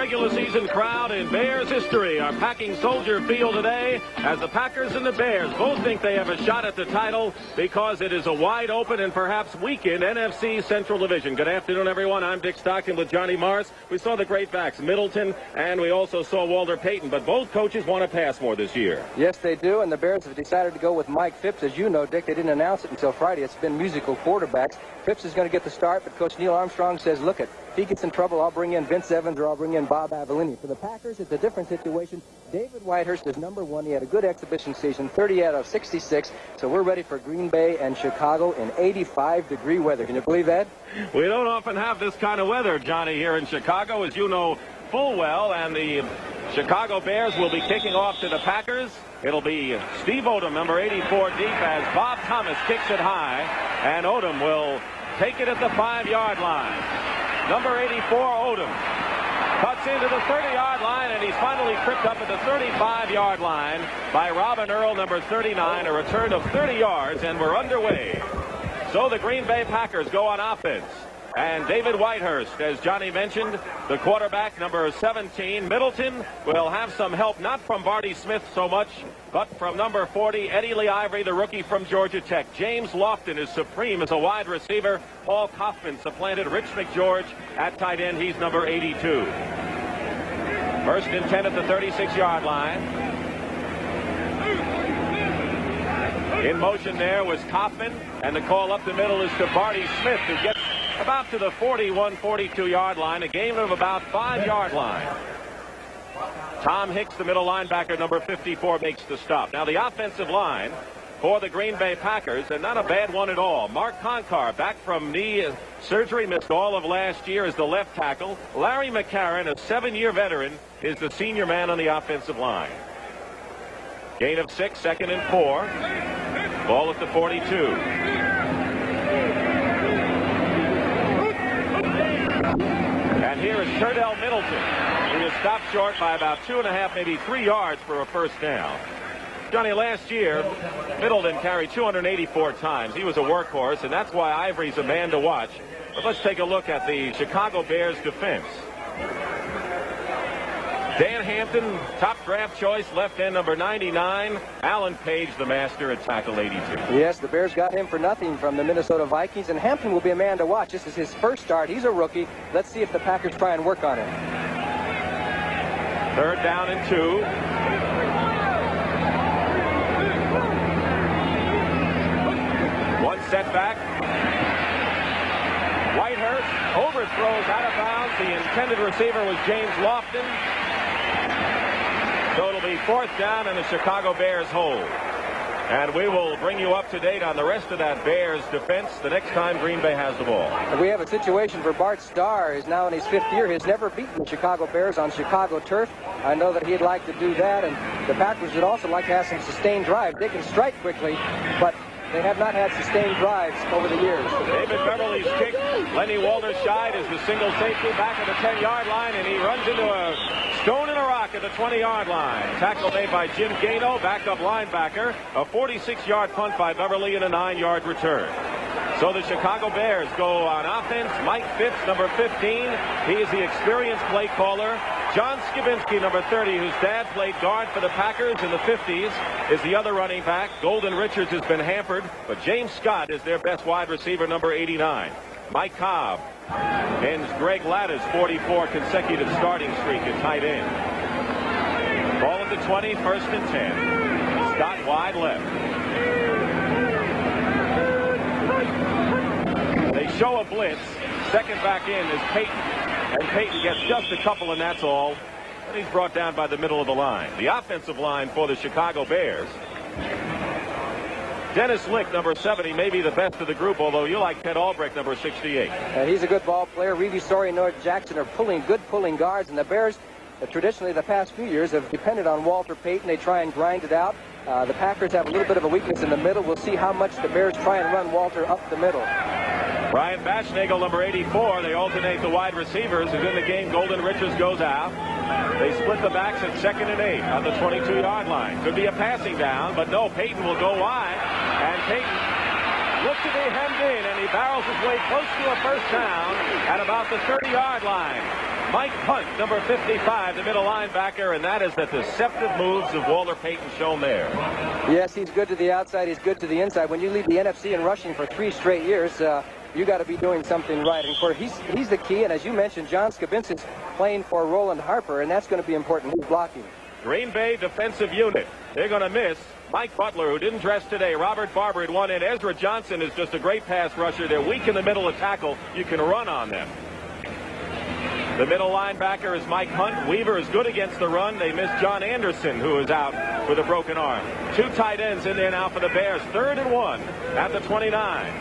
regular season crowd in Bears history are packing Soldier Field today as the Packers and the Bears both think they have a shot at the title because it is a wide open and perhaps weakened NFC Central Division. Good afternoon, everyone. I'm Dick Stockton with Johnny Morris. We saw the great backs, Middleton, and we also saw Walter Payton, but both coaches want to pass more this year. Yes, they do, and the Bears have decided to go with Mike Phipps. As you know, Dick, they didn't announce it until Friday. It's been musical quarterbacks. Phipps is going to get the start, but Coach Neil Armstrong says, look, if he gets in trouble, I'll bring in Vince Evans or I'll bring in Bob Avellini. For the Packers, it's a different situation. David Whitehurst is #1. He had a good exhibition season, 30 out of 66. So we're ready for Green Bay and Chicago in 85-degree weather. Can you believe that? We don't often have this kind of weather, Johnny, here in Chicago, as you know full well. And the Chicago Bears will be kicking off to the Packers. It'll be Steve Odom, number 84, deep, as Bob Thomas kicks it high. And Odom will take it at the 5-yard line. Number 84, Odom, cuts into the 30-yard line, and he's finally tripped up at the 35-yard line by Robin Earl, number 39, a return of 30 yards, and we're underway. So the Green Bay Packers go on offense. And David Whitehurst, as Johnny mentioned, the quarterback, number 17. Middleton will have some help, not from Barty Smith so much, but from number 40, Eddie Lee Ivory, the rookie from Georgia Tech. James Lofton is supreme as a wide receiver. Paul Kaufman supplanted Rich McGeorge at tight end. He's number 82. First and 10 at the 36-yard line. In motion there was Kaufman, and the call up the middle is to Barty Smith, who gets about to the 41, 42-yard line, a gain of about 5-yard line. Tom Hicks, the middle linebacker, number 54, makes the stop. Now the offensive line for the Green Bay Packers, and not a bad one at all. Mark Concar, back from knee surgery, missed all of last year, as the left tackle. Larry McCarron, a 7-year veteran, is the senior man on the offensive line. Gain of 6, second and 4. Ball at the 42. And here is Turdell Middleton, who was stopped short by about 2.5, maybe 3 yards for a first down. Johnny, last year, Middleton carried 284 times. He was a workhorse, and that's why Ivory's a man to watch. But let's take a look at the Chicago Bears defense. Dan Hampton, top draft choice, left end number 99. Alan Page, the master at tackle, 82. Yes, the Bears got him for nothing from the Minnesota Vikings, and Hampton will be a man to watch. This is his first start. He's a rookie. Let's see if the Packers try and work on him. Third down and 2. One setback. Whitehurst overthrows out of bounds. The intended receiver was James Lofton. So it'll be 4th down, and the Chicago Bears hold. And we will bring you up to date on the rest of that Bears defense the next time Green Bay has the ball. We have a situation for Bart Starr. He's now in his 5th year. He's never beaten the Chicago Bears on Chicago turf. I know that he'd like to do that, and the Packers would also like to have some sustained drive. They can strike quickly, but they have not had sustained drives over the years. David Beverly's kick. Lenny Walter-Scheid is the single safety back at the 10-yard line, and he runs into a stone and a rock at the 20-yard line. Tackle made by Jim Gano, backup linebacker. A 46-yard punt by Beverly and a 9-yard return. So the Chicago Bears go on offense. Mike Phipps, number 15. He is the experienced play caller. John Skibinski, number 30, whose dad played guard for the Packers in the 50s, is the other running back. Golden Richards has been hampered, but James Scott is their best wide receiver, number 89. Mike Cobb ends Greg Latta's 44 consecutive starting streak at tight end. Ball at the 20, 1st and 10. Scott wide left. They show a blitz. Second back in is Payton. And Payton gets just a couple, and that's all. And he's brought down by the middle of the line. The offensive line for the Chicago Bears. Dennis Lick, number 70, may be the best of the group, although you like Ted Albrecht, number 68. He's a good ball player. Reevy, Story, North Jackson are good pulling guards, and the Bears, traditionally the past few years, have depended on Walter Payton. They try and grind it out. The Packers have a little bit of a weakness in the middle. We'll see how much the Bears try and run Walter up the middle. Brian Batchnagel, number 84. They alternate the wide receivers. As in the game, Golden Richards goes out. They split the backs at 2nd and 8 on the 22-yard line. Could be a passing down, but no, Payton will go wide. And Payton looks to be hemmed in, and he barrels his way close to a first down at about about the 30-yard line. Mike Hunt, number 55, the middle linebacker, and that is the deceptive moves of Walter Payton shown there. Yes, he's good to the outside. He's good to the inside. When you lead the NFC in rushing for 3 straight years, you got to be doing something right. And of course, he's the key. And as you mentioned, John Skabinski's playing for Roland Harper, and that's going to be important. He's blocking. Green Bay defensive unit. They're going to miss Mike Butler, who didn't dress today. Robert Barber had one in. Ezra Johnson is just a great pass rusher. They're weak in the middle of tackle. You can run on them. The middle linebacker is Mike Hunt. Weaver is good against the run. They miss John Anderson, who is out with a broken arm. 2 tight ends in there now for the Bears. 3rd and 1 at the 29.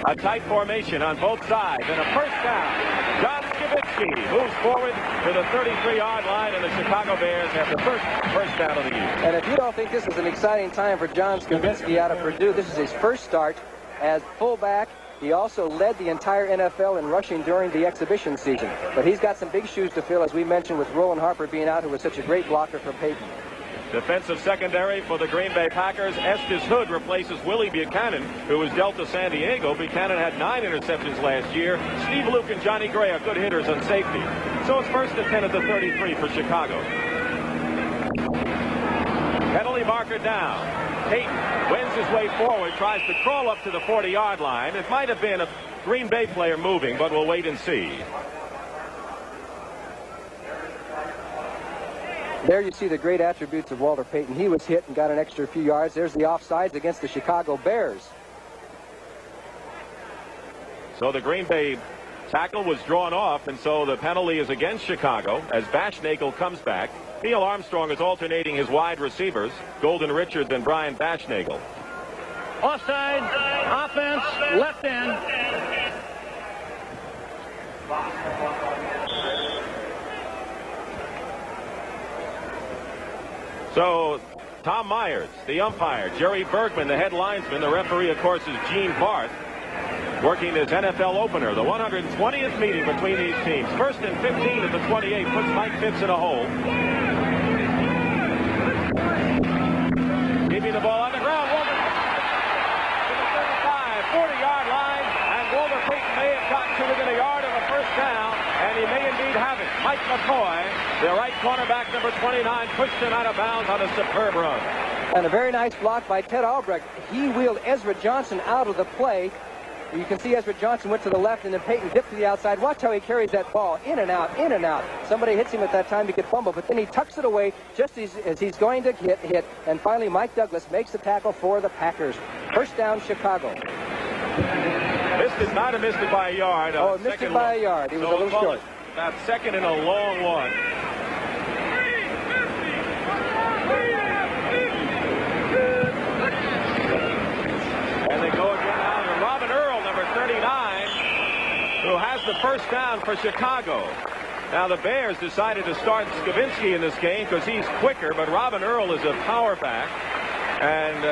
A tight formation on both sides and a first down. John Skabinski moves forward to the 33-yard line, and the Chicago Bears have the first down of the year. And if you don't think this is an exciting time for John Skabinski out of Purdue, this is his first start as fullback. He also led the entire NFL in rushing during the exhibition season. But he's got some big shoes to fill, as we mentioned, with Roland Harper being out, who was such a great blocker for Payton. Defensive secondary for the Green Bay Packers. Estes Hood replaces Willie Buchanan, who was dealt to San Diego. Buchanan had 9 interceptions last year. Steve Luke and Johnny Gray are good hitters on safety. So it's 1st and 10 at the 33 for Chicago. Penalty marker down. Payton wins his way forward, tries to crawl up to the 40-yard line. It might have been a Green Bay player moving, but we'll wait and see. There you see the great attributes of Walter Payton. He was hit and got an extra few yards. There's the offsides against the Chicago Bears. So the Green Bay tackle was drawn off, and so the penalty is against Chicago as Bashnagel comes back. Neil Armstrong is alternating his wide receivers, Golden Richards and Brian Bashnagel. Offside, offense, left end. So Tom Myers, the umpire, Jerry Bergman, the head linesman, the referee, of course, is Gene Barth, working this NFL opener, the 120th meeting between these teams. 1st and 15 at the 28 puts Mike Phipps in a hole. Keeping the ball on the ground. Walter to the 35, 40-yard line, and Walter Payton may have gotten to within a yard of a first down, and he may indeed have it. Mike McCoy, the right cornerback, number 29, pushed him out of bounds on a superb run. And a very nice block by Ted Albrecht. He wheeled Ezra Johnson out of the play. You can see Ezra Johnson went to the left, and then Payton dipped to the outside. Watch how he carries that ball in and out, in and out. Somebody hits him at that time, he could fumble, but then he tucks it away just as he's going to hit. And finally, Mike Douglas makes the tackle for the Packers. First down, Chicago. Missed it, might have missed it by a yard. Oh, missed it by a yard. He was a little short. About 2nd and a long one. And they go again now to Robin Earl, number 39, who has the first down for Chicago. Now the Bears decided to start Skabinski in this game because he's quicker, but Robin Earl is a power back. And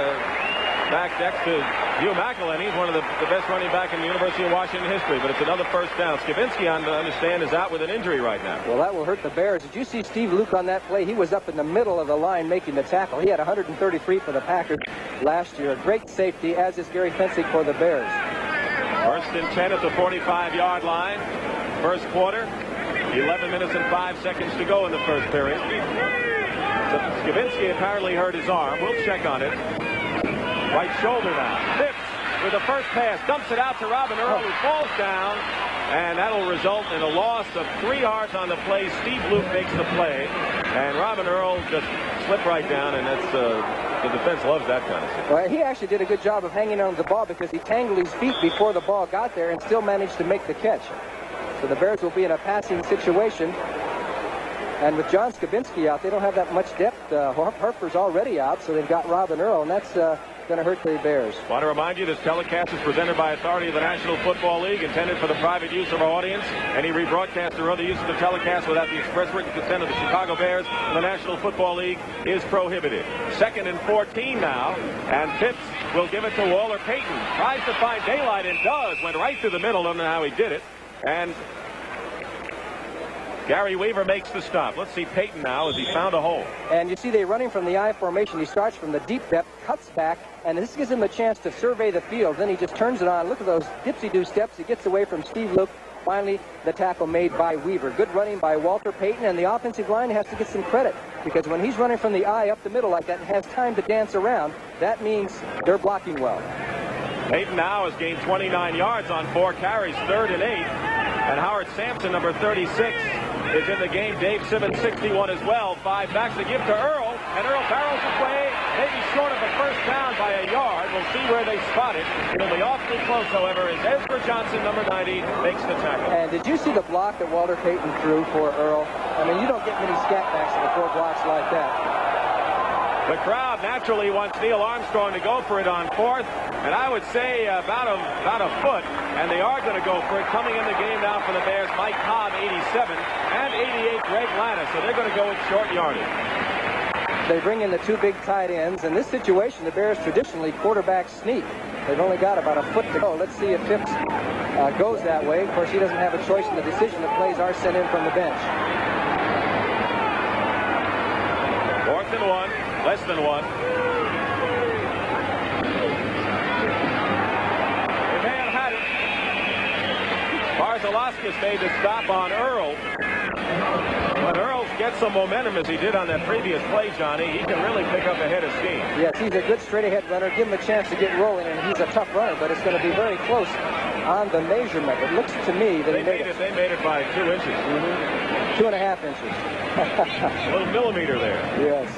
back next to Hugh McElhenney, he's one of the best running back in the University of Washington history, but it's another first down. Skabinski, I understand, is out with an injury right now. Well, that will hurt the Bears. Did you see Steve Luke on that play? He was up in the middle of the line making the tackle. He had 133 for the Packers last year. A great safety, as is Gary Fencing for the Bears. 1st and 10 at the 45-yard line. First quarter. 11 minutes and 5 seconds to go in the first period. So Skabinski apparently hurt his arm. We'll check on it. Right shoulder now. Phipps with the first pass dumps it out to Robin Earl, who falls down, and that'll result in a loss of 3 yards on the play. Steve Luke makes the play, and Robin Earl just slipped right down, and that's the defense loves that kind of stuff. Well, he actually did a good job of hanging on to the ball because he tangled his feet before the ball got there and still managed to make the catch. So the Bears will be in a passing situation. And with John Skabinski out, they don't have that much depth. Harper's already out, so they've got Robin Earl, and that's going to hurt the Bears. Want to remind you, this telecast is presented by authority of the National Football League, intended for the private use of our audience. Any rebroadcast or other use of the telecast without the express written consent of the Chicago Bears and the National Football League is prohibited. 2nd and 14 now, and Phipps will give it to Walter Payton. Tries to find daylight and does. Went right through the middle. Don't know how he did it. And Gary Weaver makes the stop. Let's see Payton now as he found a hole. And you see they're running from the I formation. He starts from the deep depth, cuts back, and this gives him a chance to survey the field. Then he just turns it on. Look at those dipsy-do steps. He gets away from Steve Luke Finally, the tackle made by Weaver. Good running by Walter Payton, and the offensive line has to get some credit because when he's running from the eye up the middle like that and has time to dance around, that means they're blocking well. Payton now has gained 29 yards on 4 carries, 3rd and 8. And Howard Sampson, number 36, is in the game. Dave Simmons, 61 as well. 5 backs to give to Earl, and Earl barrels his way, maybe short of a first down by a yard. We'll see where they spot it. It'll be awfully close, however, as Ezra Johnson, number 90, makes the tackle. And did you see the block that Walter Payton threw for Earl? I mean, you don't get many scat backs in the 4 blocks like that. The crowd naturally wants Neil Armstrong to go for it on 4th, and I would say about a foot, and they are going to go for it. Coming in the game now for the Bears, Mike Cobb, 87, and 88, Greg Lannis, so they're going to go with short yardage. They bring in the 2 big tight ends. In this situation, the Bears traditionally quarterback sneak. They've only got about a foot to go. Let's see if Phipps goes that way. Of course, he doesn't have a choice in the decision. The plays are sent in from the bench. 4th and 1. Less than 1. They may have had it. Barzalauskas made the stop on Earl. When Earl gets some momentum as he did on that previous play, Johnny, he can really pick up a head of steam. Yes, he's a good straight-ahead runner. Give him a chance to get rolling, and he's a tough runner, but it's going to be very close on the measurement. It looks to me that they made it by 2 inches. 2.5 inches. A little millimeter there. Yes.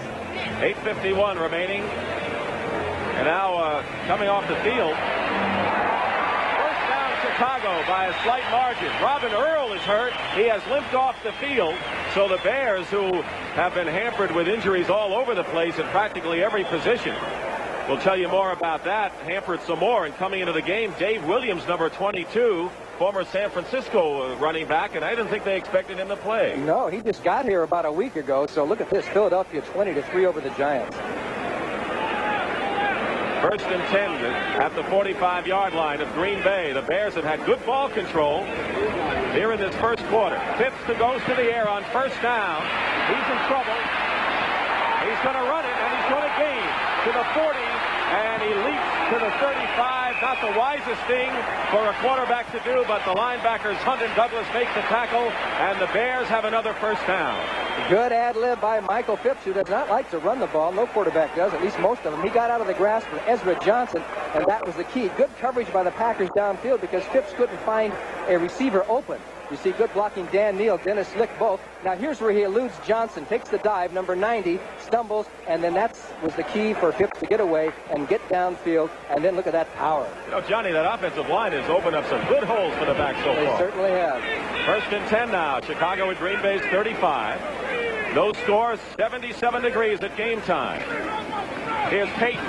8:51 remaining. And now coming off the field. First down Chicago by a slight margin. Robin Earl is hurt. He has limped off the field. So the Bears, who have been hampered with injuries all over the place in practically every position, we'll tell you more about that. Hampered some more. And coming into the game, Dave Williams, number 22. Former San Francisco running back, and I didn't think they expected him to play. No, he just got here about a week ago, so look at this. Philadelphia 20-3 over the Giants. 1st and 10 at the 45-yard line of Green Bay. The Bears have had good ball control here in this first quarter. Phipps goes to the air on 1st down. He's in trouble. He's going to run it, and he's going to gain to the 40, and he leaps to the 35. Not the wisest thing for a quarterback to do, but the linebackers Hunt and Douglas make the tackle, and the Bears have another first down. Good ad-lib by Michael Phipps, who does not like to run the ball. No quarterback does, at least most of them. He got out of the grasp of Ezra Johnson, and that was the key. Good coverage by the Packers downfield because Phipps couldn't find a receiver open. You see good blocking, Dan Neal, Dennis Lick both. Now here's where he eludes Johnson, takes the dive, number 90, stumbles, and then that was the key for Phipps to get away and get downfield, and then look at that power. You know, Johnny, that offensive line has opened up some good holes for the back so far. They certainly have. 1st and 10 now. Chicago at Green Bay's 35. No score, 77 degrees at game time. Here's Payton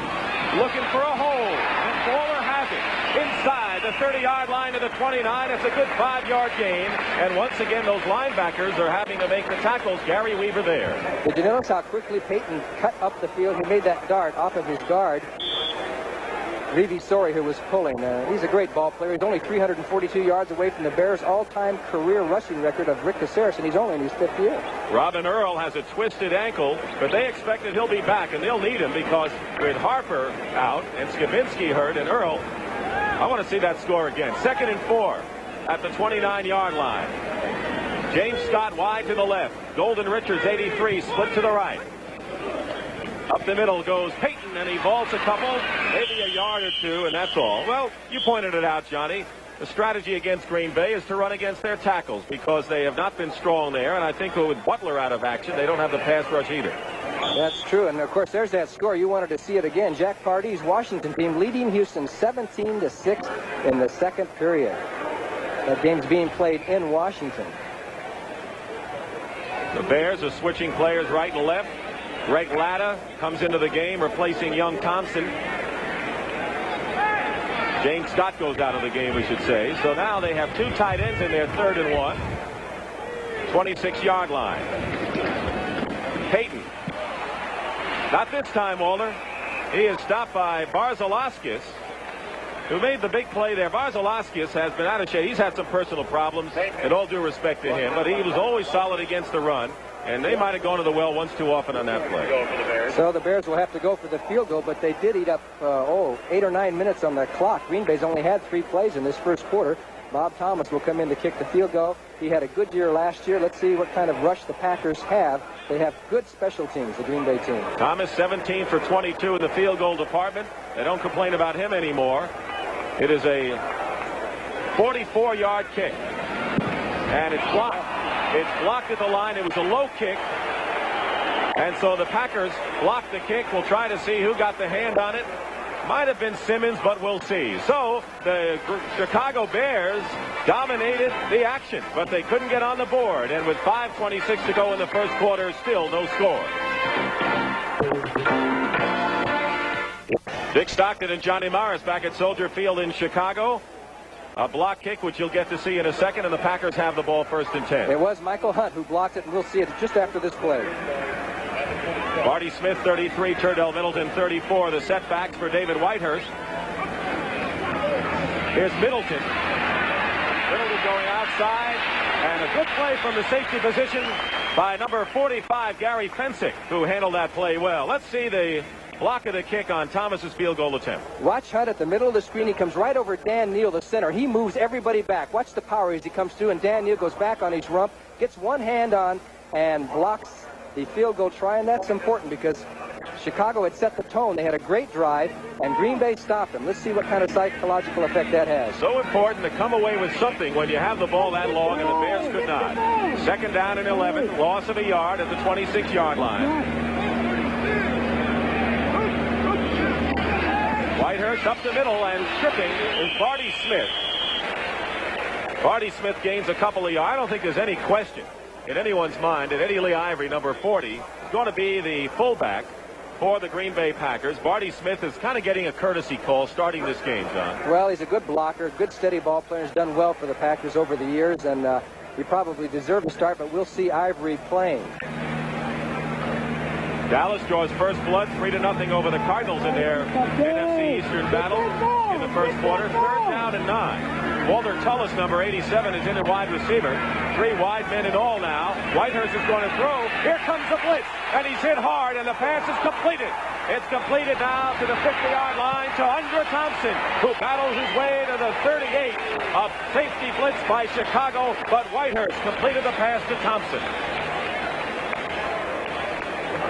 looking for a hole, and Waller has it. Inside the 30-yard line to the 29. It's a good 5-yard gain. And once again, those linebackers are having to make the tackles. Gary Weaver there. Did you notice how quickly Payton cut up the field? He made that dart off of his guard. Reeve Sorey, who was pulling. He's a great ball player. He's only 342 yards away from the Bears' all-time career rushing record of Rick Caceres, and he's only in his 5th year. Robin Earl has a twisted ankle, but they expect that he'll be back, and they'll need him because with Harper out and Skavinsky hurt and Earl, I want to see that score again. 2nd and 4 at the 29-yard line. James Scott wide to the left. Golden Richards, 83, split to the right. Up the middle goes Payton, and he vaults a couple, maybe a yard or two, and that's all. Well, you pointed it out, Johnny. The strategy against Green Bay is to run against their tackles because they have not been strong there, and I think with Butler out of action, they don't have the pass rush either. That's true, and of course there's that score. You wanted to see it again. Jack Pardee's Washington team leading Houston 17-6 in the 2nd period. That game's being played in Washington. The Bears are switching players right and left. Greg Latta comes into the game replacing Young Thompson. James Scott goes out of the game, we should say. So now they have 2 tight ends in their 3rd and 1. 26-yard line. Payton. Not this time, Walter. He is stopped by Barzalauskas, who made the big play there. Barzalauskas has been out of shape. He's had some personal problems, and all due respect to him, but he was always solid against the run. And they might have gone to the well once too often on that play. So the Bears will have to go for the field goal, but they did eat up, 8 or 9 minutes on the clock. Green Bay's only had 3 plays in this first quarter. Bob Thomas will come in to kick the field goal. He had a good year last year. Let's see what kind of rush the Packers have. They have good special teams, the Green Bay team. Thomas 17 for 22 in the field goal department. They don't complain about him anymore. It is a 44-yard kick. And it's blocked. It's blocked at the line. It was a low kick. And so the Packers blocked the kick. We'll try to see who got the hand on it. Might have been Simmons, but we'll see. So the Chicago Bears dominated the action, but they couldn't get on the board. And with 5:26 to go in the first quarter, still no score. Dick Stockton and Johnny Morris back at Soldier Field in Chicago. A block kick, which you'll get to see in a second, and the Packers have the ball 1st and 10. It was Michael Hunt who blocked it, and we'll see it just after this play. Barty Smith, 33. Turdell Middleton, 34. The setbacks for David Whitehurst. Here's Middleton. Middleton going outside. And a good play from the safety position by number 45, Gary Fensick, who handled that play well. Let's see the block of the kick on Thomas's field goal attempt. Watch Hunt at the middle of the screen. He comes right over Dan Neal, the center. He moves everybody back. Watch the power as he comes through, and Dan Neal goes back on his rump, gets one hand on, and blocks the field goal try, and that's important because Chicago had set the tone. They had a great drive, and Green Bay stopped them. Let's see what kind of psychological effect that has. So important to come away with something when you have the ball that long, and the Bears could not. 2nd down and 11, loss of a yard at the 26-yard line. Whitehurst up the middle, and tripping is Barty Smith. Barty Smith gains a couple of yards. I don't think there's any question in anyone's mind that Eddie Lee Ivory, number 40, is going to be the fullback for the Green Bay Packers. Barty Smith is kind of getting a courtesy call starting this game, John. Well, he's a good blocker, good steady ball player. He's done well for the Packers over the years, and he probably deserved to start, but we'll see Ivory playing. Dallas draws first blood, 3-0 over the Cardinals in their NFC Eastern battle in the first quarter. 3rd down and 9. Walter Tullis, number 87, is in at wide receiver. 3 wide men in all now. Whitehurst is going to throw. Here comes the blitz, and he's hit hard, and the pass is completed. It's completed now to the 50-yard line to Andra Thompson, who battles his way to the 38. A safety blitz by Chicago, but Whitehurst completed the pass to Thompson.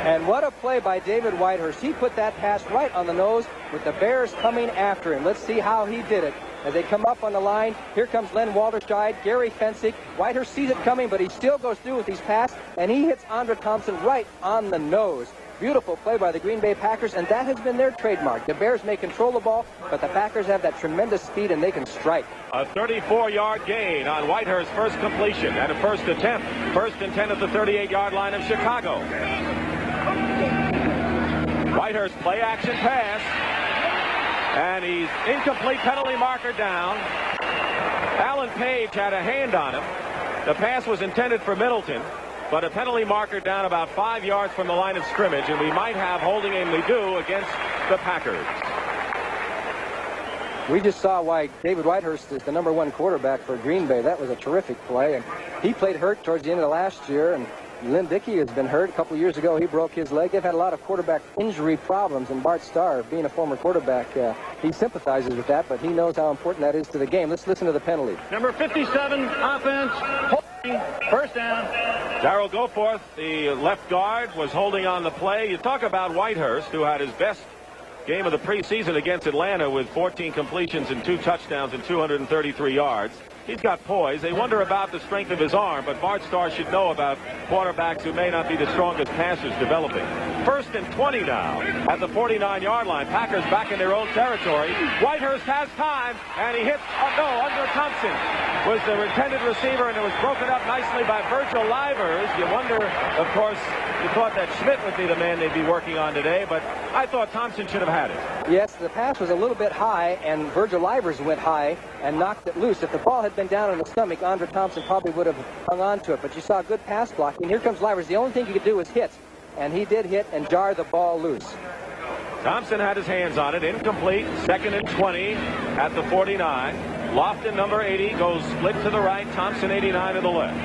And what a play by David Whitehurst. He put that pass right on the nose with the Bears coming after him. Let's see how he did it. As they come up on the line, here comes Len Walterscheid, Gary Fensick. Whitehurst sees it coming, but he still goes through with his pass, and he hits Andra Thompson right on the nose. Beautiful play by the Green Bay Packers, and that has been their trademark. The Bears may control the ball, but the Packers have that tremendous speed, and they can strike. A 34-yard gain on Whitehurst's first completion and a first attempt. 1st and 10 at the 38-yard line of Chicago. Whitehurst play action pass, and he's incomplete, penalty marker down. Alan Page had a hand on him. The pass was intended for Middleton, but a penalty marker down about 5 yards from the line of scrimmage, and we might have holding, and we do, against the Packers. We just saw why David Whitehurst is the #1 quarterback for Green Bay. That was a terrific play, and he played hurt towards the end of last year, and Lynn Dickey has been hurt. A couple of years ago, he broke his leg. They've had a lot of quarterback injury problems, and Bart Starr, being a former quarterback, he sympathizes with that, but he knows how important that is to the game. Let's listen to the penalty. Number 57, offense, holding, 1st down. Darrell Goforth, the left guard, was holding on the play. You talk about Whitehurst, who had his best game of the preseason against Atlanta with 14 completions and 2 touchdowns and 233 yards. He's got poise. They wonder about the strength of his arm, but Bart Starr should know about quarterbacks who may not be the strongest passers developing. 1st and 20 now at the 49-yard line. Packers back in their own territory. Whitehurst has time, and he hits, Andra Thompson was the intended receiver, and it was broken up nicely by Virgil Livers. You wonder, of course, you thought that Schmidt would be the man they'd be working on today, but I thought Thompson should have had it. Yes, the pass was a little bit high, and Virgil Livers went high and knocked it loose. If the ball had been down in the stomach, Andra Thompson probably would have hung on to it, but you saw good pass blocking. Here comes Livers. The only thing he could do was hit, and he did hit and jar the ball loose. Thompson had his hands on it. Incomplete. 2nd and 20 at the 49. Lofton, number 80, goes split to the right. Thompson, 89 to the left.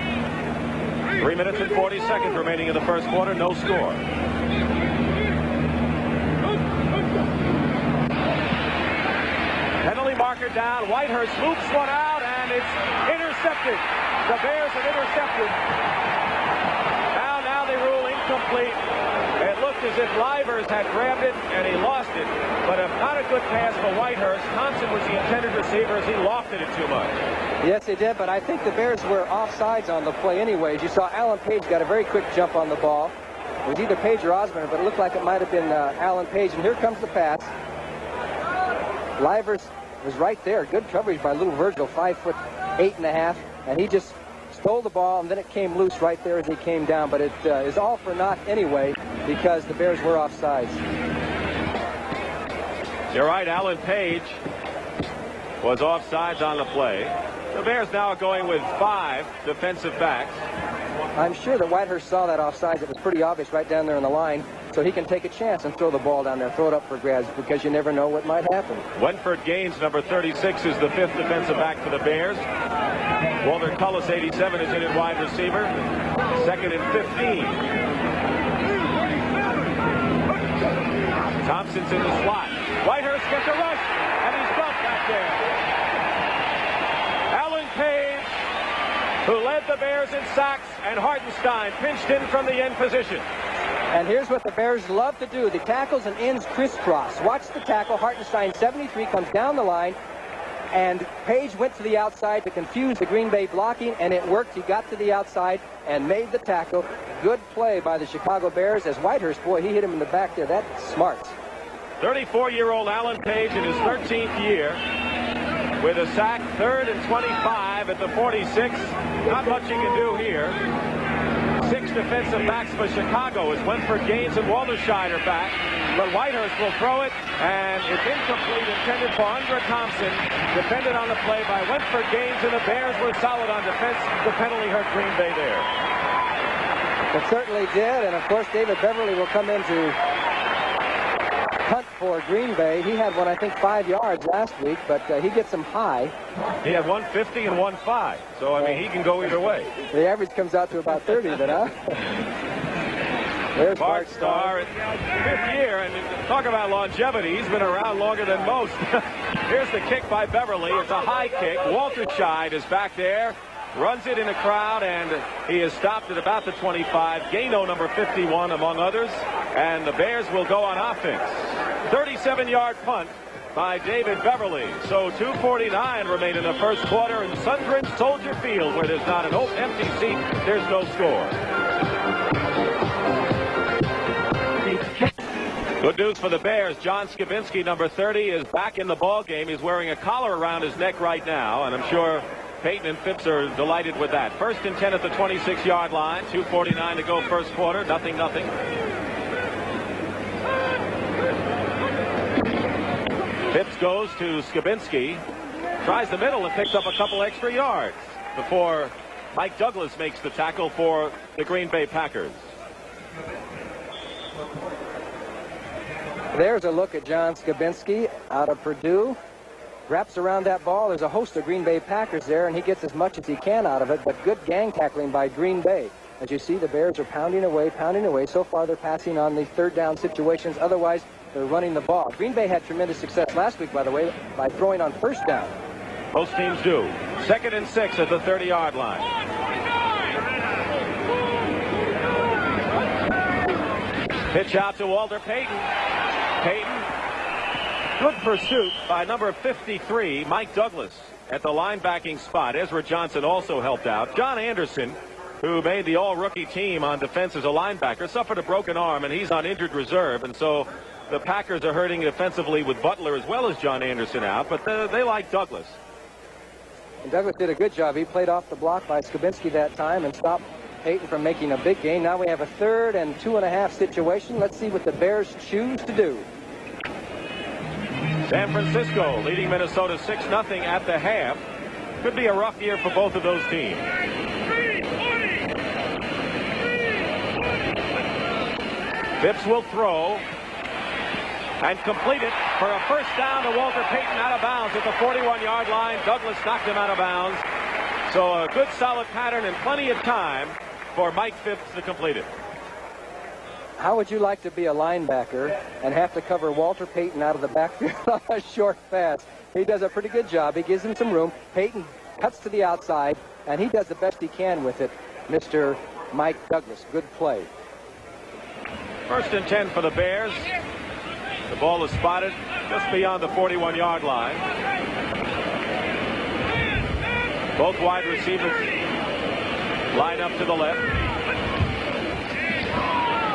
3 minutes and 40 seconds remaining in the first quarter. No score. Penalty marker down. Whitehurst loops one out, and and it's intercepted. The Bears have intercepted. Now they rule incomplete. It looked as if Livers had grabbed it and he lost it, but not a good pass for Whitehurst. Thompson was the intended receiver as he lofted it too much. Yes, he did, but I think the Bears were offsides on the play anyways. You saw Alan Page got a very quick jump on the ball. It was either Page or Osborne, but it looked like it might have been Alan Page, and here comes the pass. Livers was right there. Good coverage by little Virgil, 5'8½", and he just stole the ball, and then it came loose right there as he came down. But it is all for naught anyway because the Bears were offsides. You're right, Alan Page was offsides on the play. The Bears now are going with 5 defensive backs. I'm sure that Whitehurst saw that offsides. It was pretty obvious right down there in the line, so he can take a chance and throw the ball down there, throw it up for grabs, because you never know what might happen. Winford Gaines, number 36, is the 5th defensive back for the Bears. Walter Cullis, 87, is in at wide receiver. 2nd and 15. Thompson's in the slot. Whitehurst gets a rush, and he's bumped back there. Alan Page, who led the Bears in sacks, and Hartenstein pinched in from the end position. And here's what the Bears love to do. The tackles and ends crisscross. Watch the tackle. Hartenstein, 73, comes down the line, and Page went to the outside to confuse the Green Bay blocking, and it worked. He got to the outside and made the tackle. Good play by the Chicago Bears. As Whitehurst, boy, he hit him in the back there. That's smart. 34-year-old Alan Page in his 13th year with a sack, 3rd and 25 at the 46. Not much you can do here. 6 defensive backs for Chicago as Winford Gaines and Walterscheid are back. But Whitehurst will throw it, and it's incomplete, intended for Andre Thompson. Defended on the play by Winford Gaines, and the Bears were solid on defense. The penalty hurt Green Bay there. It certainly did, and of course David Beverly will come in to punt for Green Bay. He had one, I think, 5 yards last week, but he gets them high. He had 150 and 1.5, so I mean he can go either way. The average comes out to about 30, but there's Bart Starr, 5th year, and talk about longevity. He's been around longer than most. Here's the kick by Beverly. It's a high kick. Walterscheid is back there. Runs it in a crowd, and he is stopped at about the 25. Gaino, number 51, among others. And the Bears will go on offense. 37-yard punt by David Beverly. So 2:49 remain in the first quarter in sun-drenched Soldier Field, where there's not an empty seat. There's no score. Good news for the Bears. John Skibinski, number 30, is back in the ball game. He's wearing a collar around his neck right now, and I'm sure Peyton and Phipps are delighted with that. 1st and 10 at the 26-yard line. 2:49 to go first quarter. 0-0. Phipps goes to Skibinski. Tries the middle and picks up a couple extra yards before Mike Douglas makes the tackle for the Green Bay Packers. There's a look at John Skibinski out of Purdue. Wraps around that ball. There's a host of Green Bay Packers there, and he gets as much as he can out of it, but good gang tackling by Green Bay. As you see, the Bears are pounding away. So far, they're passing on the 3rd down situations. Otherwise, they're running the ball. Green Bay had tremendous success last week, by the way, by throwing on 1st down. Most teams do. 2nd and 6 at the 30-yard line. Pitch out to Walter Payton. Payton. Good pursuit by number 53, Mike Douglas, at the linebacking spot. Ezra Johnson also helped out. John Anderson, who made the all-rookie team on defense as a linebacker, suffered a broken arm, and he's on injured reserve. And so the Packers are hurting defensively with Butler as well as John Anderson out, but they like Douglas. And Douglas did a good job. He played off the block by Skibinski that time and stopped Peyton from making a big gain. Now we have a 3rd and 2.5 situation. Let's see what the Bears choose to do. San Francisco leading Minnesota 6-0 at the half. Could be a rough year for both of those teams. Phipps will throw and complete it for a 1st down to Walter Payton out of bounds at the 41-yard line. Douglas knocked him out of bounds. So a good solid pattern and plenty of time for Mike Phipps to complete it. How would you like to be a linebacker and have to cover Walter Payton out of the backfield on a short pass? He does a pretty good job. He gives him some room. Payton cuts to the outside, and he does the best he can with it, Mr. Mike Douglas. Good play. 1st and 10 for the Bears. The ball is spotted just beyond the 41-yard line. Both wide receivers line up to the left.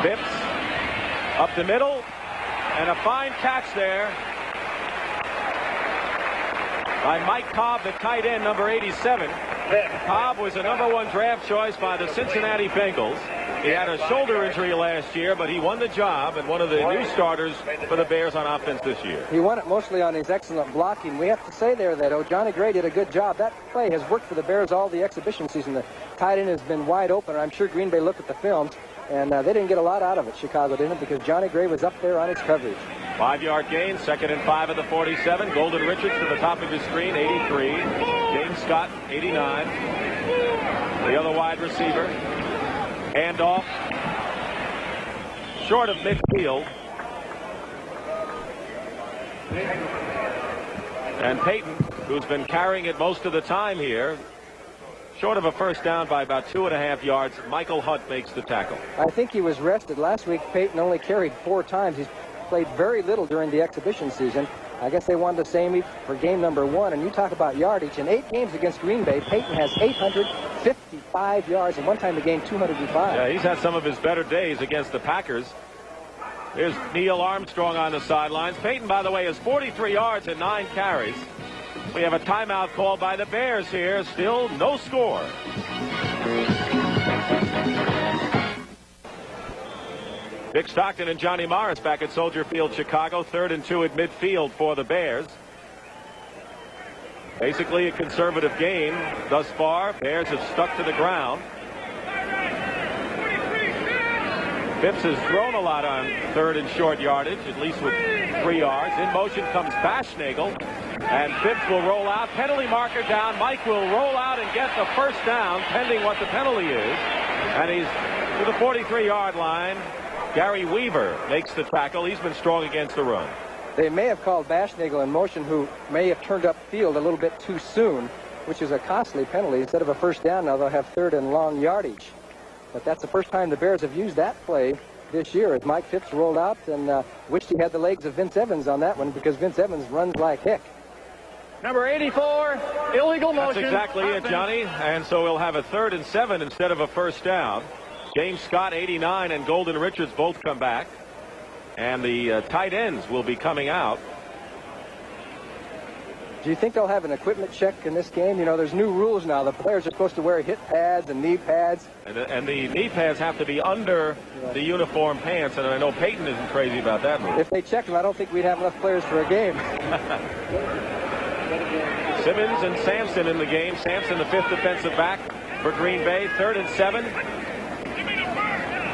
Phipps up the middle, and a fine catch there by Mike Cobb, the tight end, number 87. Cobb was a #1 draft choice by the Cincinnati Bengals. He had a shoulder injury last year, but he won the job and one of the new starters for the Bears on offense this year. He won it mostly on his excellent blocking. We have to say there that Johnny Gray did a good job. That play has worked for the Bears all the exhibition season. The tight end has been wide open. I'm sure Green Bay looked at the films, and they didn't get a lot out of it. Chicago didn't, because Johnny Gray was up there on his coverage. 5-yard gain, 2nd and 5 at the 47. Golden Richards to the top of his screen, 83. James Scott, 89. The other wide receiver. Handoff. Short of midfield. And Payton, who's been carrying it most of the time here, short of a first down by about 2.5 yards. Michael Hunt makes the tackle. I think he was rested. Last week, Payton only carried 4 times. He's played very little during the exhibition season. I guess they wanted to save him for game number 1. And you talk about yardage. In 8 games against Green Bay, Payton has 855 yards, and one time he gained 205. Yeah, he's had some of his better days against the Packers. Here's Neil Armstrong on the sidelines. Payton, by the way, has 43 yards and 9 carries. We have a timeout called by the Bears here. Still no score. Dick Stockton and Johnny Morris back at Soldier Field, Chicago. 3rd and 2 at midfield for the Bears. Basically a conservative game thus far. Bears have stuck to the ground. Phipps has thrown a lot on 3rd and short yardage, at least with 3 yards. In motion comes Bashnagel, and Phipps will roll out. Penalty marker down. Mike will roll out and get the first down, pending what the penalty is. And he's to the 43-yard line. Gary Weaver makes the tackle. He's been strong against the run. They may have called Bashnagel in motion, who may have turned up field a little bit too soon, which is a costly penalty. Instead of a first down, now they'll have 3rd and long yardage. But that's the first time the Bears have used that play this year, as Mike Phipps rolled out, and wished he had the legs of Vince Evans on that one, because Vince Evans runs like heck. Number 84, illegal motion. That's exactly it, Johnny. And so we'll have a 3rd and 7 instead of a first down. James Scott, 89, and Golden Richards both come back. And the tight ends will be coming out. Do you think they'll have an equipment check in this game? You know, there's new rules now. The players are supposed to wear hip pads and knee pads. And the knee pads have to be under the uniform pants, and I know Payton isn't crazy about that move. If they checked them, I don't think we'd have enough players for a game. Simmons and Sampson in the game. Sampson, the 5th defensive back for Green Bay. 3rd and 7.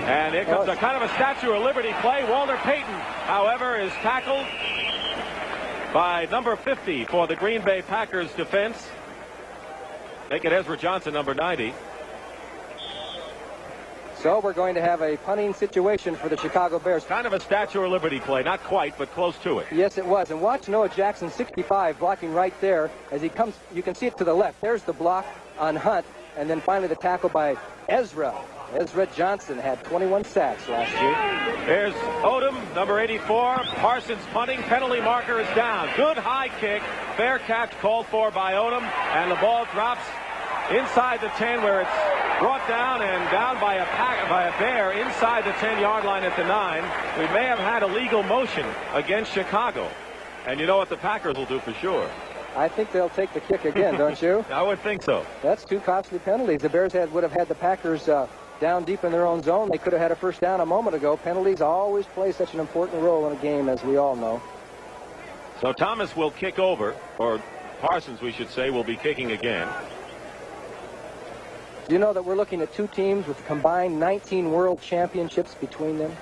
And here comes a kind of a Statue of Liberty play. Walter Payton, however, is tackled by number 50 for the Green Bay Packers defense. Make it Ezra Johnson, number 90. So we're going to have a punting situation for the Chicago Bears. Kind of a Statue of Liberty play. Not quite, but close to it. Yes, it was. And watch Noah Jackson, 65, blocking right there. As he comes, you can see it to the left. There's the block on Hunt. And then finally the tackle by Ezra. Ezra Johnson had 21 sacks last year. There's Odom, number 84. Parsons punting. Penalty marker is down. Good high kick. Fair catch called for by Odom. And the ball drops inside the 10, where it's brought down and down by a Bear inside the 10-yard line at the 9. We may have had illegal motion against Chicago. And you know what the Packers will do for sure. I think they'll take the kick again, don't you? I would think so. That's 2 costly penalties. The Bears would have had the Packers down deep in their own zone. They could have had a first down a moment ago. Penalties always play such an important role in a game, as we all know. So Thomas will kick over, or Parsons, we should say, will be kicking again. Do you know that we're looking at 2 teams with combined 19 world championships between them?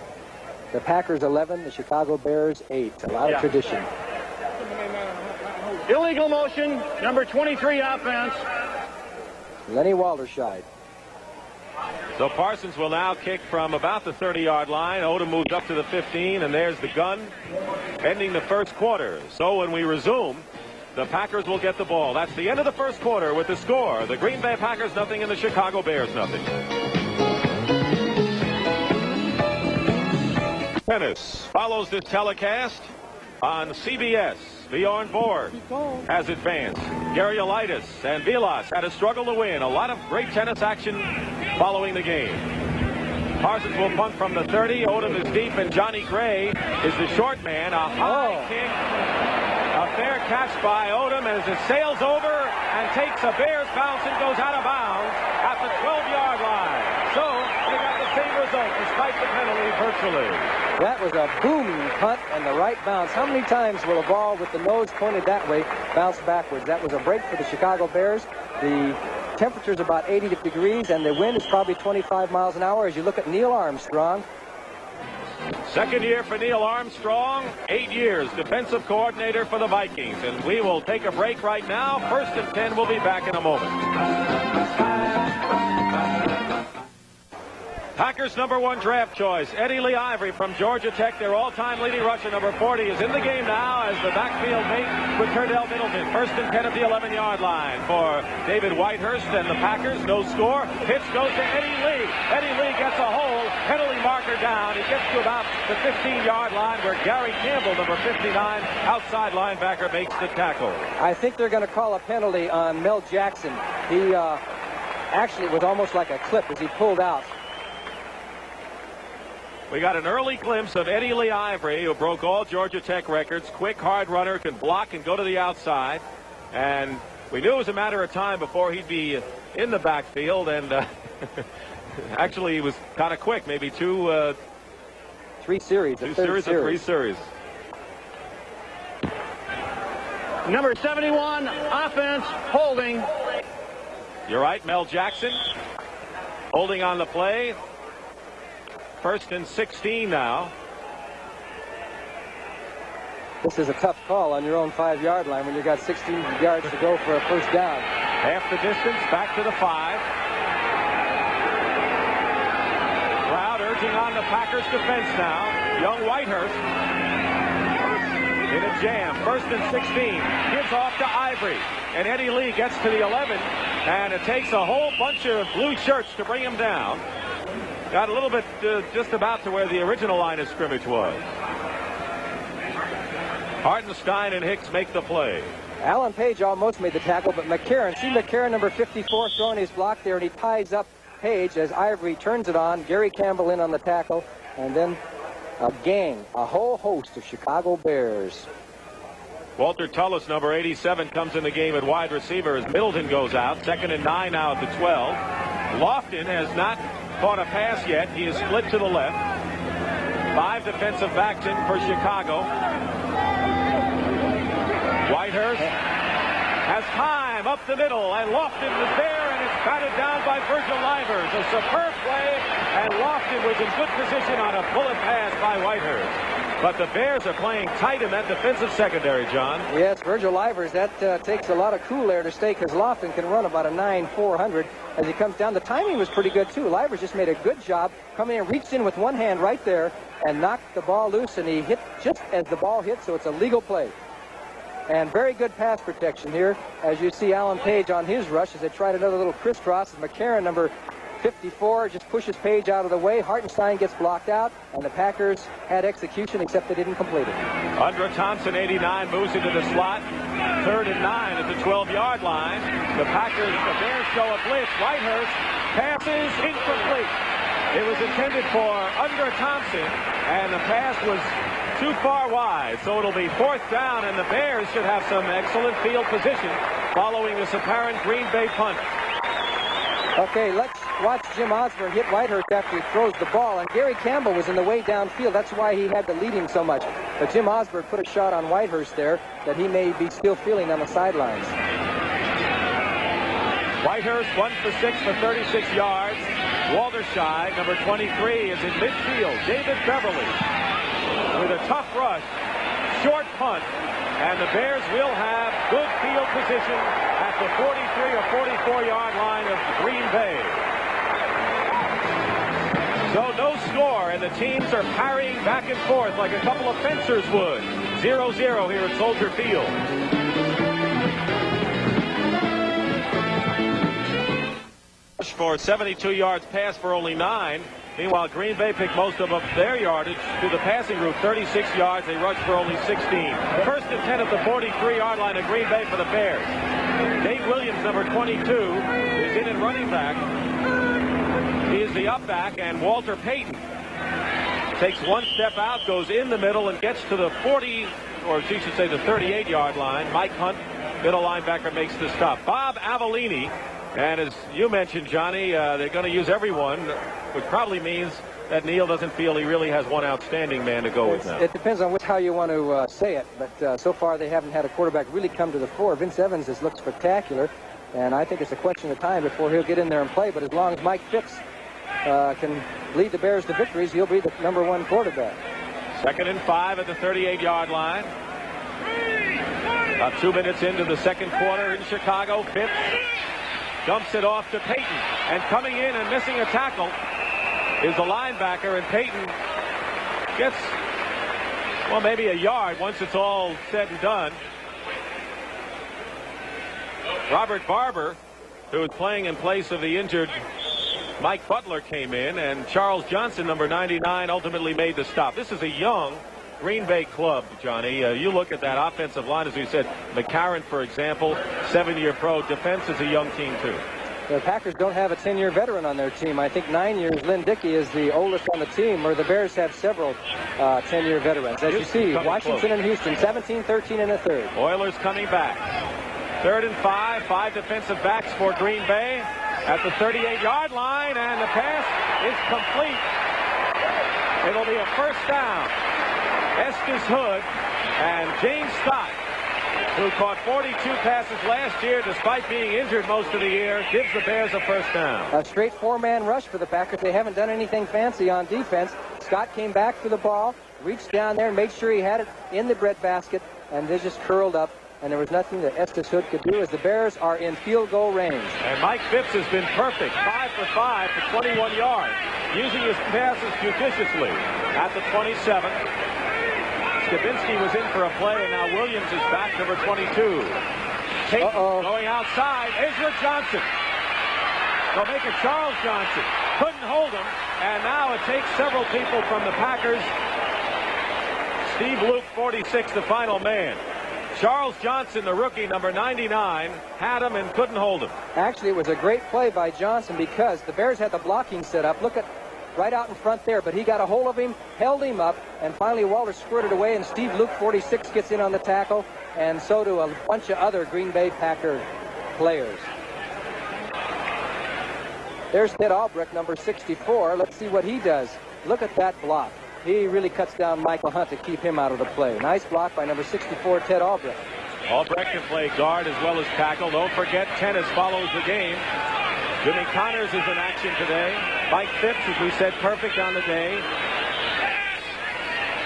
The Packers 11, the Chicago Bears 8. A lot of tradition. Illegal motion, number 23 offense. Lenny Walderscheid. So Parsons will now kick from about the 30-yard line. Odom moves up to the 15, and there's the gun, ending the first quarter. So when we resume, the Packers will get the ball. That's the end of the first quarter with the score. The Green Bay Packers nothing and the Chicago Bears nothing. Tennis follows this telecast on CBS. Bjorn Borg has advanced. Gariolitis and Vilas had a struggle to win. A lot of great tennis action following the game. Parsons will punt from the 30. Odom is deep, and Johnny Gray is the short man. A high kick. A fair catch by Odom as it sails over and takes a Bears bounce and goes out of bounds at the 12-yard line. So we got the same result despite the penalty virtually. That was a booming punt and the right bounce. How many times will a ball with the nose pointed that way bounce backwards? That was a break for the Chicago Bears. The temperature is about 80 degrees and the wind is probably 25 miles an hour as you look at Neil Armstrong. Second year for Neil Armstrong, 8 years defensive coordinator for the Vikings. And we will take a break right now. 1st and 10. We'll be back in a moment. Packers #1 draft choice, Eddie Lee Ivory from Georgia Tech. Their all-time leading rusher, number 40, is in the game now as the backfield mate with Turdell Middleton. 1st and 10 at the 11-yard line for David Whitehurst and the Packers. No score. Pitch goes to Eddie Lee. Eddie Lee gets a hole. Penalty marker down. He gets to about the 15-yard line where Gary Campbell, number 59, outside linebacker, makes the tackle. I think they're going to call a penalty on Mel Jackson. He actually, it was almost like a clip as he pulled out. We got an early glimpse of Eddie Lee Ivory, who broke all Georgia Tech records. Quick, hard runner, can block and go to the outside. And we knew it was a matter of time before he'd be in the backfield. And actually, he was kind of quick, maybe three series. Number 71, offense, holding. You're right, Mel Jackson holding on the play. 1st and 16 now. This is a tough call on your own 5-yard line when you got 16 yards to go for a first down. Half the distance, back to the 5. Crowd urging on the Packers defense now. Young Whitehurst in a jam. 1st and 16. Gives off to Ivory. And Eddie Lee gets to the 11. And it takes a whole bunch of blue shirts to bring him down. Got a little bit just about to where the original line of scrimmage was. Hartenstein and Hicks make the play. Alan Page almost made the tackle, but McCarron, see McCarron, number 54, throwing his block there, and he ties up Page as Ivory turns it on. Gary Campbell in on the tackle, and then a whole host of Chicago Bears. Walter Tullis, number 87, comes in the game at wide receiver as Middleton goes out. 2nd and 9 now at the 12. Lofton has not caught a pass yet. He is split to the left. 5 defensive backs in for Chicago. Whitehurst has time up the middle, and Lofton was there, and it's batted down by Virgil Livers. A superb play, and Lofton was in good position on a bullet pass by Whitehurst. But the Bears are playing tight in that defensive secondary, John. Yes, Virgil Livers, that takes a lot of cool air to stay because Lofton can run about a 9.400 as he comes down. The timing was pretty good, too. Livers just made a good job coming in, reached in with one hand right there and knocked the ball loose, and he hit just as the ball hit, so it's a legal play. And very good pass protection here, as you see Alan Page on his rush as they tried another little crisscross. McCarron, number 54, just pushes Page out of the way. Hartenstein gets blocked out, and the Packers had execution, except they didn't complete it. Andra Thompson, 89, moves into the slot. 3rd and 9 at the 12-yard line. The Bears show a blitz. Whitehurst passes incomplete. It was intended for Andra Thompson, and the pass was too far wide. So it'll be 4th down, and the Bears should have some excellent field position following this apparent Green Bay punt. Okay, let's watch Jim Osborne hit Whitehurst after he throws the ball, and Gary Campbell was in the way downfield. That's why he had to lead him so much. But Jim Osborne put a shot on Whitehurst there that he may be still feeling on the sidelines. Whitehurst 1 for 6 for 36 yards. Walterscheid, number 23, is in midfield. David Beverly with a tough rush, short punt, and the Bears will have good field position at the 43 or 44-yard line of Green Bay. So no score, and the teams are parrying back and forth like a couple of fencers would. 0-0 here at Soldier Field. for 72 yards, pass for only 9. Meanwhile, Green Bay picked most of their yardage to the passing route, 36 yards. They rushed for only 16. First and 10 at the 43-yard line of Green Bay for the Bears. Dave Williams, number 22, is in at running back. He is the up back, and Walter Payton takes one step out, goes in the middle, and gets to the 40, or she should say the 38-yard line. Mike Hunt, middle linebacker, makes the stop. Bob Avellini, and as you mentioned, Johnny, they're going to use everyone, which probably means that Neil doesn't feel he really has one outstanding man to go with now. It depends on how you want to say it, but so far they haven't had a quarterback really come to the fore. Vince Evans has looked spectacular, and I think it's a question of time before he'll get in there and play, but as long as Mike Phipps can lead the Bears to victories, he'll be the #1 quarterback. 2nd and 5 at the 38-yard line. About 2 minutes into the second quarter in Chicago. Phipps dumps it off to Payton, and coming in and missing a tackle is the linebacker, and Payton gets, well, maybe a yard once it's all said and done. Robert Barber, who is playing in place of the injured Mike Butler, came in, and Charles Johnson, number 99, ultimately made the stop. This is a young Green Bay club, Johnny. You look at that offensive line, as we said, McCarron, for example, 7-year pro. Defense is a young team, too. The Packers don't have a 10-year veteran on their team. I think 9 years. Lynn Dickey is the oldest on the team, where the Bears have several 10-year veterans. As you see, Washington and Houston, 17, 13, and a third. Oilers coming back. 3rd and 5, 5 defensive backs for Green Bay at the 38-yard line, and the pass is complete. It'll be a first down. Estes Hood and James Scott, who caught 42 passes last year despite being injured most of the year, gives the Bears a first down. A straight 4-man rush for the Packers. They haven't done anything fancy on defense. Scott came back for the ball, reached down there and made sure he had it in the breadbasket, and they just curled up, and there was nothing that Estes Hood could do as the Bears are in field goal range. And Mike Phipps has been perfect, 5 for 5 for 21 yards, using his passes judiciously at the 27. Skibinski was in for a play, and now Williams is back, number 22. Payton going outside. Ezra Johnson. They'll make it Charles Johnson. Couldn't hold him, and now it takes several people from the Packers. Steve Luke, 46, the final man. Charles Johnson, the rookie, number 99, had him and couldn't hold him. Actually, it was a great play by Johnson because the Bears had the blocking set up. Look at right out in front there, but he got a hold of him, held him up, and finally Walter squirted away, and Steve Luke, 46, gets in on the tackle, and so do a bunch of other Green Bay Packer players. There's Ted Albrecht, number 64. Let's see what he does. Look at that block. He really cuts down Michael Hunt to keep him out of the play. Nice block by number 64, Ted Albrecht. Albrecht can play guard as well as tackle. Don't forget, tennis follows the game. Jimmy Connors is in action today. Mike Phipps, as we said, perfect on the day.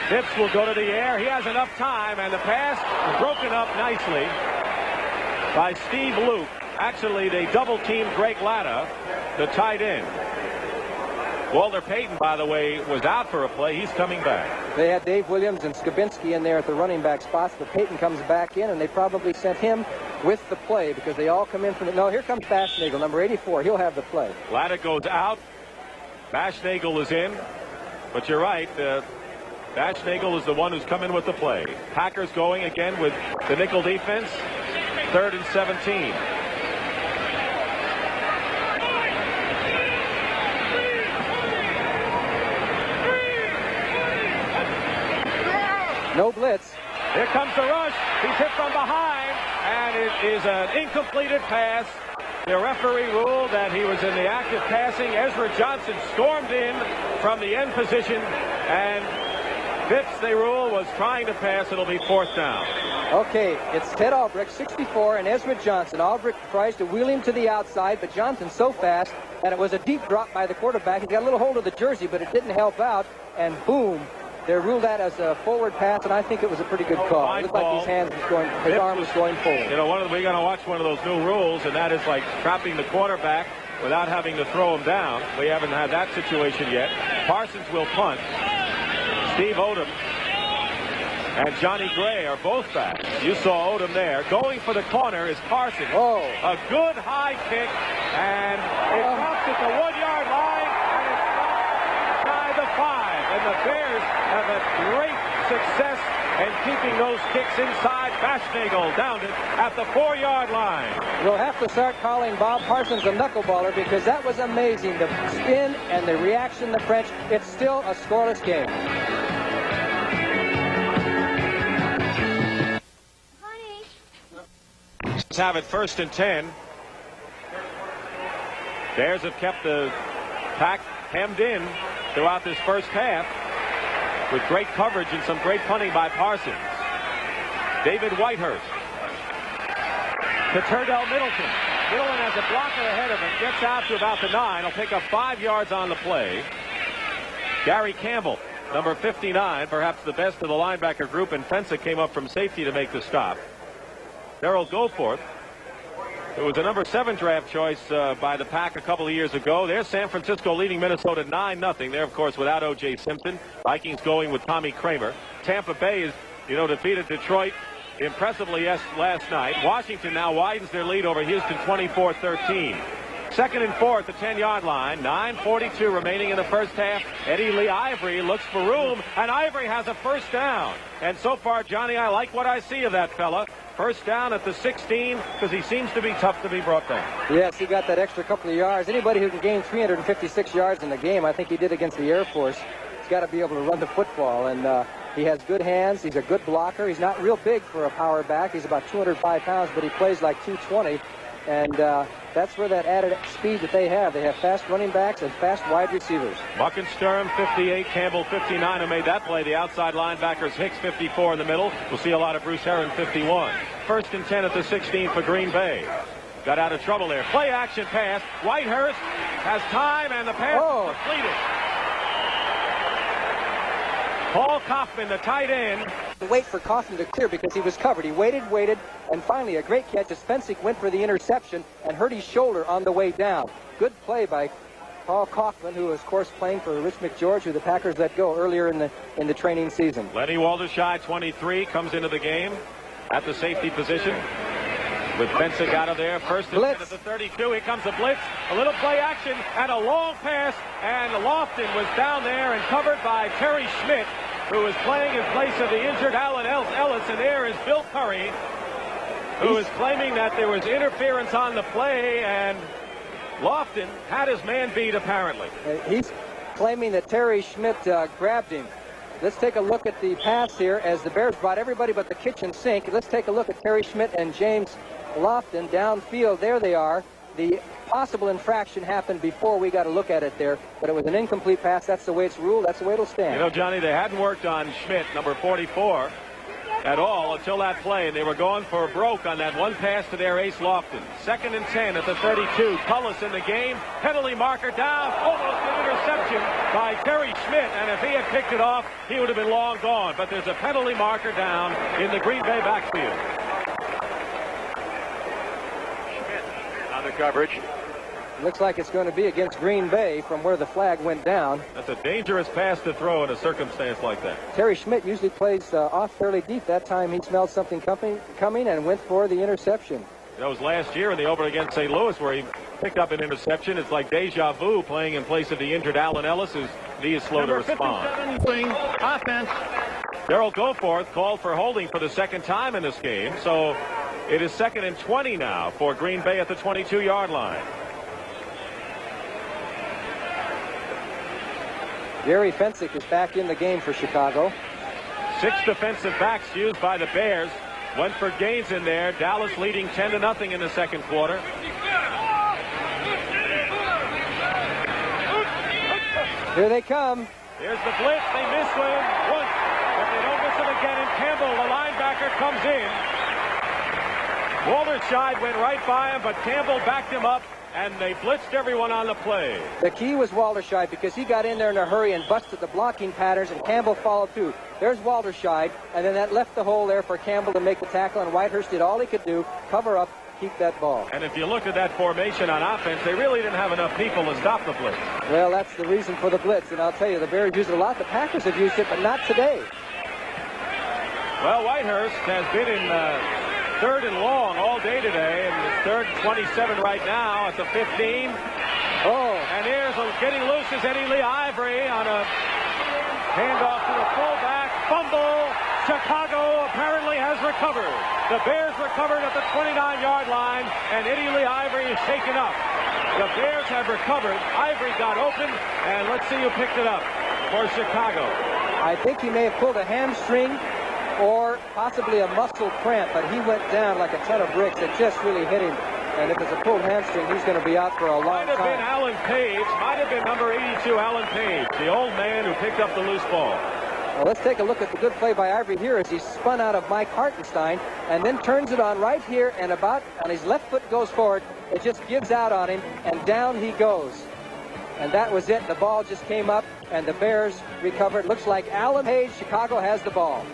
Phipps will go to the air. He has enough time, and the pass broken up nicely by Steve Luke. Actually, they double-teamed Greg Latta, the tight end. Walter Payton, by the way, was out for a play. He's coming back. They had Dave Williams and Skibinski in there at the running back spots, but Payton comes back in, and they probably sent him with the play because they all come in from the... No, here comes Bashnagel, number 84. He'll have the play. Latta goes out. Bashnagel is in. But you're right. Bashnagel is the one who's coming with the play. Packers going again with the nickel defense. 3rd and 17. No blitz. Here comes the rush. He's hit from behind, and it is an incompleted pass. The referee ruled that he was in the act of passing. Ezra Johnson stormed in from the end position, and Phipps, they rule, was trying to pass. It'll be 4th down. Okay, it's Ted Albrecht, 64, and Ezra Johnson. Albrecht tries to wheel him to the outside, but Johnson's so fast, and it was a deep drop by the quarterback. He got a little hold of the jersey, but it didn't help out, and boom. They ruled that as a forward pass, and I think it was a pretty good call. It looked like his arm was going forward. You know, we're going to watch one of those new rules, and that is like trapping the quarterback without having to throw him down. We haven't had that situation yet. Parsons will punt. Steve Odom and Johnny Gray are both back. You saw Odom there. Going for the corner is Parsons. Oh. A good high kick, and it drops It's at the 1-yard line, and it's inside the 5. And the Bears have a great success in keeping those kicks inside. Bashnagel downed it at the 4-yard line. We'll have to start calling Bob Parsons a knuckleballer because that was amazing. The spin and the reaction, the French. It's still a scoreless game. Let's have it 1st and 10. Bears have kept the pack hemmed in throughout this first half with great coverage and some great punting by Parsons. David Whitehurst to Turdell Middleton. Middleton has a blocker ahead of him, gets out to about the 9. He'll pick up 5 yards on the play. Gary Campbell, number 59, perhaps the best of the linebacker group, and Fensick came up from safety to make the stop. Darrell Goforth, who was a number 7 draft choice by the Pack a couple of years ago. There's San Francisco leading Minnesota 9-0. They're, of course, without O.J. Simpson. Vikings going with Tommy Kramer. Tampa Bay is, defeated Detroit impressively last night. Washington now widens their lead over Houston 24-13. 2nd and 4 at the 10-yard line. 9:42 remaining in the first half. Eddie Lee Ivory looks for room, and Ivory has a first down. And so far, Johnny, I like what I see of that fella. First down at the 16 because he seems to be tough to be brought down. Yes, he got that extra couple of yards. Anybody who can gain 356 yards in the game, I think he did against the Air Force, he's got to be able to run the football. And he has good hands. He's a good blocker. He's not real big for a power back. He's about 205 pounds, but he plays like 220. And that's where that added speed that they have. They have fast running backs and fast wide receivers. Buckensturm, 58, Campbell, 59, who made that play. The outside linebackers, Hicks, 54 in the middle. We'll see a lot of Bruce Herron, 51. 1st and 10 at the 16 for Green Bay. Got out of trouble there. Play action pass. Whitehurst has time, and the pass is completed. Paul Kaufman, the tight end. Wait for Kaufman to clear because he was covered. He waited, and finally a great catch as Fensick went for the interception and hurt his shoulder on the way down. Good play by Paul Kaufman, who is, of course, playing for Rich McGeorge, who the Packers let go earlier in the training season. Lenny Walderscheid, 23, comes into the game at the safety position with Fensick out of there. 1st and 10 at the 32. Here comes the blitz. A little play action and a long pass, and Lofton was down there and covered by Terry Schmidt, who is playing in place of the injured Alan Ellis. And there is Bill Curry, who is claiming that there was interference on the play, and Lofton had his man beat, apparently. He's claiming that Terry Schmidt grabbed him. Let's take a look at the pass here as the Bears brought everybody but the kitchen sink. Let's take a look at Terry Schmidt and James Lofton downfield. There they are. The possible infraction happened before we got a look at it there, but it was an incomplete pass. That's the way it's ruled. That's the way it'll stand. Johnny, they hadn't worked on Schmidt, number 44, at all until that play, and they were going for a broke on that one pass to their ace Lofton. 2nd and 10 at the 32. Tullis in the game. Penalty marker down. Almost an interception by Terry Schmidt, and if he had picked it off, he would have been long gone. But there's a penalty marker down in the Green Bay backfield. Schmidt on the coverage. Looks like it's going to be against Green Bay from where the flag went down. That's a dangerous pass to throw in a circumstance like that. Terry Schmidt usually plays off fairly deep. That time he smelled something coming and went for the interception. That was last year in the opener against St. Louis where he picked up an interception. It's like deja vu playing in place of the injured Alan Ellis, whose knee is slow to respond. Offense. Darrell Goforth called for holding for the 2nd time in this game. So it is 2nd and 20 now for Green Bay at the 22-yard line. Gary Fensick is back in the game for Chicago. 6 defensive backs used by the Bears. Went for gains in there. Dallas leading 10-0 in the 2nd quarter. Here they come. There's the blitz. They miss one once, but they don't miss it again. And Campbell, the linebacker, comes in. Walderscheid went right by him, but Campbell backed him up, and they blitzed everyone on the play. The key was Walderscheid because he got in there in a hurry and busted the blocking patterns, and Campbell followed through. There's Walderscheid, and then that left the hole there for Campbell to make the tackle, and Whitehurst did all he could do, cover up, keep that ball. And if you looked at that formation on offense, they really didn't have enough people to stop the blitz. Well, that's the reason for the blitz, and I'll tell you, the Bears used it a lot. The Packers have used it, but not today. Well, Whitehurst has been in 3rd and long all day today, and it's 3rd and 27 right now at the 15. Oh. And here's getting loose is Eddie Lee Ivory on a handoff to the fullback. Fumble. Chicago apparently has recovered. The Bears recovered at the 29-yard line, and Eddie Lee Ivory is taken up. The Bears have recovered. Ivory got open, and let's see who picked it up for Chicago. I think he may have pulled a hamstring or possibly a muscle cramp, but he went down like a ton of bricks. It just really hit him. And if it's a pulled hamstring, he's going to be out for a long time. Might have been Alan Page. Might have been number 82, Alan Page, the old man who picked up the loose ball. Well, let's take a look at the good play by Ivory here as he spun out of Mike Hartenstein and then turns it on right here, and about on his left foot goes forward. It just gives out on him, and down he goes. And that was it. The ball just came up, and the Bears recovered. Looks like Alan Page, Chicago has the ball.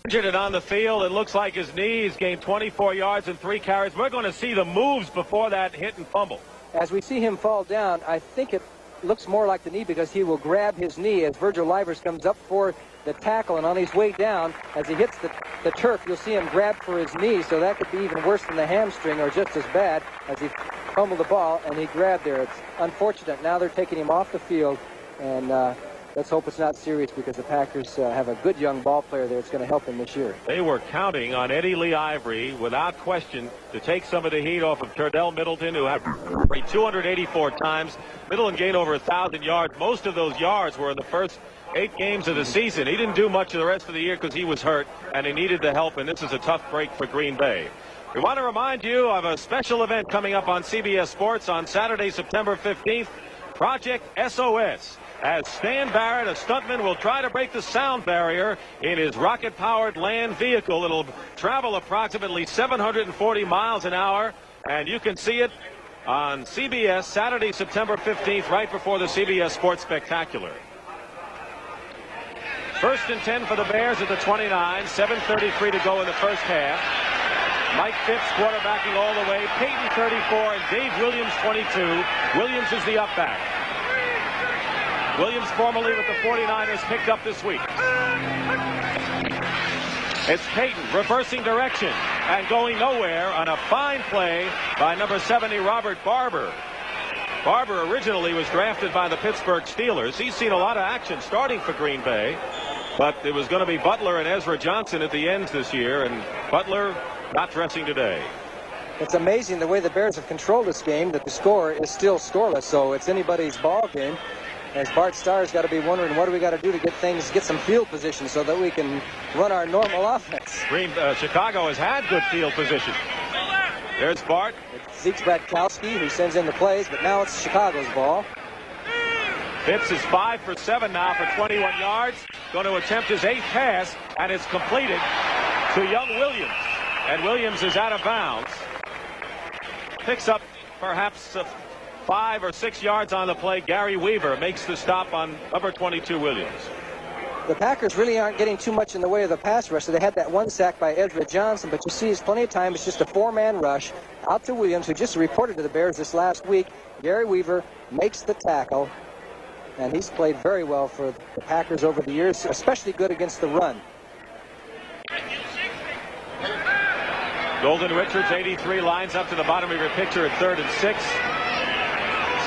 Injured it on the field. It looks like his knees gained 24 yards and 3 carries. We're going to see the moves before that hit and fumble. As we see him fall down, I think it looks more like the knee because he will grab his knee as Virgil Livers comes up for the tackle, and on his way down, as he hits the turf, you'll see him grab for his knee, so that could be even worse than the hamstring or just as bad as he fumbled the ball and he grabbed there. It's unfortunate. Now they're taking him off the field, and let's hope it's not serious because the Packers have a good young ball player there. It's going to help him this year. They were counting on Eddie Lee Ivory without question to take some of the heat off of Turdell Middleton, who had 284 times. Middleton gained over 1,000 yards. Most of those yards were in the first 8 games of the season. He didn't do much of the rest of the year because he was hurt, and he needed the help, and this is a tough break for Green Bay. We want to remind you of a special event coming up on CBS Sports on Saturday, September 15th, Project SOS. As Stan Barrett, a stuntman, will try to break the sound barrier in his rocket-powered land vehicle. It'll travel approximately 740 miles an hour, and you can see it on CBS Saturday, September 15th, right before the CBS Sports Spectacular. 1st and 10 for the Bears at the 29, 7:33 to go in the first half. Mike Phipps quarterbacking all the way, Peyton 34, and Dave Williams 22. Williams is the up back. Williams, formerly with the 49ers, picked up this week. It's Peyton reversing direction and going nowhere on a fine play by number 70, Robert Barber. Barber originally was drafted by the Pittsburgh Steelers. He's seen a lot of action starting for Green Bay, but it was going to be Butler and Ezra Johnson at the ends this year, and Butler not dressing today. It's amazing the way the Bears have controlled this game that the score is still scoreless, so it's anybody's ball game. As Bart Starr's got to be wondering, what do we got to do to get some field position so that we can run our normal offense? Chicago has had good field position. There's Bart. It's Zeke Bratkowski who sends in the plays, but now it's Chicago's ball. Phipps is 5 for 7 now for 21 yards. Going to attempt his 8th pass, and it's completed to young Williams. And Williams is out of bounds. Picks up perhaps 5 or 6 yards on the play. Gary Weaver makes the stop on number 22 Williams. The Packers really aren't getting too much in the way of the pass rush. So they had that 1 sack by Ezra Johnson, but you see there's plenty of time. It's just a 4-man rush out to Williams, who just reported to the Bears this last week. Gary Weaver makes the tackle, and he's played very well for the Packers over the years, especially good against the run. Golden Richards, 83, lines up to the bottom of your picture at 3rd and 6.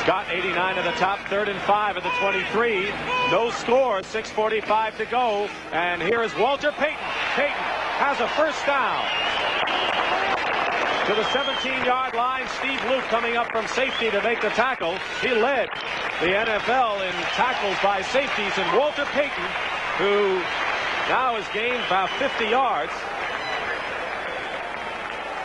Scott, 89 at the top, 3rd and 5 at the 23. No score, 6:45 to go. And here is Walter Payton. Payton has a first down. To the 17-yard line, Steve Luke coming up from safety to make the tackle. He led the NFL in tackles by safeties, and Walter Payton, who now has gained about 50 yards,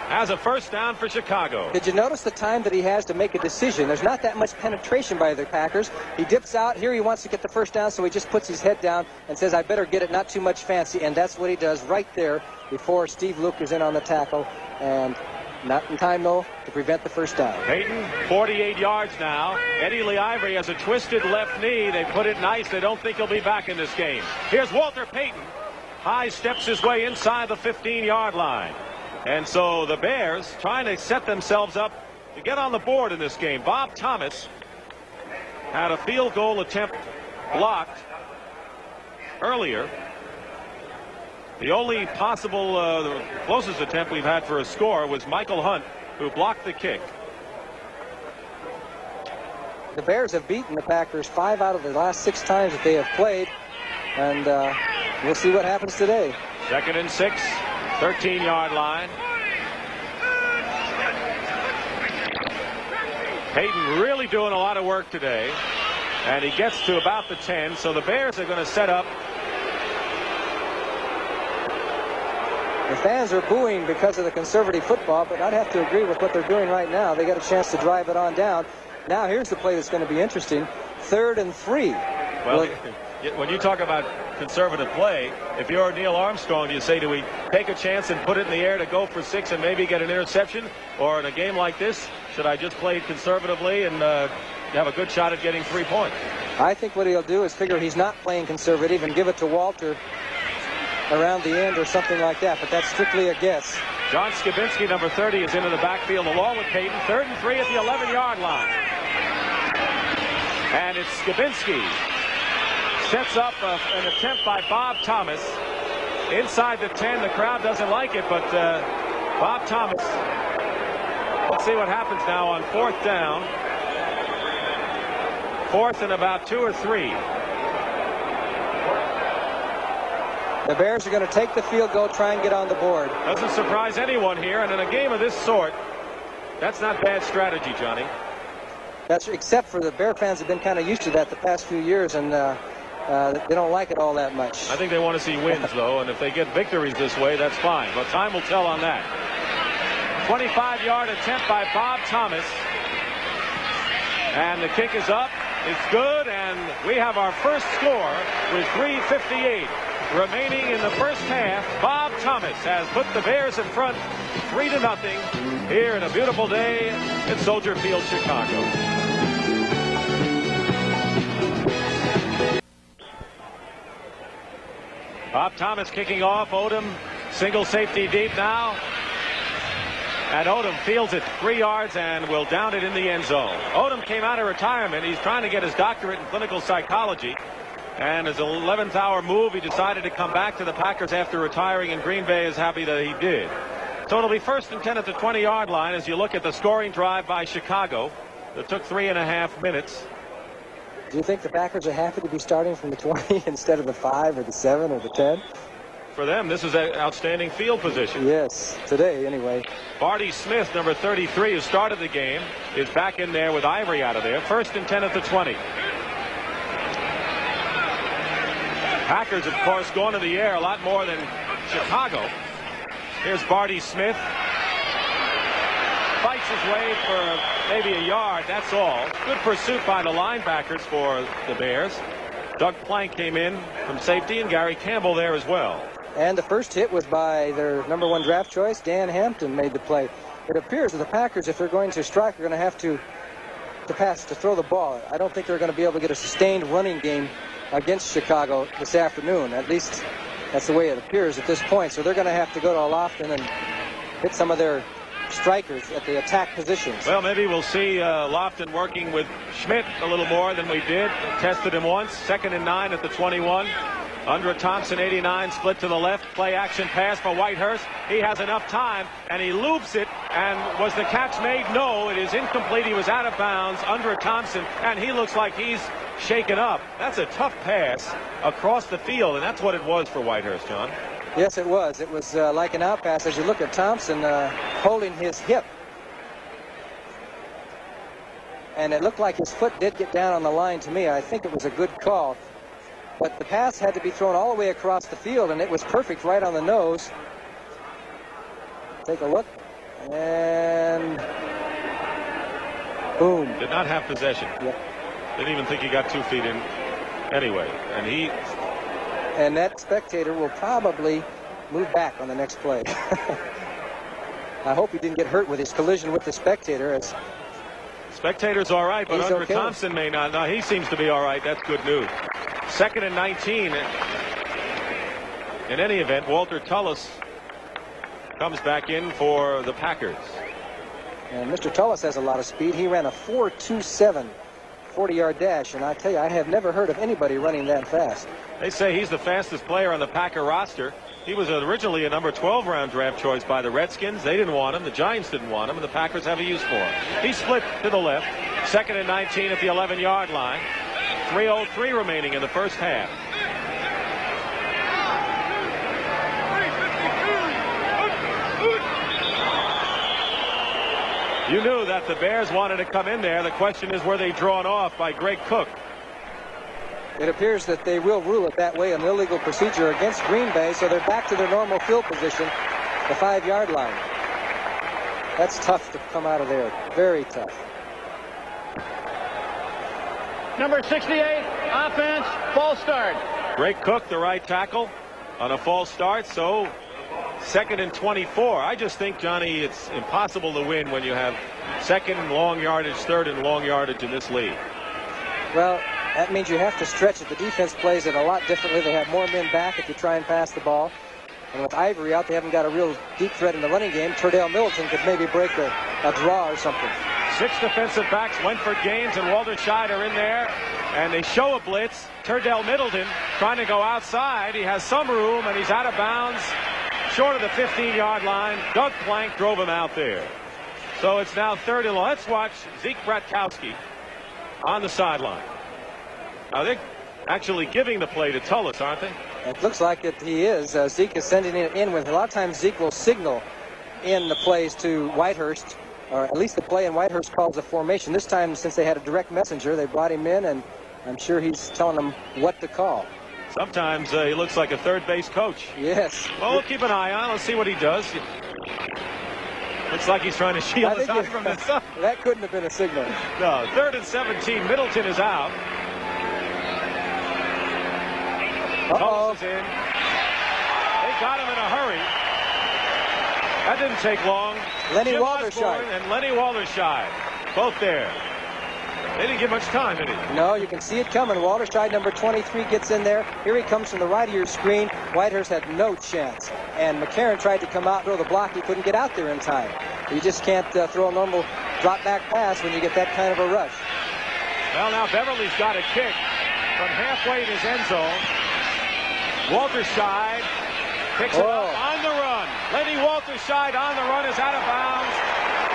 has a first down for Chicago. Did you notice the time that he has to make a decision? There's not that much penetration by the Packers. He dips out. Here he wants to get the first down, so he just puts his head down and says, I better get it, not too much fancy. And that's what he does right there before Steve Luke is in on the tackle. And not in time, though, to prevent the first down. Payton, 48 yards now. Eddie Lee Ivory has a twisted left knee. They put it nice. They don't think he'll be back in this game. Here's Walter Payton. High steps his way inside the 15-yard line. And so the Bears trying to set themselves up to get on the board in this game. Bob Thomas had a field goal attempt blocked earlier. The only possible, the closest attempt we've had for a score was Michael Hunt who blocked the kick. The Bears have beaten the Packers 5 out of the last 6 times that they have played, and we'll see what happens today. 2nd and 6, 13-yard line. Payton really doing a lot of work today, and he gets to about the 10, so the Bears are going to set up. The fans are booing because of the conservative football, but I'd have to agree with what they're doing right now. They got a chance to drive it on down. Now here's the play that's going to be interesting. 3rd and 3. Well, when you talk about conservative play, if you're Neil Armstrong, do you say, do we take a chance and put it in the air to go for 6 and maybe get an interception? Or in a game like this, should I just play it conservatively and have a good shot at getting 3 points? I think what he'll do is figure he's not playing conservative and give it to Walter around the end or something like that, but that's strictly a guess. John Skibinski, number 30, is into the backfield along with Payton. 3rd and 3 at the 11-yard line. And it's Skibinski. Sets up an attempt by Bob Thomas. Inside the 10, the crowd doesn't like it, but Bob Thomas. Let's see what happens now on 4th down. 4th and about 2 or 3. The Bears are going to take the field goal, try and get on the board. Doesn't surprise anyone here, and in a game of this sort, that's not bad strategy, Johnny. That's except for the Bear fans have been kind of used to that the past few years, and they don't like it all that much. I think they want to see wins, though, and if they get victories this way, that's fine. But time will tell on that. 25-yard attempt by Bob Thomas. And the kick is up. It's good, and we have our first score with 3:58 remaining in the first half. Bob Thomas has put the Bears in front 3-0 here in a beautiful day at Soldier Field, Chicago. Bob Thomas kicking off. Odom single safety deep now. And Odom fields it 3 yards and will down it in the end zone. Odom came out of retirement. He's trying to get his doctorate in clinical psychology. And his 11th hour move, he decided to come back to the Packers after retiring, and Green Bay is happy that he did. So it'll be 1st and 10 at the 20-yard line as you look at the scoring drive by Chicago that took 3.5 minutes. Do you think the Packers are happy to be starting from the 20 instead of the 5 or the 7 or the 10? For them, this is an outstanding field position. Yes, today anyway. Barty Smith, number 33, who started the game, is back in there with Ivory out of there. 1st and 10 at the 20. Packers, of course, going to the air a lot more than Chicago. Here's Barty Smith. Fights his way for maybe a yard, that's all. Good pursuit by the linebackers for the Bears. Doug Plank came in from safety, and Gary Campbell there as well. And the first hit was by their #1 draft choice. Dan Hampton made the play. It appears that the Packers, if they're going to strike, are going to have to throw the ball. I don't think they're going to be able to get a sustained running game against Chicago this afternoon. At least that's the way it appears at this point. So they're going to have to go to Lofton and hit some of their strikers at the attack positions. Well, maybe we'll see Lofton working with Schmidt a little more than we did. Tested him once. 2nd and 9 at the 21. Andra Thompson, 89, split to the left. Play action pass for Whitehurst. He has enough time, and he loops it. And was the catch made? No, it is incomplete. He was out of bounds. Andra Thompson, and he looks like he's shaken up. That's a tough pass across the field, and that's what it was for Whitehurst, John. Yes, it was. It was like an out pass. As you look at Thompson holding his hip. And it looked like his foot did get down on the line to me. I think it was a good call. But the pass had to be thrown all the way across the field, and it was perfect right on the nose. Take a look. And boom. Did not have possession. Yep. Didn't even think he got 2 feet in anyway. And that spectator will probably move back on the next play. I hope he didn't get hurt with his collision with the spectator. Spectator's all right, but Andra okay. Thompson may not. No, he seems to be all right. That's good news. 2nd and 19. In any event, Walter Tullis comes back in for the Packers. And Mr. Tullis has a lot of speed. He ran a 4.27 40-yard dash, and I tell you, I have never heard of anybody running that fast. They say he's the fastest player on the Packer roster. He was originally a number 12 round draft choice by the Redskins. They didn't want him. The Giants didn't want him, and the Packers have a use for him. He split to the left. 2nd and 19 at the 11-yard line. 3:03 remaining in the first half. You knew that the Bears wanted to come in there. The question is, were they drawn off by Greg Cook? It appears that they will rule it that way, an illegal procedure against Green Bay, so they're back to their normal field position, the 5-yard line. That's tough to come out of there. Very tough. Number 68, offense, false start. Greg Cook, the right tackle, on a false start, so 2nd and 24. I just think, Johnny, it's impossible to win when you have 2nd and long yardage, 3rd and long yardage in this league. Well, that means you have to stretch it. The defense plays it a lot differently. They have more men back if you try and pass the ball. And with Ivory out, they haven't got a real deep threat in the running game. Turdell Middleton could maybe break a draw or something. 6 defensive backs, Wentford Gaines and Walter Scheid are in there, and they show a blitz. Turdell Middleton trying to go outside. He has some room, and he's out of bounds, short of the 15-yard line. Doug Plank drove him out there. So it's now 3rd and long. Let's watch Zeke Bratkowski on the sideline. Now they're actually giving the play to Tullis, aren't they? It looks like it. He is. Zeke is sending it in with. A lot of times Zeke will signal in the plays to Whitehurst, or at least the play in Whitehurst calls a formation. This time, since they had a direct messenger, they brought him in, and I'm sure he's telling them what to call. Sometimes he looks like a third base coach. Yes. Well, we'll keep an eye on. Let's see what he does. Looks like he's trying to shield us out from the sun. That couldn't have been a signal. No. 3rd and 17. Middleton is out. Tullis is in. They got him in a hurry. That didn't take long. Lenny Jim Walderscheid. Osborne and Lenny Walderscheid, both there. They didn't give much time, did he? No, you can see it coming. Walderscheid, number 23, gets in there. Here he comes from the right of your screen. Whitehurst had no chance. And McCarron tried to come out and throw the block. He couldn't get out there in time. You just can't throw a normal drop-back pass when you get that kind of a rush. Well, now Beverly's got a kick from halfway in his end zone. Walderscheid picks it up on the run. Lenny Walderscheid on the run is out of bounds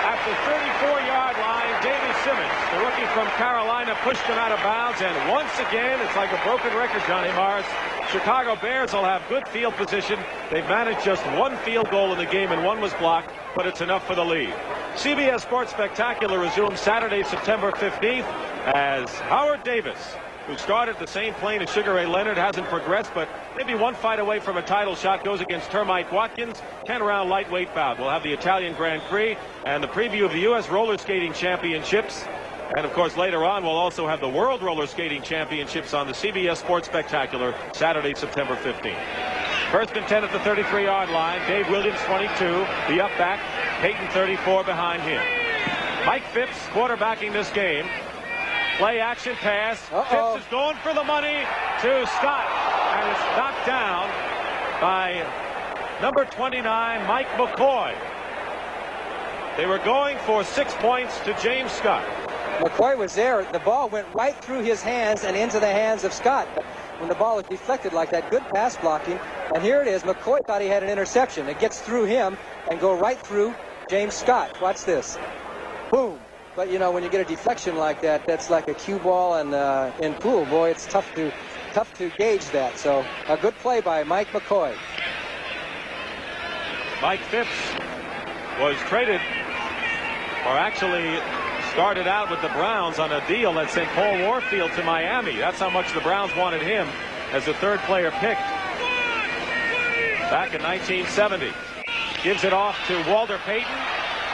at the 34-yard line. David Simmons, the rookie from Carolina, pushed him out of bounds. And once again, it's like a broken record, Johnny Morris. Chicago Bears will have good field position. They've managed just 1 field goal in the game, and 1 was blocked, but it's enough for the lead. CBS Sports Spectacular resumes Saturday, September 15th, as Howard Davis, who started the same plane as Sugar Ray Leonard, hasn't progressed, but maybe 1 fight away from a title shot, goes against Termite Watkins. 10-round lightweight bout. We'll have the Italian Grand Prix and the preview of the U.S. Roller Skating Championships. And, of course, later on, we'll also have the World Roller Skating Championships on the CBS Sports Spectacular, Saturday, September 15th. 1st and 10 at the 33-yard line. Dave Williams, 22. The up back. Peyton, 34 behind him. Mike Phipps quarterbacking this game. Play action pass. Phipps is going for the money to Scott, and it's knocked down by number 29, Mike McCoy. They were going for 6 points to James Scott. McCoy was there. The ball went right through his hands and into the hands of Scott. But when the ball is deflected like that, good pass blocking. And here it is. McCoy thought he had an interception. It gets through him and go right through James Scott. Watch this. Boom. But, you know, when you get a deflection like that, that's like a cue ball and in pool. Boy, it's tough to gauge that. So a good play by Mike McCoy. Mike Phipps was traded, or actually started out with the Browns on a deal that sent Paul Warfield to Miami. That's how much the Browns wanted him as the 3rd player picked back in 1970. Gives it off to Walter Payton.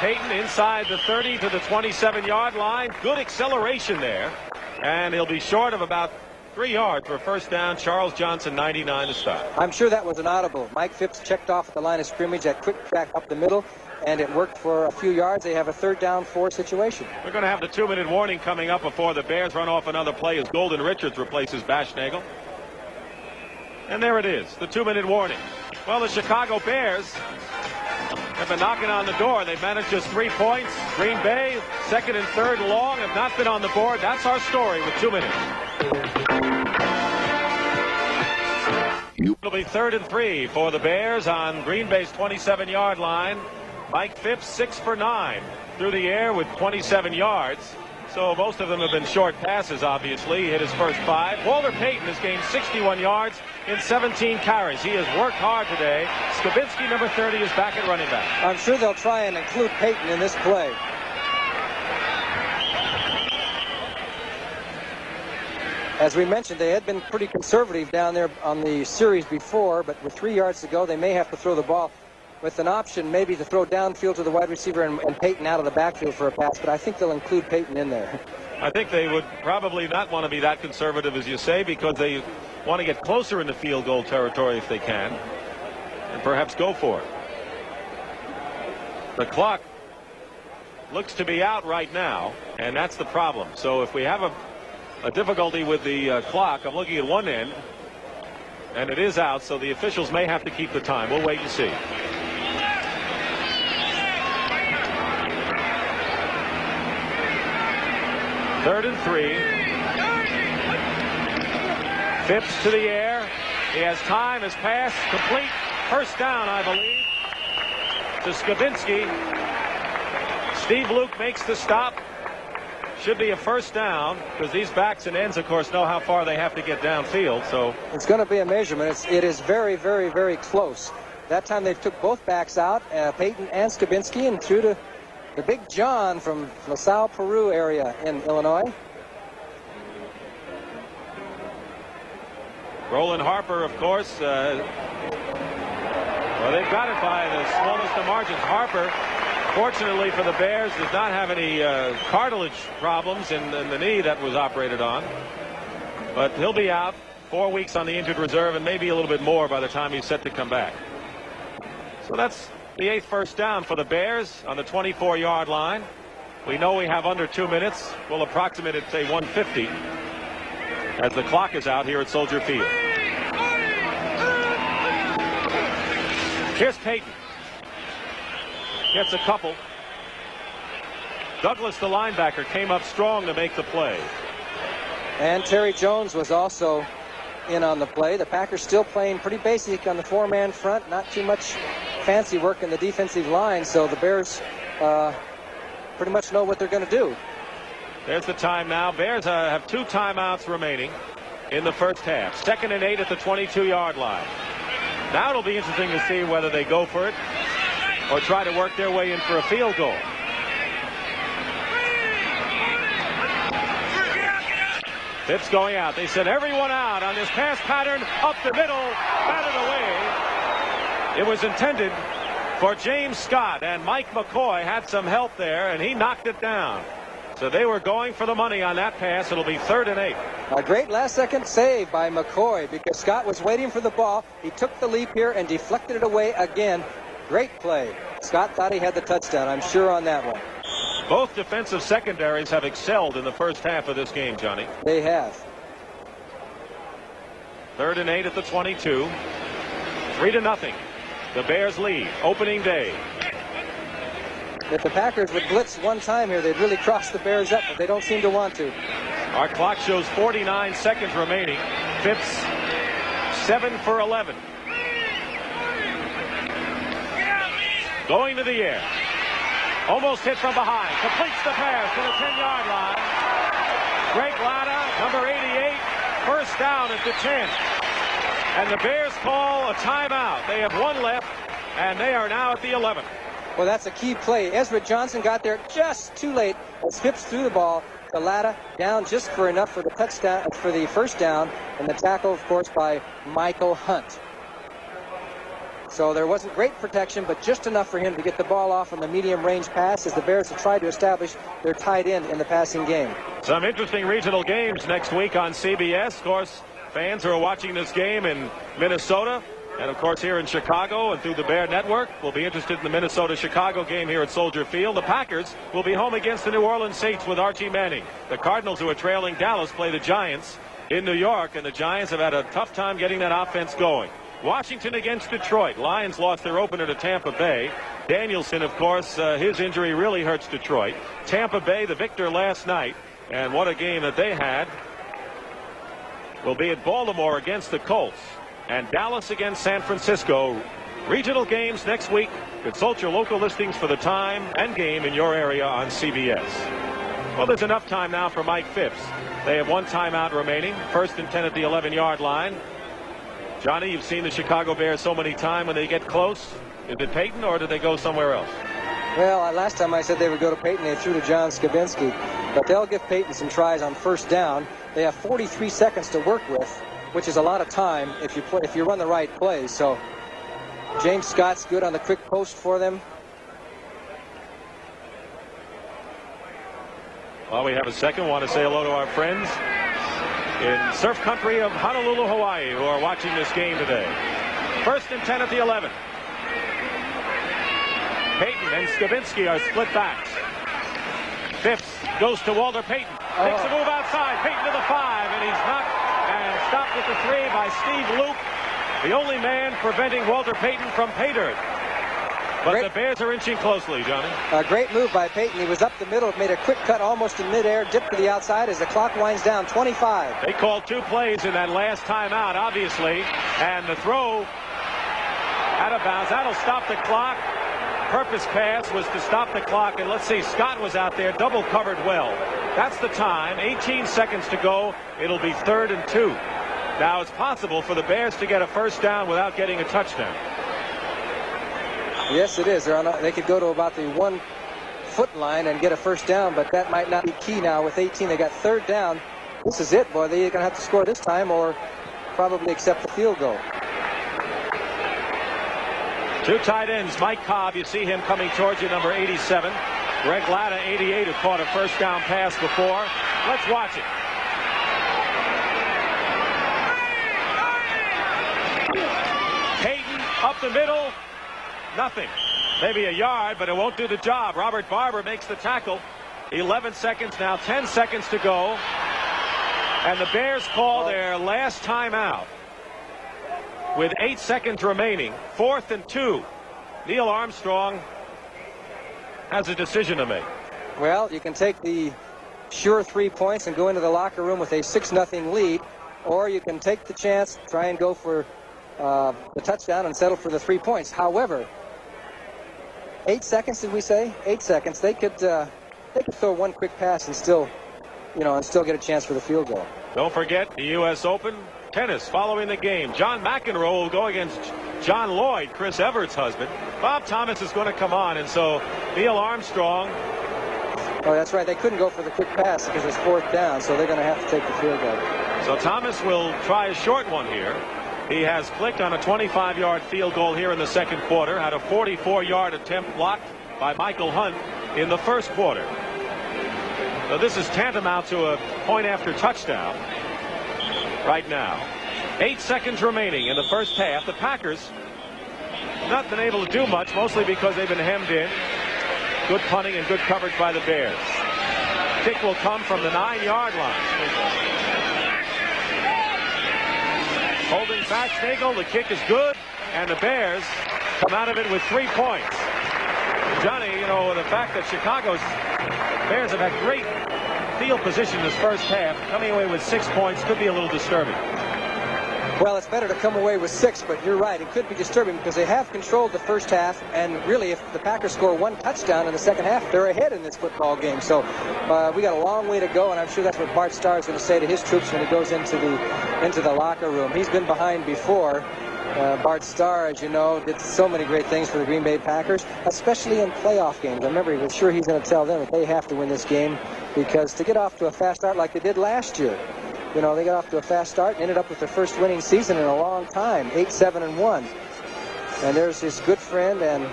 Payton inside the 30 to the 27-yard line. Good acceleration there. And he'll be short of about 3 yards for a first down. Charles Johnson, 99 to stop. I'm sure that was an audible. Mike Phipps checked off at the line of scrimmage, that quick track up the middle, and it worked for a few yards. They have a 3rd down 4 situation. We're going to have the 2-minute warning coming up before the Bears run off another play as Golden Richards replaces Bashnagel. And there it is, the 2-minute warning. Well, the Chicago Bears have been knocking on the door. They've managed just 3 points. Green Bay, 2nd and 3rd long, have not been on the board. That's our story with 2 minutes. It'll be 3rd and 3 for the Bears on Green Bay's 27-yard line. Mike Phipps 6 for 9 through the air with 27 yards. So most of them have been short passes, obviously. He hit his first 5. Walter Payton has gained 61 yards in 17 carries. He has worked hard today. Skibinski, number 30, is back at running back. I'm sure they'll try and include Payton in this play. As we mentioned, they had been pretty conservative down there on the series before, but with 3 yards to go, they may have to throw the ball with an option maybe to throw downfield to the wide receiver and Payton out of the backfield for a pass, but I think they'll include Payton in there. I think they would probably not want to be that conservative, as you say, because they want to get closer into field goal territory if they can, and perhaps go for it. The clock looks to be out right now, and that's the problem. So if we have a difficulty with the clock, I'm looking at one end, and it is out, so the officials may have to keep the time. We'll wait and see. Third and 3. Phipps to the air. He has time. His pass complete. First down, I believe, to Skibinski. Steve Luke makes the stop. Should be a first down because these backs and ends, of course, know how far they have to get downfield. So it's going to be a measurement. It is very, very, very close. That time they took both backs out, Payton and Skibinski, and threw to the Big John from LaSalle, Peru area in Illinois. Roland Harper, of course, well, they've got it by the smallest of margins. Harper, fortunately for the Bears, does not have any cartilage problems in the knee that was operated on. But he'll be out 4 weeks on the injured reserve and maybe a little bit more by the time he's set to come back. So that's the 8th first down for the Bears on the 24-yard line. We know we have under 2 minutes. We'll approximate it, say, 1:50 as the clock is out here at Soldier Field. Here's Payton. Gets a couple. Douglas, the linebacker, came up strong to make the play. And Terry Jones was also in on the play. The Packers still playing pretty basic on the 4-man front. Not too much fancy work in the defensive line, so the Bears pretty much know what they're going to do. There's the time now. Bears have 2 timeouts remaining in the first half. 2nd and 8 at the 22-yard line. Now it'll be interesting to see whether they go for it or try to work their way in for a field goal. Phipps going out. They sent everyone out on this pass pattern up the middle, batted away. It was intended for James Scott, and Mike McCoy had some help there, and he knocked it down. So they were going for the money on that pass. It'll be 3rd and 8. A great last-second save by McCoy because Scott was waiting for the ball. He took the leap here and deflected it away again. Great play. Scott thought he had the touchdown, I'm sure, on that one. Both defensive secondaries have excelled in the first half of this game, Johnny. They have. 3rd and 8 at the 22. 3-0. The Bears lead. Opening day. If the Packers would blitz one time here, they'd really cross the Bears up, but they don't seem to want to. Our clock shows 49 seconds remaining. Phipps 7 for 11. Going to the air. Almost hit from behind. Completes the pass to the 10-yard line. Greg Latta, number 88, first down at the 10. And the Bears call a timeout. They have 1 left, and they are now at the 11. Well, that's a key play. Ezra Johnson got there just too late as Phipps threw the ball to Latta, down just for enough for the touchdown, for the first down, and the tackle, of course, by Michael Hunt. So there wasn't great protection, but just enough for him to get the ball off on the medium-range pass as the Bears have tried to establish their tight end in the passing game. Some interesting regional games next week on CBS. Of course, fans who are watching this game in Minnesota and, of course, here in Chicago and through the Bear Network will be interested in the Minnesota-Chicago game here at Soldier Field. The Packers will be home against the New Orleans Saints with Archie Manning. The Cardinals, who are trailing Dallas, play the Giants in New York, and the Giants have had a tough time getting that offense going. Washington against Detroit. Lions lost their opener to Tampa Bay. Danielson, of course, his injury really hurts Detroit. Tampa Bay, the victor last night, and what a game that they had, will be at Baltimore against the Colts. and Dallas against San Francisco. Regional games next week. Consult your local listings for the time and game in your area on CBS. Well, there's enough time now for Mike Phipps. They have one timeout remaining. 1st and 10 at the 11-yard line. Johnny, you've seen the Chicago Bears so many times when they get close. Is it Peyton or did they go somewhere else? Well, last time I said they would go to Peyton, they threw to John Skabinski. But they'll give Peyton some tries on 1st down. They have 43 seconds to work with, which is a lot of time if you run the right plays. So James Scott's good on the quick post for them. Well, we have a second. Want to say hello to our friends in surf country of Honolulu, Hawaii, who are watching this game today. 1st and 10 at the 11. Peyton and Skabinski are split backs. Phipps goes to Walter Payton. Makes a move outside. Peyton to the 5, and he's knocked and stopped at the 3 by Steve Luke, the only man preventing Walter Payton from pay dirt. But the Bears are inching closely, Johnny. A great move by Peyton. He was up the middle, made a quick cut almost in midair, dipped to the outside as the clock winds down. 25. They called 2 plays in that last timeout, obviously, and the throw out of bounds. That'll stop the clock. Purpose pass was to stop the clock, and let's see, Scott was out there, double covered well. That's the time. 18 seconds to go. It'll be 3rd and 2. Now it's possible for the Bears to get a 1st down without getting a touchdown. Yes, it is. They could go to about the 1-foot line and get a 1st down, but that might not be key now. With 18, they got 3rd down. This is it, boy. They're going to have to score this time or probably accept the field goal. 2 tight ends. Mike Cobb, you see him coming towards you, number 87. Greg Latta, 88, who caught a 1st down pass before. Let's watch it. Peyton up the middle. Nothing. Maybe a yard, but it won't do the job. Robert Barber makes the tackle. 11 seconds now, 10 seconds to go. And the Bears call their last timeout with 8 seconds remaining. 4th and 2. Neil Armstrong has a decision to make. Well, you can take the sure 3 points and go into the locker room with a 6-0 lead, or you can take the chance, try and go for the touchdown and settle for the 3 points. However, 8 seconds, did we say? 8 seconds. They could throw 1 quick pass and still get a chance for the field goal. Don't forget the U.S. Open tennis following the game. John McEnroe will go against John Lloyd, Chris Everett's husband. Bob Thomas is going to come on, and so Neil Armstrong. Oh, that's right. They couldn't go for the quick pass because it's 4th down, so they're going to have to take the field goal. So Thomas will try a short one here. He has clicked on a 25-yard field goal here in the 2nd quarter. Had a 44-yard attempt blocked by Michael Hunt in the 1st quarter. So this is tantamount to a point after touchdown right now. 8 seconds remaining in the 1st half. The Packers not been able to do much, mostly because they've been hemmed in. Good punting and good coverage by the Bears. Kick will come from the 9-yard line. Holding fast Nagel, the kick is good, and the Bears come out of it with 3 points. Johnny, the fact that Chicago's Bears have had great field position this 1st half, coming away with 6 points could be a little disturbing. Well, it's better to come away with 6, but you're right. It could be disturbing because they have controlled the 1st half, and really, if the Packers score 1 touchdown in the 2nd half, they're ahead in this football game. So we got a long way to go, and I'm sure that's what Bart Starr is going to say to his troops when he goes into the locker room. He's been behind before. Bart Starr, as you know, did so many great things for the Green Bay Packers, especially in playoff games. I remember he was sure he's going to tell them that they have to win this game because to get off to a fast start like they did last year, they got off to a fast start and ended up with their first winning season in a long time, 8-7-1. And there's his good friend and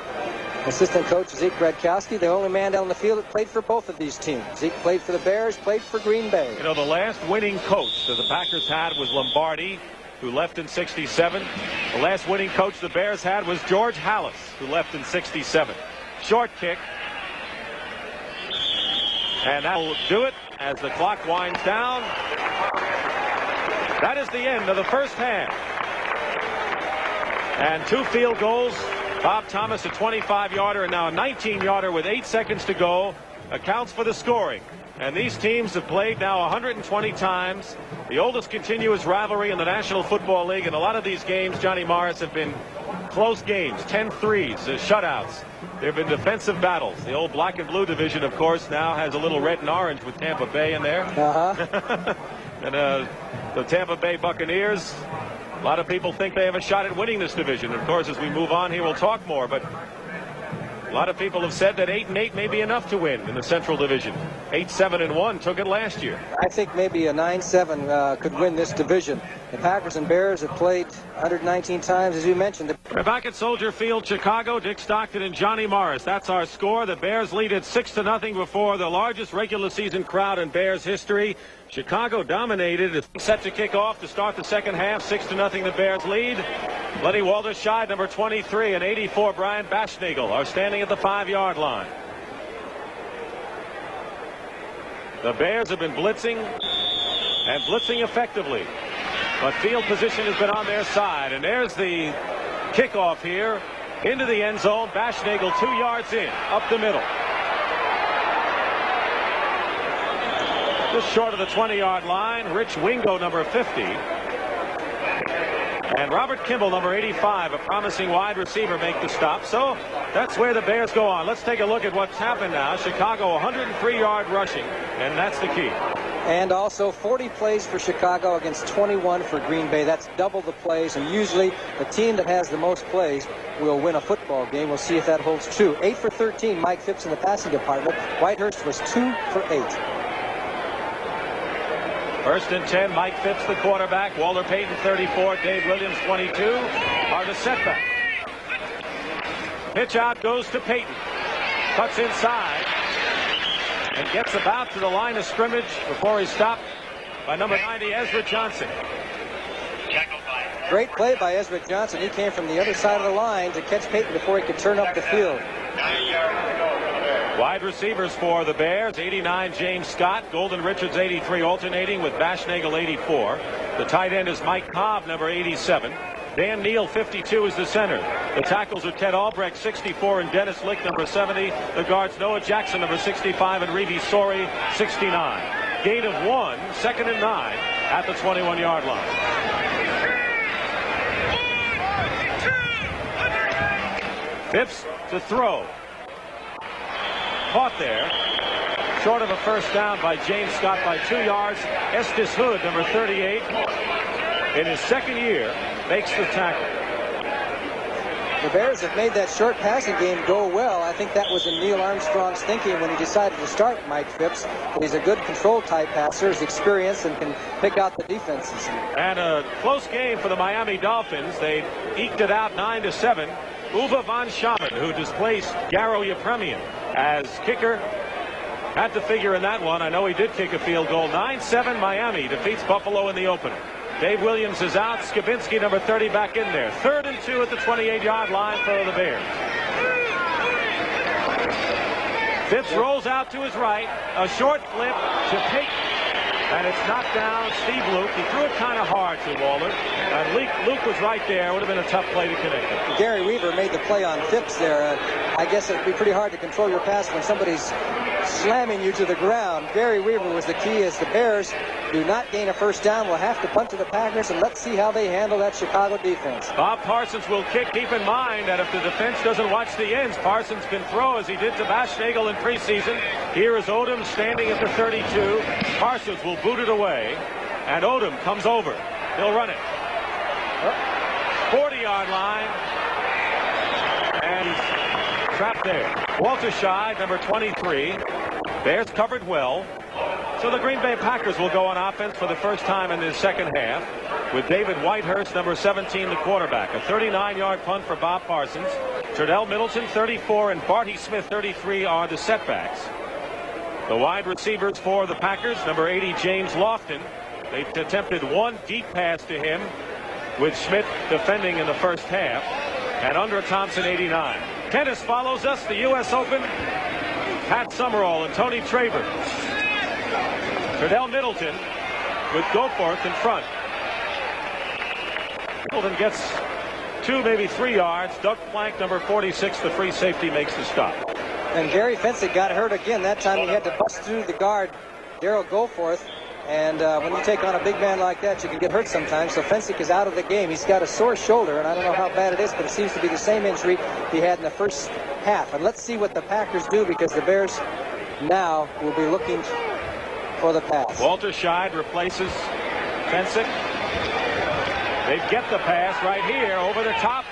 assistant coach Zeke Gradkowski, the only man down the field that played for both of these teams. Zeke played for the Bears, played for Green Bay. The last winning coach that the Packers had was Lombardi, who left in '67. The last winning coach the Bears had was George Halas, who left in '67. Short kick. And that will do it as the clock winds down. That is the end of the 1st half. And 2 field goals. Bob Thomas a 25-yarder and now a 19-yarder with 8 seconds to go. accounts for the scoring. And these teams have played now 120 times, the oldest continuous rivalry in the National Football League. And a lot of these games, Johnny Morris, have been close games, 10-3s, shutouts. There have been defensive battles. The old black and blue division, of course, now has a little red and orange with Tampa Bay in there. And the Tampa Bay Buccaneers, a lot of people think they have a shot at winning this division. Of course, as we move on here, we'll talk more. But a lot of people have said that 8-8 may be enough to win in the Central Division. 8-7-1 took it last year. I think maybe a 9-7 could win this division. The Packers and Bears have played 119 times, as you mentioned. We're back at Soldier Field, Chicago. Dick Stockton and Johnny Morris. That's our score. The Bears lead at 6-0 before the largest regular season crowd in Bears history. Chicago dominated. It's set to kick off to start the second half. 6-0 the Bears lead. Lenny Walter-Scheid, number 23, and 84, Brian Baschnagel, are standing at the 5-yard line. The Bears have been blitzing, and blitzing effectively. But field position has been on their side. And there's the kickoff here into the end zone. Baschnagel 2 yards in, up the middle. Just short of the 20-yard line. Rich Wingo, number 50. And Robert Kimball, number 85, a promising wide receiver, make the stop. So that's where the Bears go on. Let's take a look at what's happened now. Chicago 103-yard rushing, and that's the key. And also 40 plays for Chicago against 21 for Green Bay. That's double the plays, and usually the team that has the most plays will win a football game. We'll see if that holds true. 8 for 13, Mike Phipps in the passing department. Whitehurst was 2 for 8. First and 10, Mike Phipps, the quarterback. Walter Payton, 34. Dave Williams, 22. Are the setback. Pitch out goes to Payton. Cuts inside. And gets about to the line of scrimmage before he's stopped by number 90, Ezra Johnson. Great play by Ezra Johnson. He came from the other side of the line to catch Payton before he could turn up the field. Wide receivers for the Bears, 89, James Scott. Golden Richards, 83, alternating with Baschnagel, 84. The tight end is Mike Cobb, number 87. Dan Neal, 52, is the center. The tackles are Ted Albrecht, 64, and Dennis Lick, number 70. The guards, Noah Jackson, number 65, and Reeve Sori, 69. Gain of 1, 2nd and 9 at the 21-yard line. Phipps to throw. Caught there. Short of a first down by James Scott by 2 yards. Estes Hood, number 38, in his second year, makes the tackle. The Bears have made that short passing game go well. I think that was in Neil Armstrong's thinking when he decided to start Mike Phipps. But he's a good control-type passer, he's experienced, and can pick out the defenses. And a close game for the Miami Dolphins. They eked it out 9-7. Uwe von Schaman, who displaced Garo Yepremian as kicker, had to figure in that one. I know he did kick a field goal. 9-7, Miami defeats Buffalo in the opener. Dave Williams is out. Skibinski, number 30, back in there. 3rd and 2 at the 28-yard line for the Bears. Phipps rolls out to his right. A short flip to Payton. And it's knocked down Steve Luke. He threw it kind of hard to Waller. And Luke was right there. It would have been a tough play to connect it. Gary Weaver made the play on Phipps there. I guess it would be pretty hard to control your pass when somebody's slamming you to the ground. Gary Weaver was the key as the Bears do not gain a first down. We'll have to punt to the Packers, and let's see how they handle that Chicago defense. Bob Parsons will kick. Keep in mind that if the defense doesn't watch the ends, Parsons can throw as he did to Baschnagel in preseason. Here is Odom standing at the 32. Parsons will boot it away, and Odom comes over. He'll run it. 40-yard line, and trapped there. Walter-Scheid, number 23. Bears covered well. So the Green Bay Packers will go on offense for the first time in the second half with David Whitehurst, number 17, the quarterback. A 39-yard punt for Bob Parsons. Terdell Middleton, 34, and Barty Smith, 33, are the setbacks. The wide receivers for the Packers, number 80, James Lofton. They attempted one deep pass to him with Schmidt defending in the first half. And Undra Thompson, 89. Tennis follows us, the U.S. Open. Pat Summerall and Tony Traver. Terdell Middleton with Goforth in front. Middleton gets 2, maybe 3 yards. Doug Plank, number 46, the free safety, makes the stop. And Gary Fensick got hurt again. That time he had to bust through the guard, Darryl Goforth. And when you take on a big man like that, you can get hurt sometimes. So Fensick is out of the game. He's got a sore shoulder, and I don't know how bad it is, but it seems to be the same injury he had in the first half. And let's see what the Packers do, because the Bears now will be looking for the pass. Walter Scheid replaces Fensick. They get the pass right here over the top.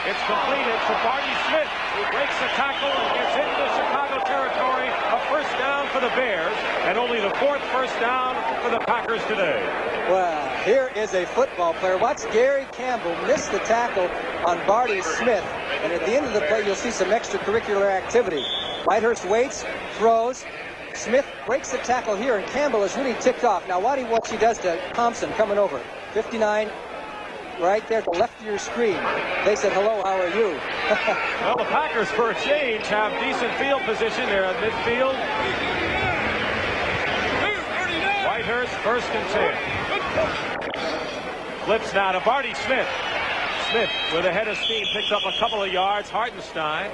It's completed for Barty Smith, who breaks the tackle and gets into Chicago territory. A first down for the Bears, and only the 4th first down for the Packers today. Well, here is a football player. Watch Gary Campbell miss the tackle on Barty Smith, and at the end of the play, you'll see some extracurricular activity. Whitehurst waits, throws. Smith breaks the tackle here, and Campbell is really ticked off. Now, watch what she does to Thompson coming over. 59. Right there at the left of your screen. They said, hello, how are you? Well, the Packers, for a change, have decent field position. They're at midfield. Whitehurst, 1st and 10. Flips now to Barty Smith. Smith, with a head of steam, picks up a couple of yards. Hartenstein.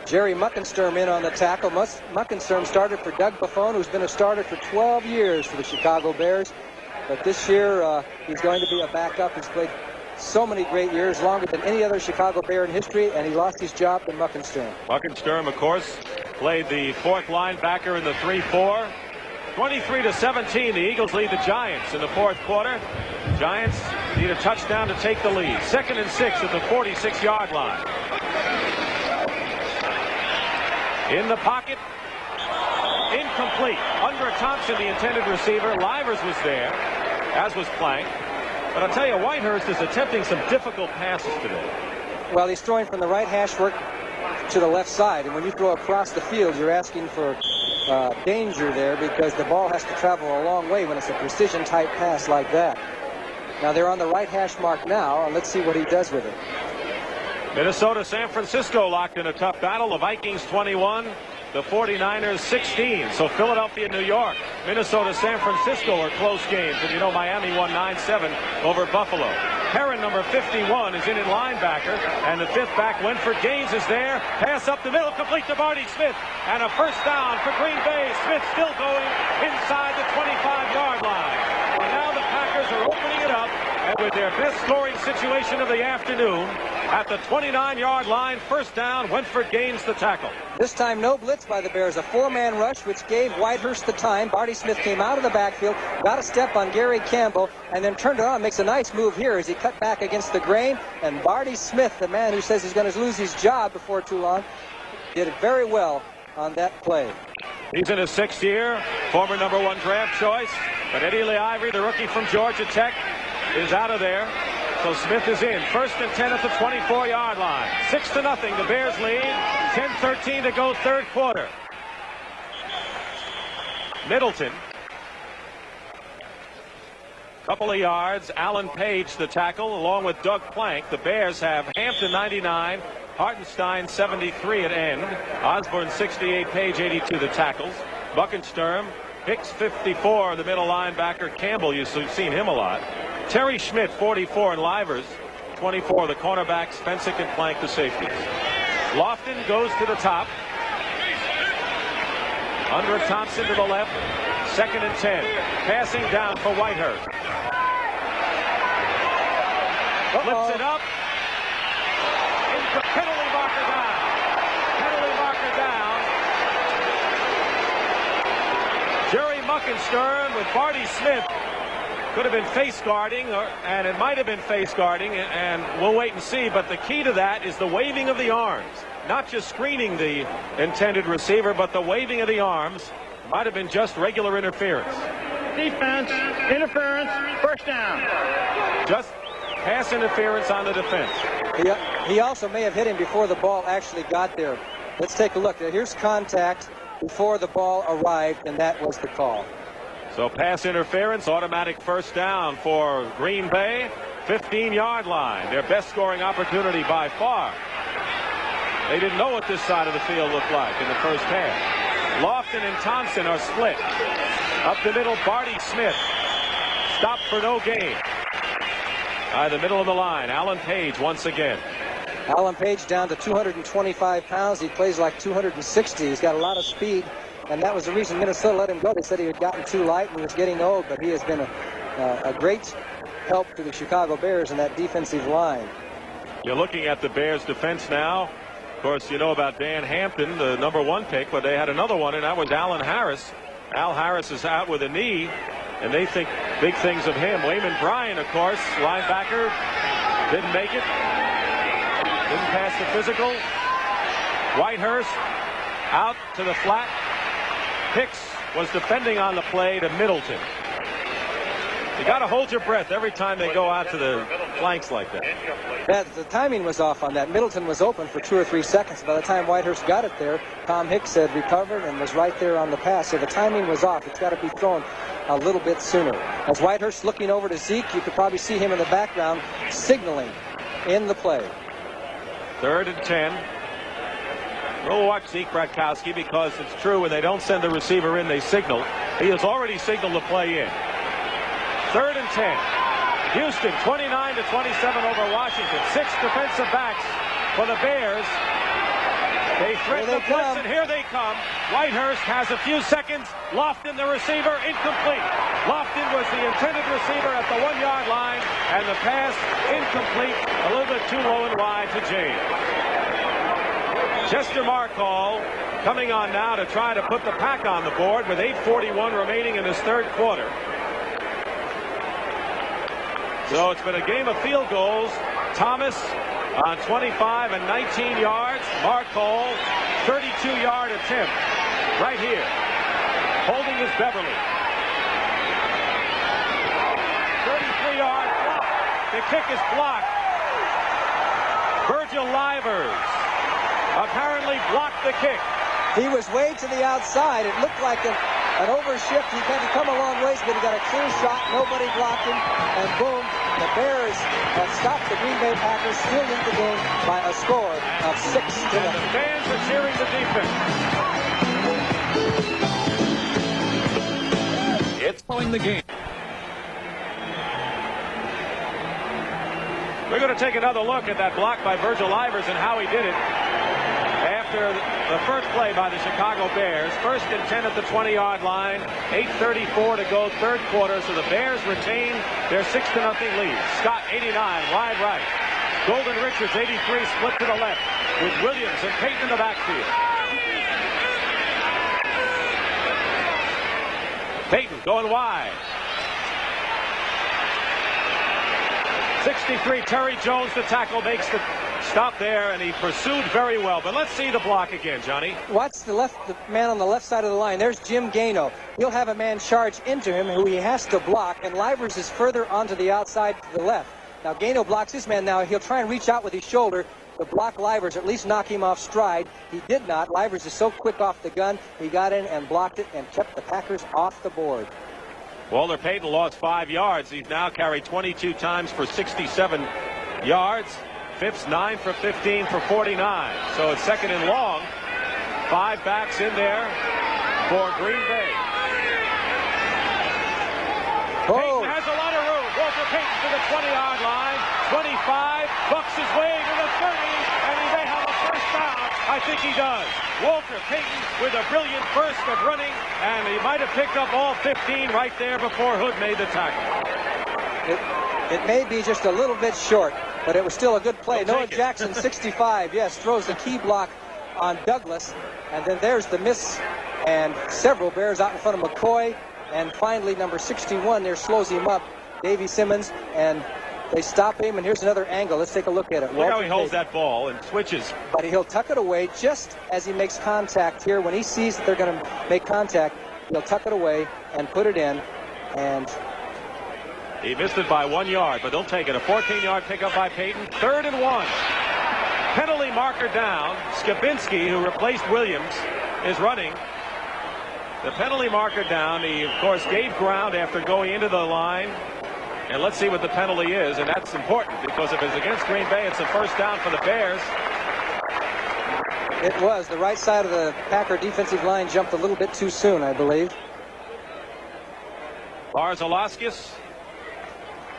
Jerry Muckensturm in on the tackle. Muckensturm started for Doug Buffone, who's been a starter for 12 years for the Chicago Bears. But this year, he's going to be a backup. He's played so many great years, longer than any other Chicago Bear in history, and he lost his job to Muckensturm. Muckensturm, of course, played the 4th linebacker in the 3-4. 23-17, the Eagles lead the Giants in the 4th quarter. Giants need a touchdown to take the lead. 2nd and 6 at the 46-yard line. In the pocket. Incomplete. Under Thompson, the intended receiver. Livers was there, as was Plank. But I'll tell you, Whitehurst is attempting some difficult passes today. Well, he's throwing from the right hash work to the left side. And when you throw across the field, you're asking for danger there, because the ball has to travel a long way when it's a precision-type pass like that. Now, they're on the right hash mark now, and let's see what he does with it. Minnesota, San Francisco locked in a tough battle. The Vikings 21. The 49ers 16. So Philadelphia, New York, Minnesota, San Francisco are close games. And you know Miami won 9-7 over Buffalo. Heron, number 51, is in at linebacker. And the 5th back, Winford Gaines, is there. Pass up the middle, complete to Barty Smith. And a first down for Green Bay. Smith still going inside the 25-yard line. And now the Packers are opening it up. And with their best scoring situation of the afternoon, at the 29-yard line, first down, Winford Gaines the tackle. This time no blitz by the Bears, a 4-man rush, which gave Whitehurst the time. Barty Smith came out of the backfield, got a step on Gary Campbell, and then turned it on. Makes a nice move here as he cut back against the grain. And Barty Smith, the man who says he's going to lose his job before too long, did it very well on that play. He's in his 6th year, former number 1 draft choice. But Eddie Lee Ivory, the rookie from Georgia Tech, is out of there. So Smith is in. 1st and 10 at the 24-yard line. 6-0. The Bears lead. 10-13 to go, 3rd quarter. Middleton. Couple of yards. Alan Page, the tackle, along with Doug Plank. The Bears have Hampton 99, Hartenstein 73 at end. Osborne 68, Page 82 the tackles. Muckensturm, Hicks 54, the middle linebacker. Campbell, you've seen him a lot. Terry Schmidt, 44, and Livers, 24, the cornerbacks. Fensick and Plank, the safeties. Lofton goes to the top. Under Thompson to the left. 2nd and 10. Passing down for Whitehurst. Flips it up. Penalty marker down. Penalty marker down. Jerry Muckensturm with Barty Smith. Could have been face guarding, and it might have been face guarding, and we'll wait and see. But the key to that is the waving of the arms. Not just screening the intended receiver, but the waving of the arms. Might have been just regular interference. Defense, interference, first down. Just pass interference on the defense. He also may have hit him before the ball actually got there. Let's take a look. Here's contact before the ball arrived, and that was the call. So pass interference, automatic first down for Green Bay. 15-yard line, their best scoring opportunity by far. They didn't know what this side of the field looked like in the first half. Lofton and Thompson are split. Up the middle, Barty Smith. Stopped for no gain. By the middle of the line, Alan Page once again. Alan Page down to 225 pounds. He plays like 260. He's got a lot of speed, and that was the reason Minnesota let him go. They said he had gotten too light and he was getting old, but he has been a great help to the Chicago Bears in that defensive line. You're looking at the Bears defense now. Of course, you know about Dan Hampton, the #1 pick, but they had another one, and that was Alan Harris. Al Harris is out with a knee, and they think big things of him. Wayman Bryan, of course, linebacker, didn't make it. Didn't pass the physical. Whitehurst out to the flat. Hicks was defending on the play to Middleton. You got to hold your breath every time they go out to the flanks like that. The timing was off on that. Middleton was open for 2 or 3 seconds. By the time Whitehurst got it there, Tom Hicks had recovered and was right there on the pass. So the timing was off. It's got to be thrown a little bit sooner. As Whitehurst looking over to Zeke, you could probably see him in the background signaling in the play. 3rd and 10. We'll watch Zeke Bratkowski because it's true when they don't send the receiver in, they signal. He has already signaled the play in. 3rd and 10. Houston 29-27 over Washington. 6 defensive backs for the Bears. They threaten the blitz, and here they come. Whitehurst has a few seconds. Lofton, the receiver, incomplete. Lofton was the intended receiver at the 1-yard line, and the pass incomplete, a little bit too low and wide to James. Chester Markall coming on now to try to put the Pack on the board with 8:41 remaining in this 3rd quarter. So it's been a game of field goals. Thomas on 25 and 19 yards. Markall, 32-yard attempt right here. Holding is Beverly. 33-yard block. The kick is blocked. Virgil Livers apparently blocked the kick. He was way to the outside. It looked like an overshift. He had to come a long ways, but he got a clear shot. Nobody blocked him. And boom, the Bears have stopped the Green Bay Packers, still in the game by a score of 6-0. And the fans are cheering the defense. It's pulling the game. We're going to take another look at that block by Virgil Livers and how he did it. After the first play by the Chicago Bears, 1st and 10 at the 20-yard line, 8:34 to go, 3rd quarter, so the Bears retain their 6-0 lead. Scott, 89, wide right. Golden Richards, 83, split to the left, with Williams and Payton in the backfield. Payton going wide. 63, Terry Jones, the tackle, makes the stop there, and he pursued very well. But let's see the block again, Johnny. Watch the man on the left side of the line. There's Jim Gano. He'll have a man charge into him who he has to block, and Livers is further onto the outside to the left. Now Gano blocks his man. Now he'll try and reach out with his shoulder to block Livers, at least knock him off stride. He did not. Livers is so quick off the gun. He got in and blocked it and kept the Packers off the board. Walter Payton lost 5 yards. He's now carried 22 times for 67 yards. Phipps 9 for 15 for 49. So it's 2nd and long. 5 backs in there for Green Bay. Payton has a lot of room. Walter Payton to the 20-yard line. 25, bucks his way to the 30, and he may have a first down. I think he does. Walter Payton with a brilliant burst of running, and he might have picked up all 15 right there before Hood made the tackle. It may be just a little bit short, but it was still a good play. Noah Jackson, 65, yes, throws the key block on Douglas, and then there's the miss, and several Bears out in front of McCoy, and finally number 61 there slows him up, Davey Simmons, and they stop him, and here's another angle. Let's take a look at it. Look how he holds that ball and switches. But he'll tuck it away just as he makes contact here. When he sees that they're going to make contact, he'll tuck it away and put it in, and he missed it by 1 yard, but they'll take it. A 14-yard pickup by Payton. 3rd and 1. Penalty marker down. Skabinski, who replaced Williams, is running. The penalty marker down. He, of course, gave ground after going into the line. And let's see what the penalty is. And that's important because if it's against Green Bay, it's a first down for the Bears. It was. The right side of the Packer defensive line jumped a little bit too soon, I believe. Barzalaskis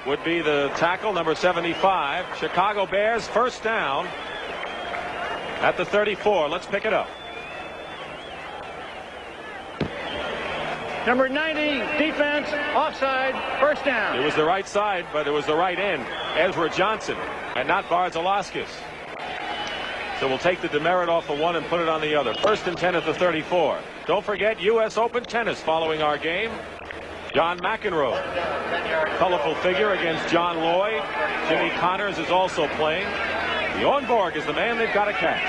would be the tackle, number 75. Chicago Bears first down At the 34, let's pick it up. Number 90, defense, offside, first down. It was the right side, but it was the right end. Ezra Johnson, and not Bardzalauskas. So we'll take the demerit off the one and put it on the other. 1st and 10 at the 34. Don't forget U.S. Open tennis following our game. John McEnroe, colorful figure against John Lloyd. Jimmy Connors is also playing. Bjorn Borg is the man they've got to catch.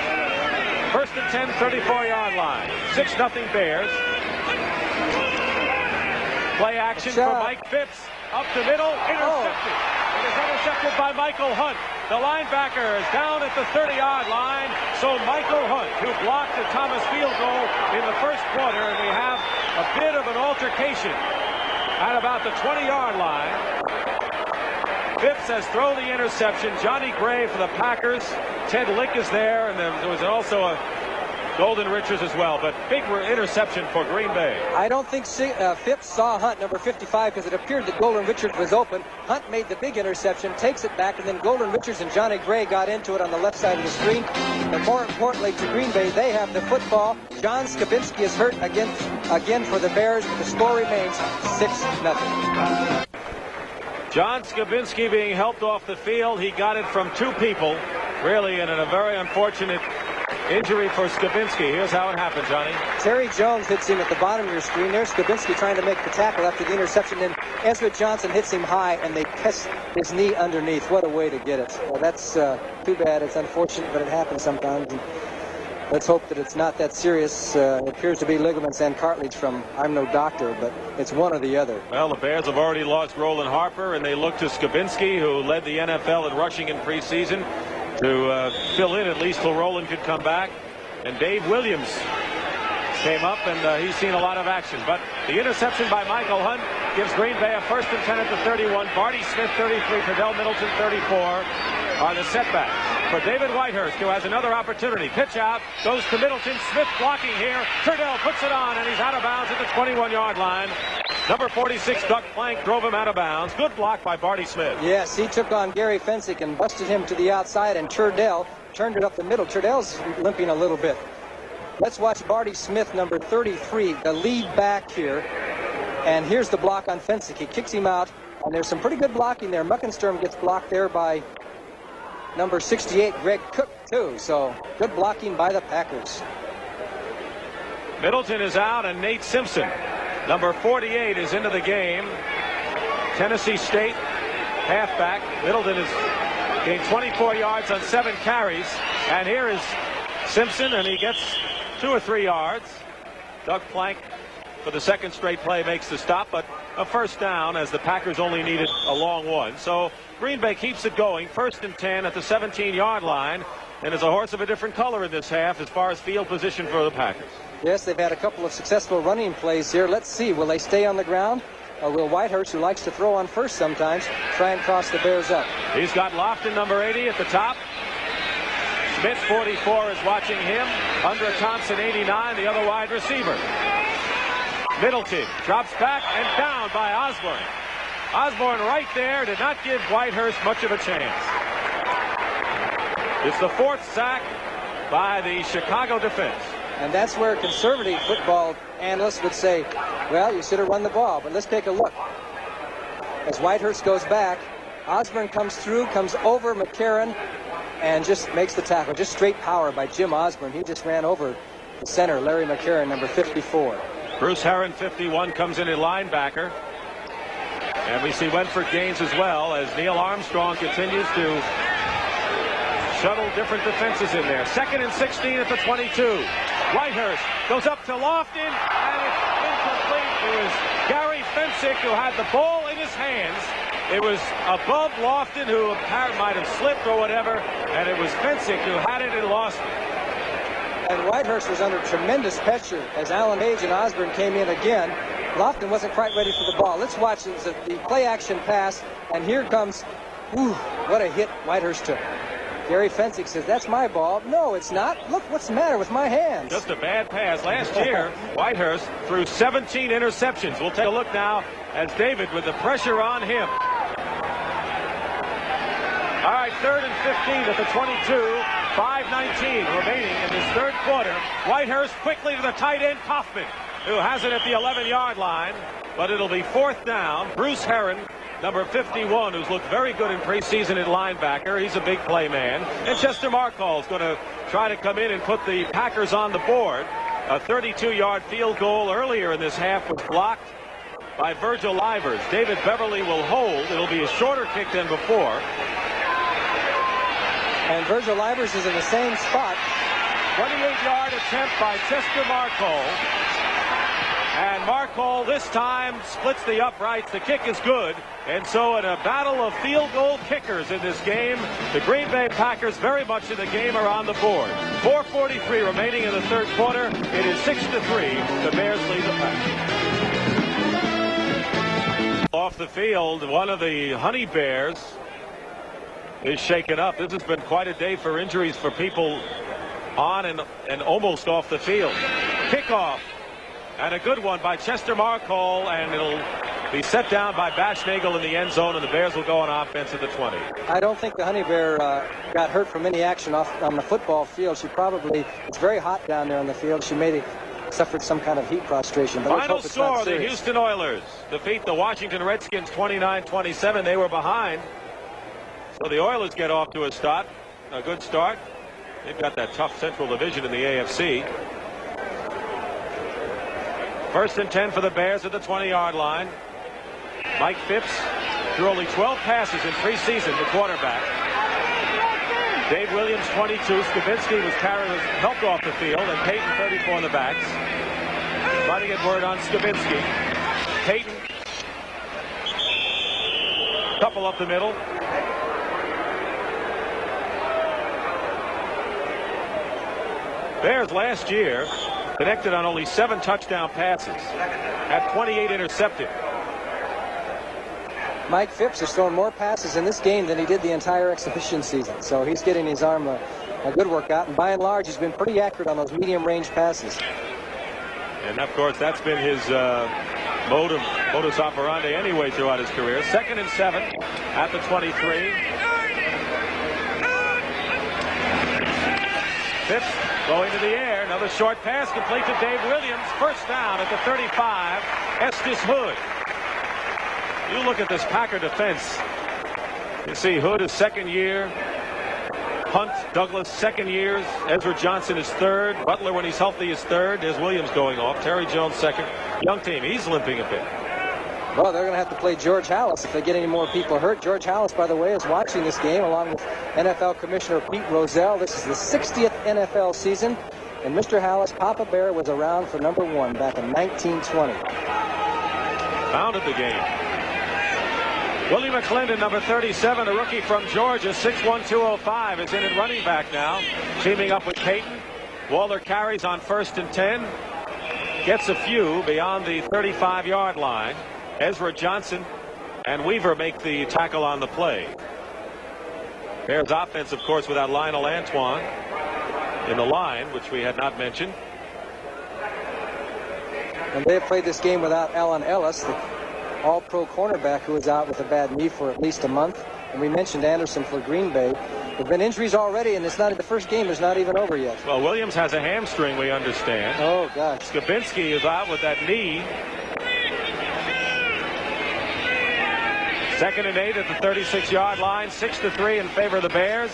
1st and 10, 34-yard line. 6-0 Bears. Play action for Mike Phipps. Up the middle, intercepted. It is intercepted by Michael Hunt. The linebacker is down at the 30-yard line. So Michael Hunt, who blocked the Thomas field goal in the first quarter, and we have a bit of an altercation at about the 20-yard line. Phipps has thrown the interception. Johnny Gray for the Packers. Ted Lick is there, and there was also a Golden Richards as well, but big interception for Green Bay. I don't think Phipps saw Hunt, number 55, because it appeared that Golden Richards was open. Hunt made the big interception, takes it back, and then Golden Richards and Johnny Gray got into it on the left side of the screen. And more importantly to Green Bay, they have the football. John Skabinski is hurt again for the Bears, but the score remains 6-0. John Skabinski being helped off the field. He got it from two people, really, and in a very unfortunate injury for Skabinski. Here's how it happened, Johnny. Terry Jones hits him at the bottom of your screen. There's Skabinski trying to make the tackle after the interception. Then Ezra Johnson hits him high, and they test his knee underneath. What a way to get it. Well, that's too bad. It's unfortunate, but it happens sometimes. And let's hope that it's not that serious. It appears to be ligaments and cartilage from, I'm no doctor, but it's one or the other. Well, the Bears have already lost Roland Harper, and they look to Skabinski, who led the NFL in rushing in preseason, to fill in at least till Roland could come back. And Dave Williams came up, and he's seen a lot of action. But the interception by Michael Hunt gives Green Bay a 1st and 10 at the 31. Barty Smith 33, Terdell Middleton 34 are the setbacks. For David Whitehurst, who has another opportunity. Pitch out, goes to Middleton. Smith blocking here. Terdell puts it on, and he's out of bounds at the 21-yard line. Number 46, Doug Plank, drove him out of bounds. Good block by Barty Smith. Yes, he took on Gary Fensick and busted him to the outside, and Terdell turned it up the middle. Terdell's limping a little bit. Let's watch Barty Smith, number 33, the lead back here. And here's the block on Fensick. He kicks him out, and there's some pretty good blocking there. Muckensturm gets blocked there by number 68, Greg Cook, too. So good blocking by the Packers. Middleton is out, and Nate Simpson, number 48, is into the game. Tennessee State halfback. Middleton has gained 24 yards on 7 carries. And here is Simpson, and he gets 2 or 3 yards. Doug Plank, for the second straight play, makes the stop, but a first down as the Packers only needed a long one. So Green Bay keeps it going. 1st and 10 at the 17-yard line. And it's a horse of a different color in this half as far as field position for the Packers. Yes, they've had a couple of successful running plays here. Let's see, will they stay on the ground? Or will Whitehurst, who likes to throw on first sometimes, try and cross the Bears up? He's got Lofton, number 80, at the top. Smith, 44, is watching him. Under Thompson, 89, the other wide receiver. Middleton drops back and down by Osborne. Osborne right there did not give Whitehurst much of a chance. It's the 4th sack by the Chicago defense. And that's where conservative football analysts would say, well, you should have run the ball. But let's take a look. As Whitehurst goes back, Osborne comes through, comes over McCarron, and just makes the tackle. Just straight power by Jim Osborne. He just ran over the center, Larry McCarron, number 54. Bruce Herron, 51, comes in at linebacker. And we see Wentford Gaines as well as Neil Armstrong continues to shuttle different defenses in there. 2nd and 16 at the 22. Whitehurst goes up to Lofton, and it's incomplete. It was Gary Fensick who had the ball in his hands. It was above Lofton, who apparently might have slipped or whatever, and it was Fensick who had it and lost it. And Whitehurst was under tremendous pressure as Allen Page and Osborne came in again. Lofton wasn't quite ready for the ball. Let's watch the play-action pass, and here comes, what a hit Whitehurst took. Gary Fensick says, that's my ball. No, it's not. Look, what's the matter with my hands? Just a bad pass. Last year, Whitehurst threw 17 interceptions. We'll take a look now as David with the pressure on him. All right, 3rd and 15 at the 22. 5:19 remaining in this third quarter. Whitehurst quickly to the tight end, Kaufman, who has it at the 11-yard line, but it'll be fourth down. Bruce Herron, number 51, who's looked very good in preseason at linebacker. He's a big play man. And Chester Markall is going to try to come in and put the Packers on the board. A 32-yard field goal earlier in this half was blocked by Virgil Livers. David Beverly will hold. It'll be a shorter kick than before. And Virgil Livers is in the same spot. 28-yard attempt by Chester Markall. And Markall this time splits the uprights. The kick is good. And so in a battle of field goal kickers in this game, the Green Bay Packers very much in the game are on the board. 4:43 remaining in the third quarter. It is 6-3. The Bears lead the Packers. Off the field, one of the Honey Bears is shaken up. This has been quite a day for injuries for people on and almost off the field. Kickoff. And a good one by Chester Markall, and it'll be set down by Bashnagel in the end zone, and the Bears will go on offense at the 20. I don't think the Honey Bear got hurt from any action on the football field. It's very hot down there on the field. She may have suffered some kind of heat prostration. But Final score, the Houston Oilers defeat the Washington Redskins 29-27. They were behind. So the Oilers get off to a good start. They've got that tough Central Division in the AFC. First and 10 for the Bears at the 20-yard line. Mike Phipps threw only 12 passes in preseason, the quarterback. Dave Williams, 22. Skibinski was helped off the field, and Payton, 34 in the backs. Trying to get word on Skibinski. Payton. Couple up the middle. Bears last year connected on only 7 touchdown passes, had 28 intercepted. Mike Phipps has thrown more passes in this game than he did the entire exhibition season. So he's getting his arm a good workout, and by and large he's been pretty accurate on those medium range passes. And of course that's been his modus operandi anyway throughout his career. 2nd and 7 at the 23. Phipps going to the air. Another short pass complete to Dave Williams. First down at the 35. Estes Hood. You look at this Packer defense. You see Hood is second year. Hunt, Douglas, second years. Ezra Johnson is third. Butler, when he's healthy, is third. There's Williams going off. Terry Jones second. Young team. He's limping a bit. Well, they're going to have to play George Halas if they get any more people hurt. George Halas, by the way, is watching this game along with NFL Commissioner Pete Rozelle. This is the 60th NFL season, and Mr. Halas, Papa Bear, was around for number 1 back in 1920. Founded the game. Willie McClendon, number 37, a rookie from Georgia, 6'1", 205, is in at running back now, teaming up with Peyton. Waller carries on 1st and 10. Gets a few beyond the 35-yard line. Ezra Johnson and Weaver make the tackle on the play. Bears offense, of course, without Lionel Antoine in the line, which we had not mentioned. And they have played this game without Alan Ellis, the all-pro cornerback who was out with a bad knee for at least a month. And we mentioned Anderson for Green Bay. There have been injuries already, and the first game is not even over yet. Well, Williams has a hamstring, we understand. Oh, gosh. Skibinski is out with that knee. 2nd and 8 at the 36-yard line. 6-3 in favor of the Bears.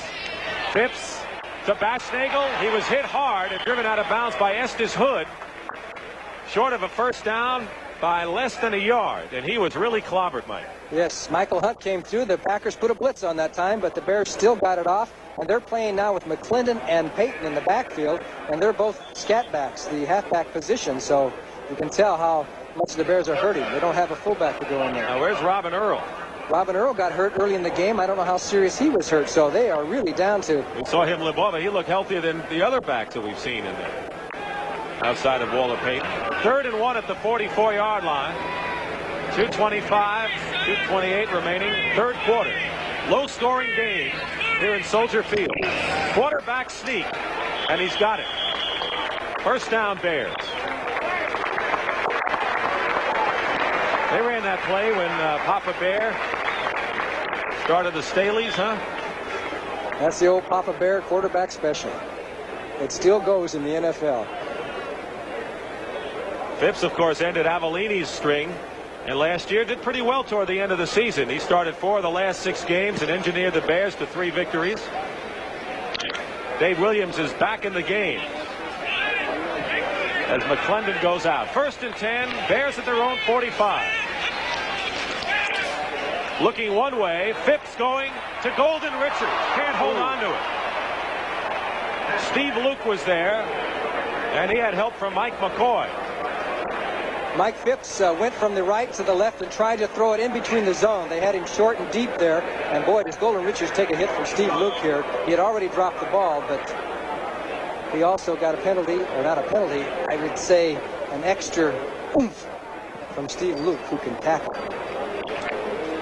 Phipps to Bashnagel. He was hit hard and driven out of bounds by Estes Hood. Short of a first down by less than a yard, and he was really clobbered, Mike. Yes, Michael Hunt came through. The Packers put a blitz on that time, but the Bears still got it off, and they're playing now with McClendon and Payton in the backfield, and they're both scat backs, the halfback position, so you can tell how much the Bears are hurting. They don't have a fullback to go in there. Now, where's Robin Earl? Robin Earl got hurt early in the game. I don't know how serious he was hurt, so they are really down to. We saw him limp over. He looked healthier than the other backs that we've seen in there, outside of Waller Payton. 3rd and 1 at the 44-yard line. 2:25, 2:28 remaining. Third quarter. Low-scoring game here in Soldier Field. Quarterback sneak, and he's got it. First down, Bears. They ran that play when Papa Bear started the Staleys, huh? That's the old Papa Bear quarterback special. It still goes in the NFL. Phipps, of course, ended Avellini's string, and last year did pretty well toward the end of the season. He started 4 of the last 6 games and engineered the Bears to 3 victories. Dave Williams is back in the game as McClendon goes out. 1st and 10, Bears at their own 45. Looking one way, Phipps going to Golden Richards. Can't hold on to it. Steve Luke was there, and he had help from Mike McCoy. Mike Phipps went from the right to the left and tried to throw it in between the zone. They had him short and deep there, and boy, does Golden Richards take a hit from Steve Luke here. He had already dropped the ball, but he also got a penalty, or not a penalty, I would say an extra oomph from Steve Luke, who can tackle.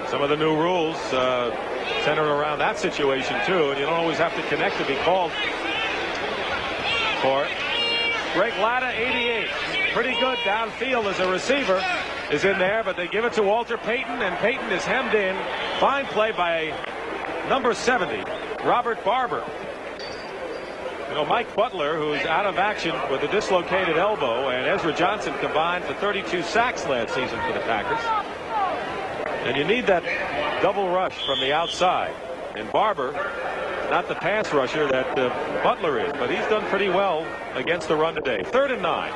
Some of the new rules centered around that situation too, and you don't always have to connect to be called for it. Greg Latta, 88. Pretty good downfield as a receiver, is in there, but they give it to Walter Payton, and Payton is hemmed in. Fine play by number 70, Robert Barber. You know, Mike Butler, who's out of action with a dislocated elbow, and Ezra Johnson combined for 32 sacks last season for the Packers. And you need that double rush from the outside. And Barber, not the pass rusher that Butler is, but he's done pretty well against the run today. 3rd and 9.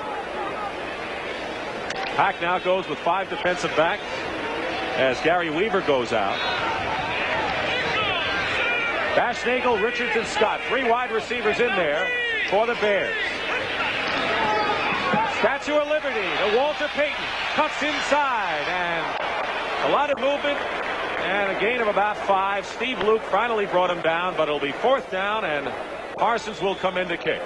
Pack now goes with 5 defensive backs as Gary Weaver goes out. Bashnagel, Richards, and Scott. 3 wide receivers in there for the Bears. Statue of Liberty to Walter Payton. Cuts inside, and a lot of movement and a gain of about 5. Steve Luke finally brought him down, but it'll be 4th down, and Parsons will come in to kick.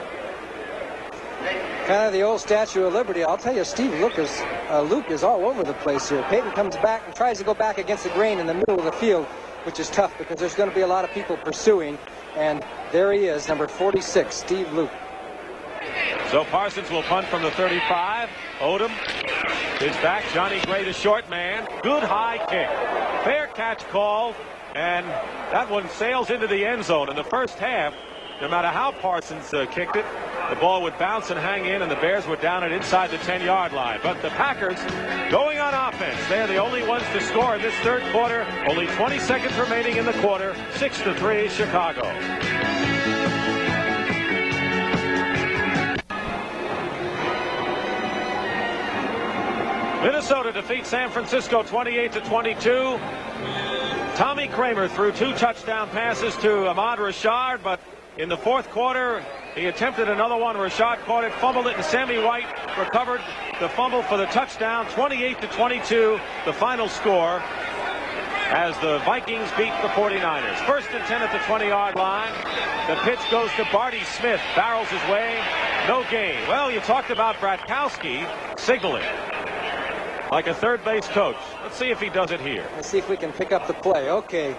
Kind of the old Statue of Liberty. I'll tell you, Steve Luke is all over the place here. Payton comes back and tries to go back against the grain in the middle of the field, which is tough because there's going to be a lot of people pursuing. And there he is, number 46, Steve Luke. So Parsons will punt from the 35. Odom is back. Johnny Gray, the short man. Good high kick. Fair catch call. And that one sails into the end zone. In the first half, no matter how Parsons kicked it, the ball would bounce and hang in, and the Bears were down and inside the 10-yard line. But the Packers going on offense. They're the only ones to score in this 3rd quarter. Only 20 seconds remaining in the quarter. 6-3 Chicago. Minnesota defeats San Francisco 28-22. Tommy Kramer threw 2 touchdown passes to Ahmad Rashad, but in the 4th quarter, he attempted another one. Rashad caught it, fumbled it, and Sammy White recovered the fumble for the touchdown. 28-22, the final score, as the Vikings beat the 49ers. 1st and 10 at the 20-yard line. The pitch goes to Barty Smith. Barrels his way. No gain. Well, you talked about Bratkowski signaling like a third base coach. Let's see if he does it here. Let's see if we can pick up the play. Okay.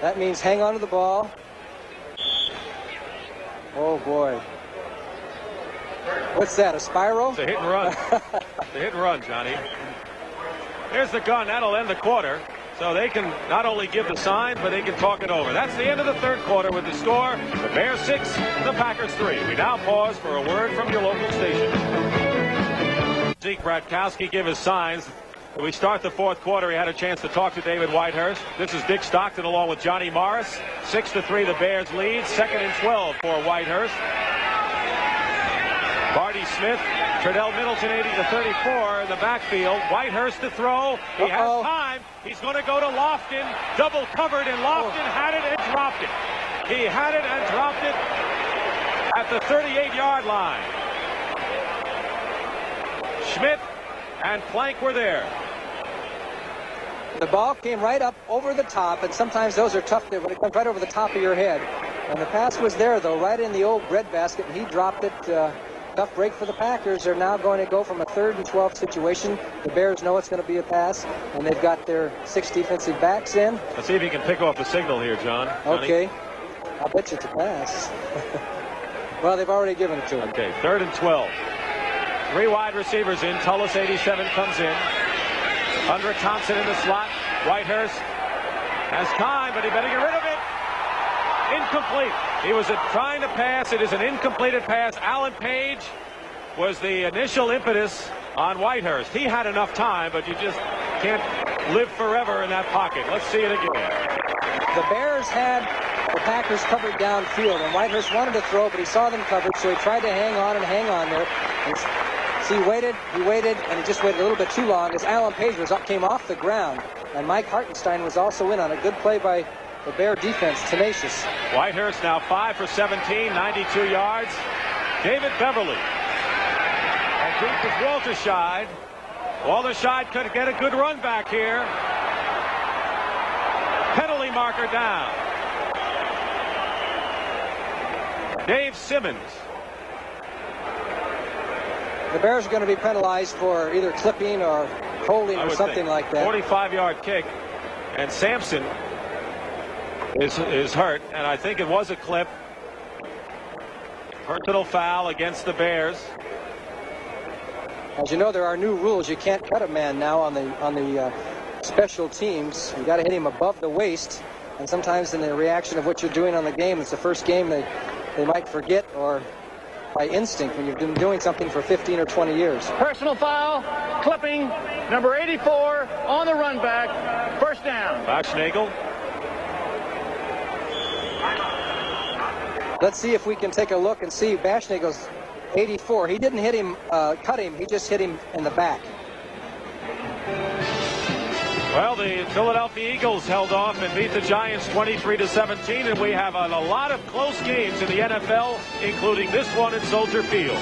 That means hang on to the ball. Oh, boy. What's that, a spiral? It's a hit and run. It's a hit and run, Johnny. There's the gun. That'll end the quarter. So they can not only give the sign, but they can talk it over. That's the end of the 3rd quarter with the score. The Bears 6, the Packers 3. We now pause for a word from your local station. Zeke Bratkowski give his signs. When we start the 4th quarter, he had a chance to talk to David Whitehurst. This is Dick Stockton along with Johnny Morris. 6-3 the Bears lead. 2nd and 12 for Whitehurst. Barty Smith, Tredell Middleton 80-34 in the backfield. Whitehurst to throw. He has time. He's going to go to Lofton. Double covered, and Lofton had it and dropped it. He had it and dropped it at the 38-yard line. Schmidt and Plank were there. The ball came right up over the top, and sometimes those are tough when it comes right over the top of your head. And the pass was there, though, right in the old breadbasket, and he dropped it. Tough break for the Packers. They're now going to go from a 3rd and 12 situation. The Bears know it's going to be a pass, and they've got their 6 defensive backs in. Let's see if he can pick off the signal here, Johnny. Okay. I'll bet you it's a pass. Well, they've already given it to him. Okay, 3rd and 12. 3 wide receivers in. Tullis, 87, comes in. Under Thompson in the slot. Whitehurst has time, but he better get rid of it. Incomplete. He was trying to pass. It is an incompleted pass. Alan Page was the initial impetus on Whitehurst. He had enough time, but you just can't live forever in that pocket. Let's see it again. The Bears had the Packers covered downfield, and Whitehurst wanted to throw, but he saw them covered, so he tried to hang on there. And so he waited, and he just waited a little bit too long as Alan Page came off the ground, and Mike Hartenstein was also in on a good play by the Bear defense, tenacious. Whitehurst now 5 for 17, 92 yards. David Beverly. And deep is Walter Scheid. Walter Scheid could get a good run back here. Penalty marker down. Dave Simmons. The Bears are going to be penalized for either clipping or holding or something like that. 45-yard kick, and Sampson is hurt, and I think it was a clip. Personal foul against the Bears. As you know, there are new rules. You can't cut a man now on the special teams. You got to hit him above the waist, and sometimes in the reaction of what you're doing on the game, it's the first game they might forget, or by instinct when you've been doing something for 15 or 20 years. Personal foul, clipping, number 84 on the run back, first down. Bachnagel. Let's see if we can take a look and see Bashnagel's 84. He didn't hit him, cut him, he just hit him in the back. Well, the Philadelphia Eagles held off and beat the Giants 23-17, and we have a lot of close games in the NFL, including this one at Soldier Field.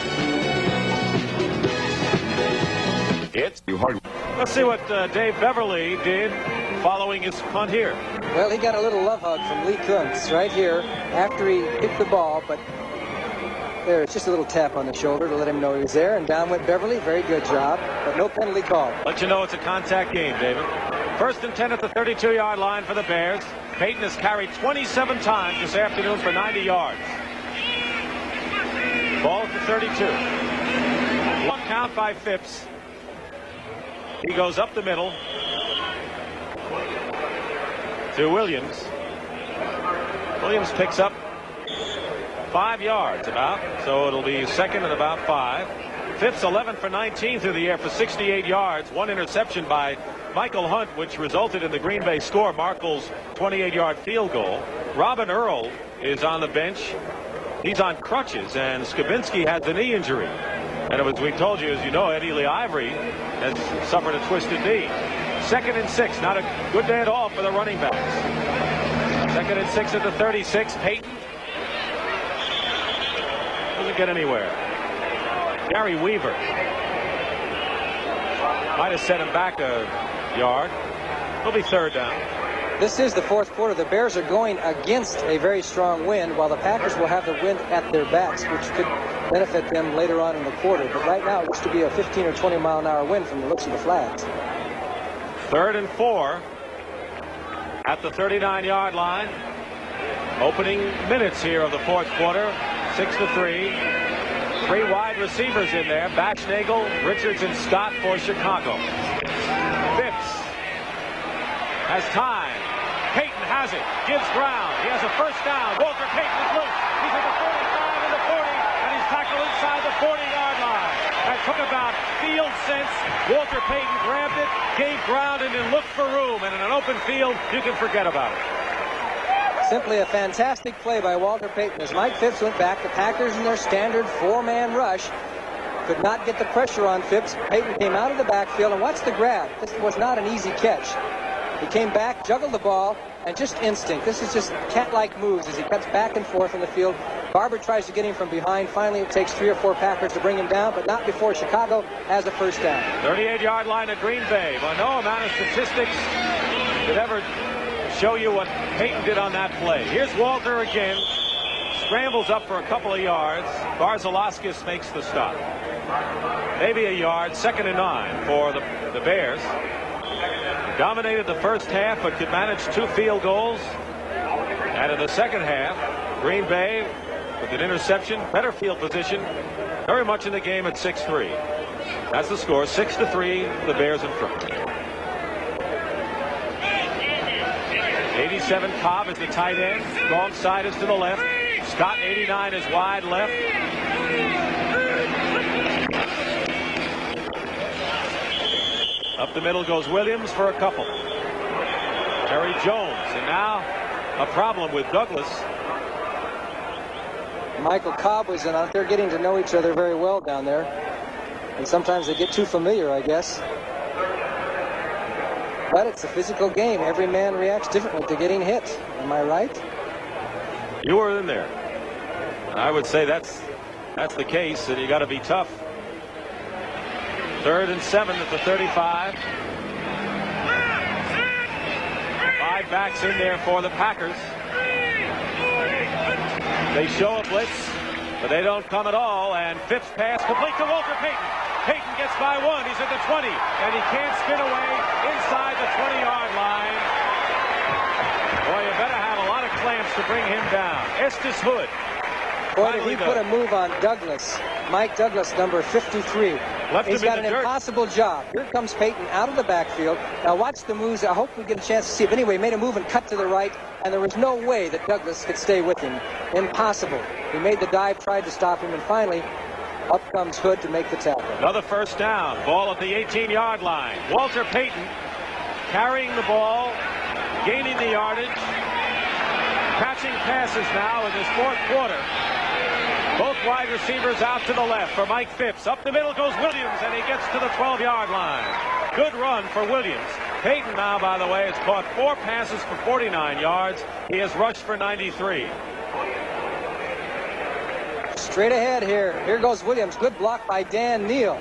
Let's see what Dave Beverly did following his punt here. Well, he got a little love hug from Lee Kuntz right here after he hit the ball, but there's just a little tap on the shoulder to let him know he was there, and down went Beverly. Very good job, but no penalty called. Let you know it's a contact game, David. 1st and 10 at the 32-yard line for the Bears. Peyton has carried 27 times this afternoon for 90 yards. Ball at the 32. One count by Phipps. He goes up the middle to Williams. Williams picks up 5 yards about, so it'll be second and about 5. Phipps 11 for 19 through the air for 68 yards. One interception by Michael Hunt, which resulted in the Green Bay score. Markle's 28-yard field goal. Robin Earl is on the bench. He's on crutches, and Skabinski has a knee injury. And as we told you, as you know, Eddie Lee Ivory has suffered a twisted knee. 2nd and 6, not a good day at all for the running backs. 2nd and 6 at the 36. Peyton doesn't get anywhere. Gary Weaver might have set him back a yard. It'll be 3rd down. This is the 4th quarter. The Bears are going against a very strong wind, while the Packers will have the wind at their backs, which could benefit them later on in the quarter. But right now, it looks to be a 15 or 20 mile an hour wind from the looks of the flags. 3rd and 4 at the 39-yard line. Opening minutes here of the 4th quarter. 6-3. 3 wide receivers in there. Bachnagel, Richards, and Scott for Chicago. Phipps has time. Peyton has it. Gives ground. He has a first down. Walter Payton is loose. He's at the 45 and the 40, and he's tackled inside the 40-yard line. That took about field sense. Walter Payton grabbed it, gave ground, and then looked for room. And in an open field, you can forget about it. Simply a fantastic play by Walter Payton. As Mike Phipps went back, the Packers in their standard 4-man rush could not get the pressure on Phipps. Payton came out of the backfield, and watch the grab. This was not an easy catch. He came back, juggled the ball, and just instinct. This is just cat-like moves as he cuts back and forth in the field. Barber tries to get him from behind. Finally, it takes 3 or 4 Packers to bring him down, but not before Chicago has a first down. 38-yard line at Green Bay. Well, no amount of statistics could ever show you what Payton did on that play. Here's Walter again. Scrambles up for a couple of yards. Barzalaskis makes the stop. Maybe a yard. 2nd and 9 for the Bears. Dominated the first half, but could manage 2 field goals. And in the second half, Green Bay with an interception, better field position, very much in the game at 6-3. That's the score. 6-3, the Bears in front. 86 87, Cobb is the tight end. Wrong side is to the left. Scott, 89, is wide left. Up the middle goes Williams for a couple. Terry Jones, and now a problem with Douglas. Michael Cobb was out there getting to know each other very well down there. And sometimes they get too familiar, I guess. But it's a physical game. Every man reacts differently to getting hit. Am I right? You were in there. I would say that's the case, and you got to be tough. 3rd and 7 at the 35. 5 backs in there for the Packers. They show a blitz, but they don't come at all, and Phipps pass complete to Walter Payton. Payton gets by 1. He's at the 20, and he can't spin away inside the 20-yard line. Boy, you better have a lot of clamps to bring him down. Estes Hood. Boy, did he put a move on Douglas. Mike Douglas, number 53. He's got an impossible job. Here comes Payton out of the backfield. Now watch the moves. I hope we get a chance to see it. Anyway, he made a move and cut to the right, and there was no way that Douglas could stay with him. Impossible. He made the dive, tried to stop him, and finally, up comes Hood to make the tackle. Another first down. Ball at the 18-yard line. Walter Payton carrying the ball, gaining the yardage, catching passes now in this 4th quarter. Both wide receivers out to the left for Mike Phipps. Up the middle goes Williams, and he gets to the 12-yard line. Good run for Williams. Payton now, by the way, has caught 4 passes for 49 yards. He has rushed for 93. Straight ahead here. Here goes Williams. Good block by Dan Neal.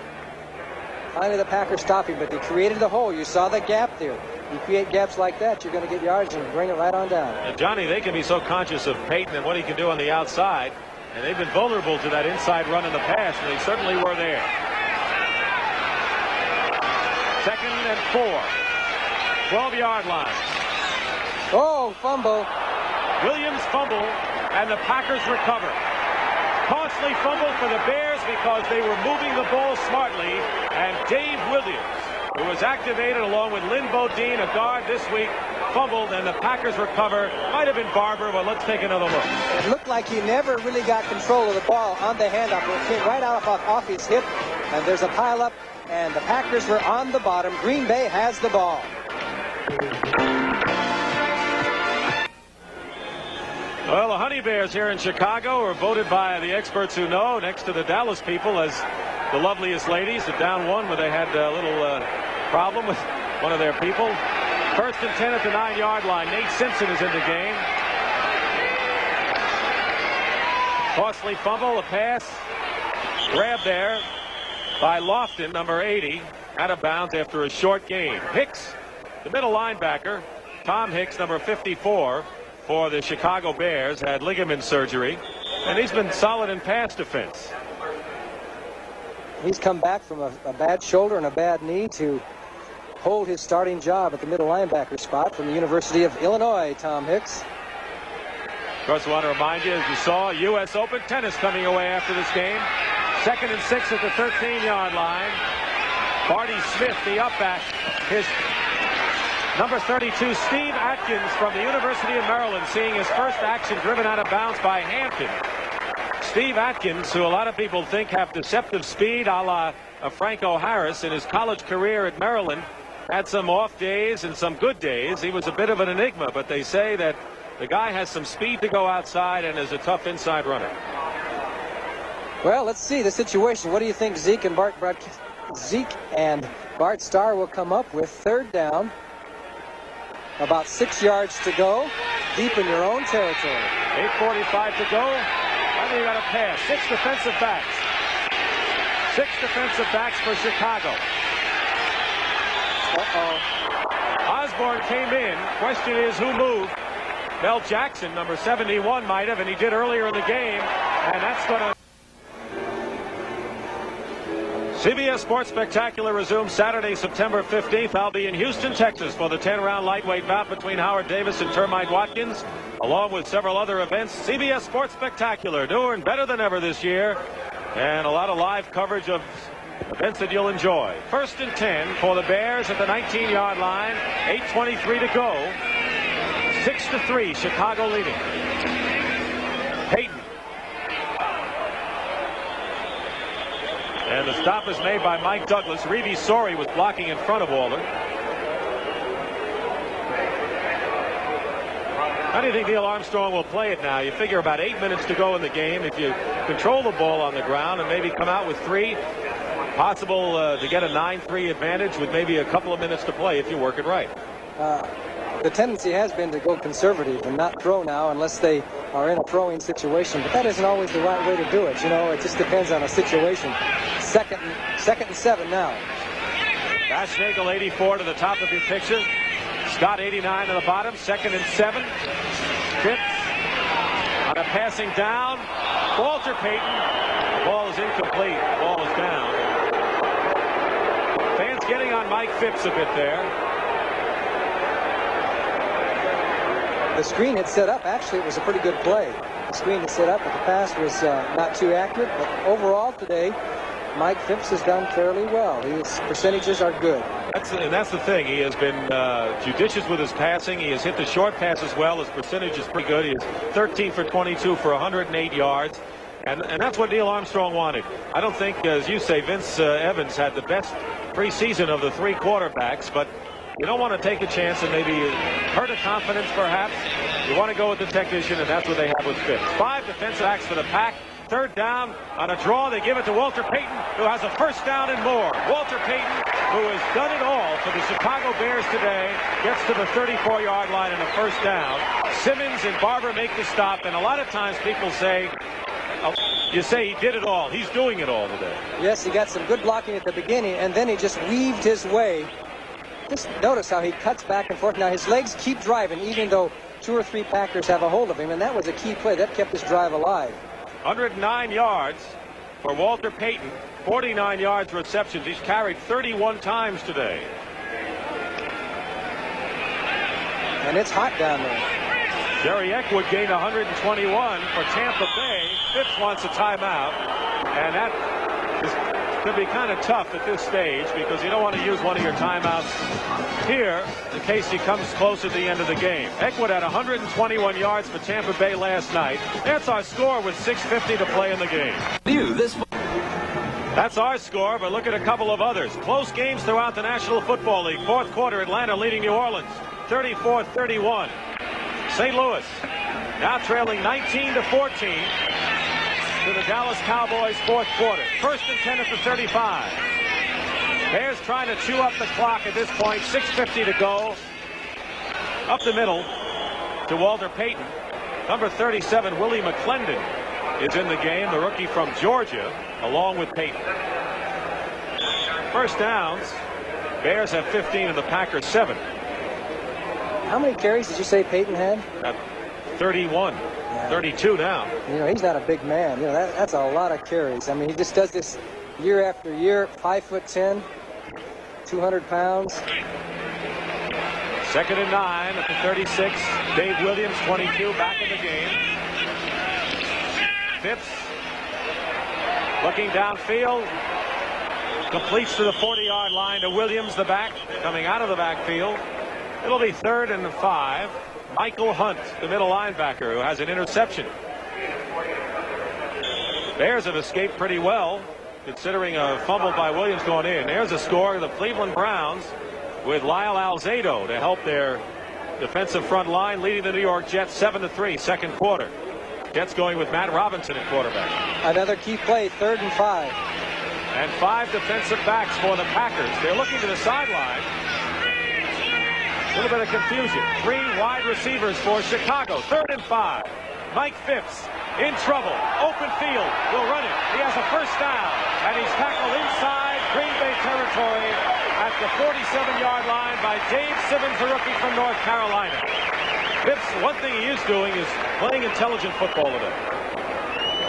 Finally, the Packers stop him, but they created the hole. You saw the gap there. You create gaps like that, you're going to get yards and bring it right on down. And Johnny, they can be so conscious of Payton and what he can do on the outside. And they've been vulnerable to that inside run in the past, and they certainly were there. 2nd and 4. 12-yard line. Oh, fumble. Williams fumble, and the Packers recover. Costly fumble for the Bears because they were moving the ball smartly, and Dave Williams, who was activated along with Lynn Bodine, a guard this week, fumbled, and the Packers recover. Might have been Barber, but let's take another look. It looked like he never really got control of the ball on the handoff. It came right off his hip, and there's a pileup, and the Packers were on the bottom. Green Bay has the ball. Well, the Honey Bears here in Chicago are voted by the experts who know, next to the Dallas people, as the loveliest ladies. They're down 1 where they had a little problem with one of their people. 1st and 10 at the 9-yard line. Nate Simpson is in the game. Costly fumble, a pass. Grab there by Lofton, number 80, out of bounds after a short gain. Hicks, the middle linebacker, Tom Hicks, number 54, for the Chicago Bears, had ligament surgery, and he's been solid in pass defense. He's come back from a bad shoulder and a bad knee to hold his starting job at the middle linebacker spot from the University of Illinois, Tom Hicks. Of course, I want to remind you, as you saw, U.S. Open tennis coming away after this game. 2nd and 6 at the 13-yard line. Barty Smith, the up back. His number 32, Steve Atkins from the University of Maryland, seeing his first action driven out of bounds by Hampton. Steve Atkins, who a lot of people think have deceptive speed a la Franco Harris in his college career at Maryland, had some off days and some good days. He was a bit of an enigma, but they say that the guy has some speed to go outside and is a tough inside runner. Well, let's see the situation. What do you think Zeke and Bart Starr will come up with? 3rd down. About 6 yards to go. Deep in your own territory. 8:45 to go. I think you got a pass. 6 defensive backs. 6 defensive backs for Chicago. Osborne came in. Question is, who moved? Mel Jackson, number 71, might have, and he did earlier in the game. And that's going to... CBS Sports Spectacular resumes Saturday, September 15th. I'll be in Houston, Texas for the 10-round lightweight bout between Howard Davis and Termite Watkins, along with several other events. CBS Sports Spectacular, newer and better than ever this year, and a lot of live coverage of events that you'll enjoy. 1st and 10 for the Bears at the 19-yard line. 8:23 to go. 6-3, Chicago leading. Payton. And the stop is made by Mike Douglas. Reeve Sorey was blocking in front of Walter. How do you think Neil Armstrong will play it now? You figure about 8 minutes to go in the game. If you control the ball on the ground and maybe come out with 3, possible to get a 9-3 advantage with maybe a couple of minutes to play if you work it right. The tendency has been to go conservative and not throw now unless they are in a throwing situation, but that isn't always the right way to do it. You know, it just depends on a situation. Second and 7 now. Baschnagel 84 to the top of your picture. Scott 89 to the bottom. 2nd and 7. Phipps on a passing down. Walter Payton. The ball is incomplete. The ball is down. Fans getting on Mike Phipps a bit there. The screen had set up. Actually, it was a pretty good play. The screen had set up, but the pass was not too accurate. But overall today, Mike Phipps has done fairly well. His percentages are good. That's the thing. He has been judicious with his passing. He has hit the short pass as well. His percentage is pretty good. He is 13 for 22 for 108 yards. And that's what Neil Armstrong wanted. I don't think, as you say, Vince Evans had the best preseason of the 3 quarterbacks, but you don't want to take a chance and maybe hurt a confidence, perhaps. You want to go with the technician, and that's what they have with Phipps. 5 defensive backs for the Pack. 3rd down on a draw. They give it to Walter Payton, who has a first down and more. Walter Payton, who has done it all for the Chicago Bears today, gets to the 34-yard line and a first down. Simmons and Barber make the stop, and a lot of times people say, you say he did it all. He's doing it all today. Yes, he got some good blocking at the beginning, and then he just weaved his way. Just notice how he cuts back and forth. Now his legs keep driving, even though 2 or 3 Packers have a hold of him, and that was a key play. That kept his drive alive. 109 yards for Walter Payton. 49 yards receptions. He's carried 31 times today. And it's hot down there. Jerry Eckwood gained 121 for Tampa Bay. Phipps wants a timeout, and that could be kind of tough at this stage because you don't want to use one of your timeouts here in case he comes close at the end of the game. Eckwood had 121 yards for Tampa Bay last night. That's our score with 6:50 to play in the game. That's our score, but look at a couple of others. Close games throughout the National Football League. 4th quarter, Atlanta leading New Orleans 34-31. St. Louis now trailing 19-14 to the Dallas Cowboys 4th quarter. 1st and 10 at the 35. Bears trying to chew up the clock at this point. 6:50 to go. Up the middle to Walter Payton. Number 37, Willie McClendon, is in the game, the rookie from Georgia, along with Payton. First downs. Bears have 15 and the Packers 7. How many carries did you say Payton had? 31. Yeah. 32 now. You know, he's not a big man. You know, that's a lot of carries. I mean, he just does this year after year. 5'10", 200 pounds. 2nd and 9 at the 36. Dave Williams, 22, back in the game. Phipps looking downfield. Completes to the 40-yard line to Williams, the back, coming out of the backfield. It'll be 3rd and 5. Michael Hunt, the middle linebacker, who has an interception. Bears have escaped pretty well, considering a fumble by Williams going in. There's a score of the Cleveland Browns with Lyle Alzado to help their defensive front line, leading the New York Jets 7-3, 2nd quarter. Jets going with Matt Robinson at quarterback. Another key play, 3rd and 5. And 5 defensive backs for the Packers. They're looking to the sideline. A little bit of confusion. 3 wide receivers for Chicago. 3rd and 5. Mike Phipps in trouble. Open field. Will run it. He has a first down. And he's tackled inside Green Bay territory at the 47-yard line by Dave Simmons, the rookie from North Carolina. Phipps, one thing he is doing is playing intelligent football today.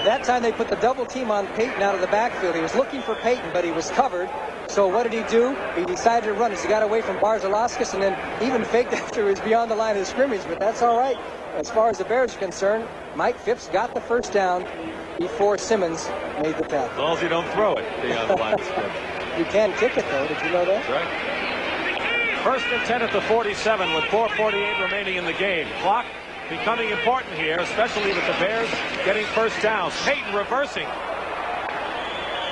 That time they put the double team on Payton out of the backfield. He was looking for Payton, but he was covered. So what did he do? He decided to run as he got away from Barzalauskas and then even faked after he was beyond the line of scrimmage. But that's all right. As far as the Bears are concerned, Mike Phipps got the first down before Simmons made the tackle. As long as you don't throw it beyond the line of scrimmage. You can kick it, though. Did you know that? That's right. First and 10 at the 47 with 4:48 remaining in the game. Clock becoming important here, especially with the Bears getting first downs. Payton reversing.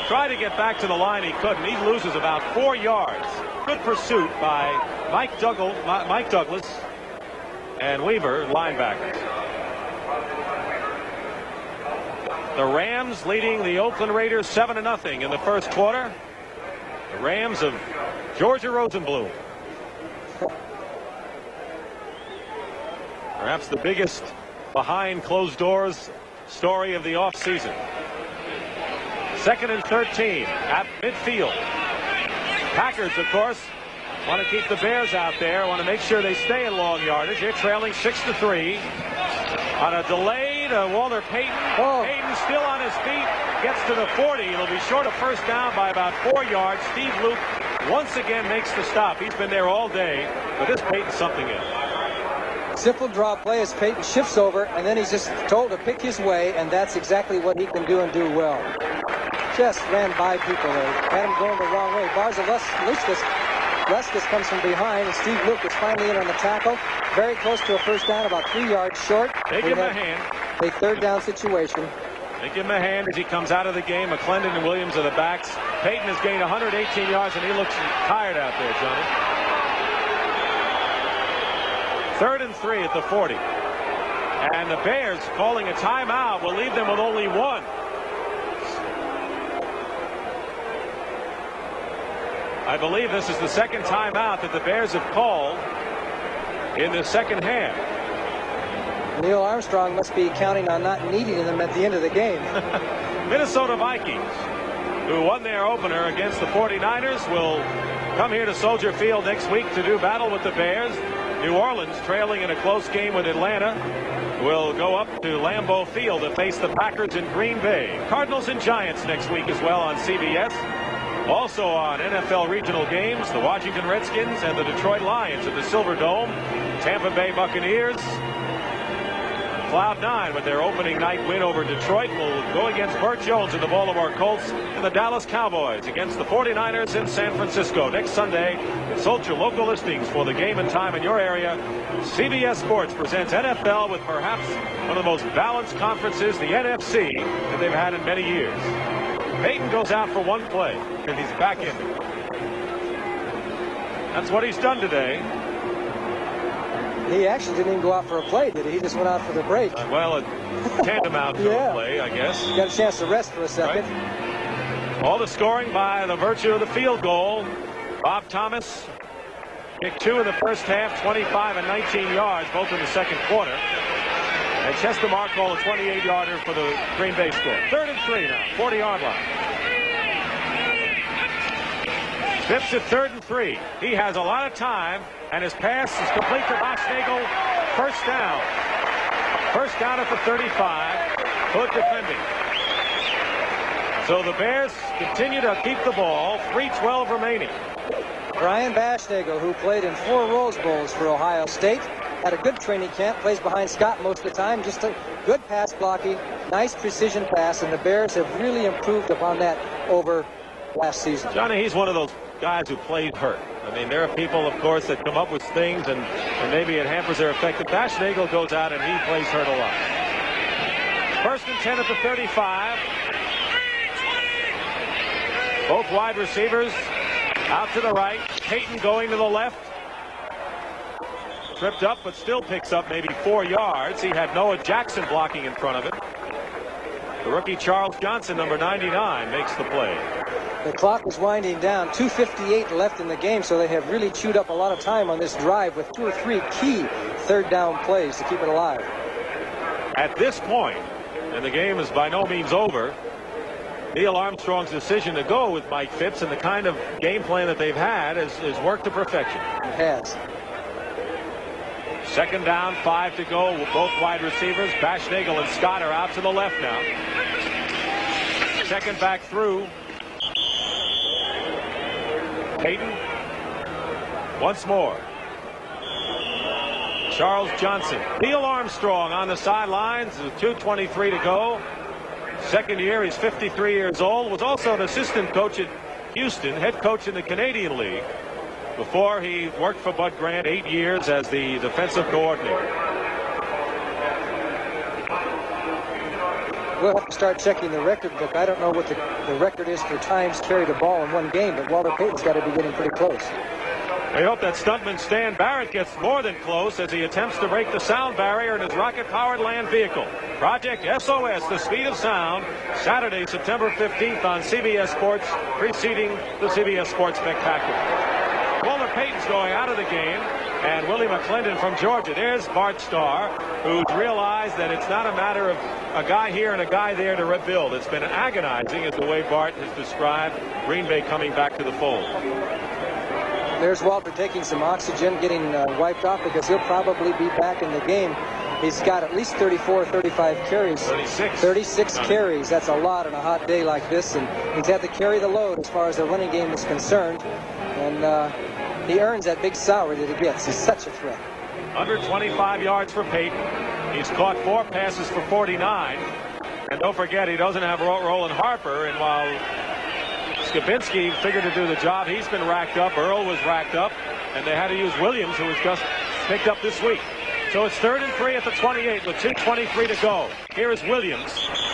Tried to get back to the line. He couldn't. He loses about 4 yards. Good pursuit by Mike Douglas and Weaver, linebackers. The Rams leading the Oakland Raiders 7-0 in the first quarter. The Rams of Georgia Rosenblum. Perhaps the biggest behind closed doors story of the offseason. 2nd and 13 at midfield. Packers, of course, want to keep the Bears out there, want to make sure they stay in long yardage. They're trailing 6-3 on a delayed Walter Payton. Payton still on his feet, gets to the 40. It'll be short of first down by about 4 yards. Steve Luke once again makes the stop. He's been there all day, but this Payton's something else. Simple draw play as Payton shifts over, and then he's just told to pick his way, and that's exactly what he can do and do well. Just ran by people there. Had him going the wrong way. Luskus comes from behind, and Steve Luke is finally in on the tackle. Very close to a first down, about 3 yards short. They give him a hand. A third down situation. They give him a hand as he comes out of the game. McClendon and Williams are the backs. Payton has gained 118 yards, and he looks tired out there, Johnny. 3rd and 3 at the 40. And the Bears calling a timeout will leave them with only one. I believe this is the second timeout that the Bears have called in the second half. Neil Armstrong must be counting on not needing them at the end of the game. Minnesota Vikings, who won their opener against the 49ers, will come here to Soldier Field next week to do battle with the Bears. New Orleans, trailing in a close game with Atlanta, will go up to Lambeau Field to face the Packers in Green Bay. Cardinals and Giants next week as well on CBS. Also on NFL regional games, the Washington Redskins and the Detroit Lions at the Silver Dome. Tampa Bay Buccaneers, Cloud 9 with their opening night win over Detroit, will go against Burt Jones and the Baltimore Colts, and the Dallas Cowboys against the 49ers in San Francisco next Sunday. Consult your local listings for the game and time in your area. CBS Sports presents NFL with perhaps one of the most balanced conferences, the NFC, that they've had in many years. Payton goes out for one play, and he's back in. That's what he's done today. He actually didn't even go out for a play, did he? He just went out for the break. Well, a tandem out for a play, I guess. Got a chance to rest for a second. Right. All the scoring by the virtue of the field goal. Bob Thomas kicked 2 in the first half, 25 and 19 yards, both in the second quarter. And Chester Markle, a 28-yarder for the Green Bay score. 3rd and 3 now, 40-yard line. Phipps at 3rd and 3. He has a lot of time, and his pass is complete to Boschnagel. First down. First down at the 35. Good defending. So the Bears continue to keep the ball. 3:12 remaining. Brian Boschnagel, who played in 4 Rose Bowls for Ohio State, had a good training camp, plays behind Scott most of the time. Just a good pass blocking, nice precision pass, and the Bears have really improved upon that over last season. Johnny, he's one of those guys who played hurt. I mean, there are people, of course, that come up with things and maybe it hampers their effect. Boschnagel goes out and he plays hurt a lot. 1st and 10 at the 35. Both wide receivers out to the right. Payton going to the left. Tripped up, but still picks up maybe 4 yards. He had Noah Jackson blocking in front of him. The rookie Charles Johnson, number 99, makes the play. The clock is winding down. 2:58 left in the game, so they have really chewed up a lot of time on this drive with 2 or 3 key third down plays to keep it alive. At this point, and the game is by no means over, Neil Armstrong's decision to go with Mike Phipps and the kind of game plan that they've had has worked to perfection. It has. 2nd down, 5 to go with both wide receivers. Boschnagel and Scott are out to the left now. Second back through. Payton once more. Charles Johnson. Neil Armstrong on the sidelines with 2:23 to go. Second year, he's 53 years old. Was also an assistant coach at Houston, head coach in the Canadian League. Before, he worked for Bud Grant 8 years as the defensive coordinator. We'll have to start checking the record book. I don't know what the record is for times carried a ball in one game, but Walter Payton's got to be getting pretty close. We hope that stuntman Stan Barrett gets more than close as he attempts to break the sound barrier in his rocket-powered land vehicle. Project SOS, the speed of sound, Saturday, September 15th on CBS Sports, preceding the CBS Sports Spectacular. Walter Payton's going out of the game, and Willie McClendon from Georgia. There's Bart Starr, who's realized that it's not a matter of a guy here and a guy there to rebuild. It's been agonizing, is the way Bart has described Green Bay coming back to the fold. There's Walter taking some oxygen, getting wiped off, because he'll probably be back in the game. He's got at least 34, 35 carries. 36 carries. That's a lot on a hot day like this, and he's had to carry the load as far as the running game is concerned. And he earns that big salary that he gets. He's such a threat. 125 yards for Payton. He's caught 4 passes for 49. And don't forget, he doesn't have Roland Harper, and while Skibinski figured to do the job, he's been racked up. Earl was racked up, and they had to use Williams, who was just picked up this week. So it's 3rd and 3 at the 28 with 2:23 to go. Here is Williams,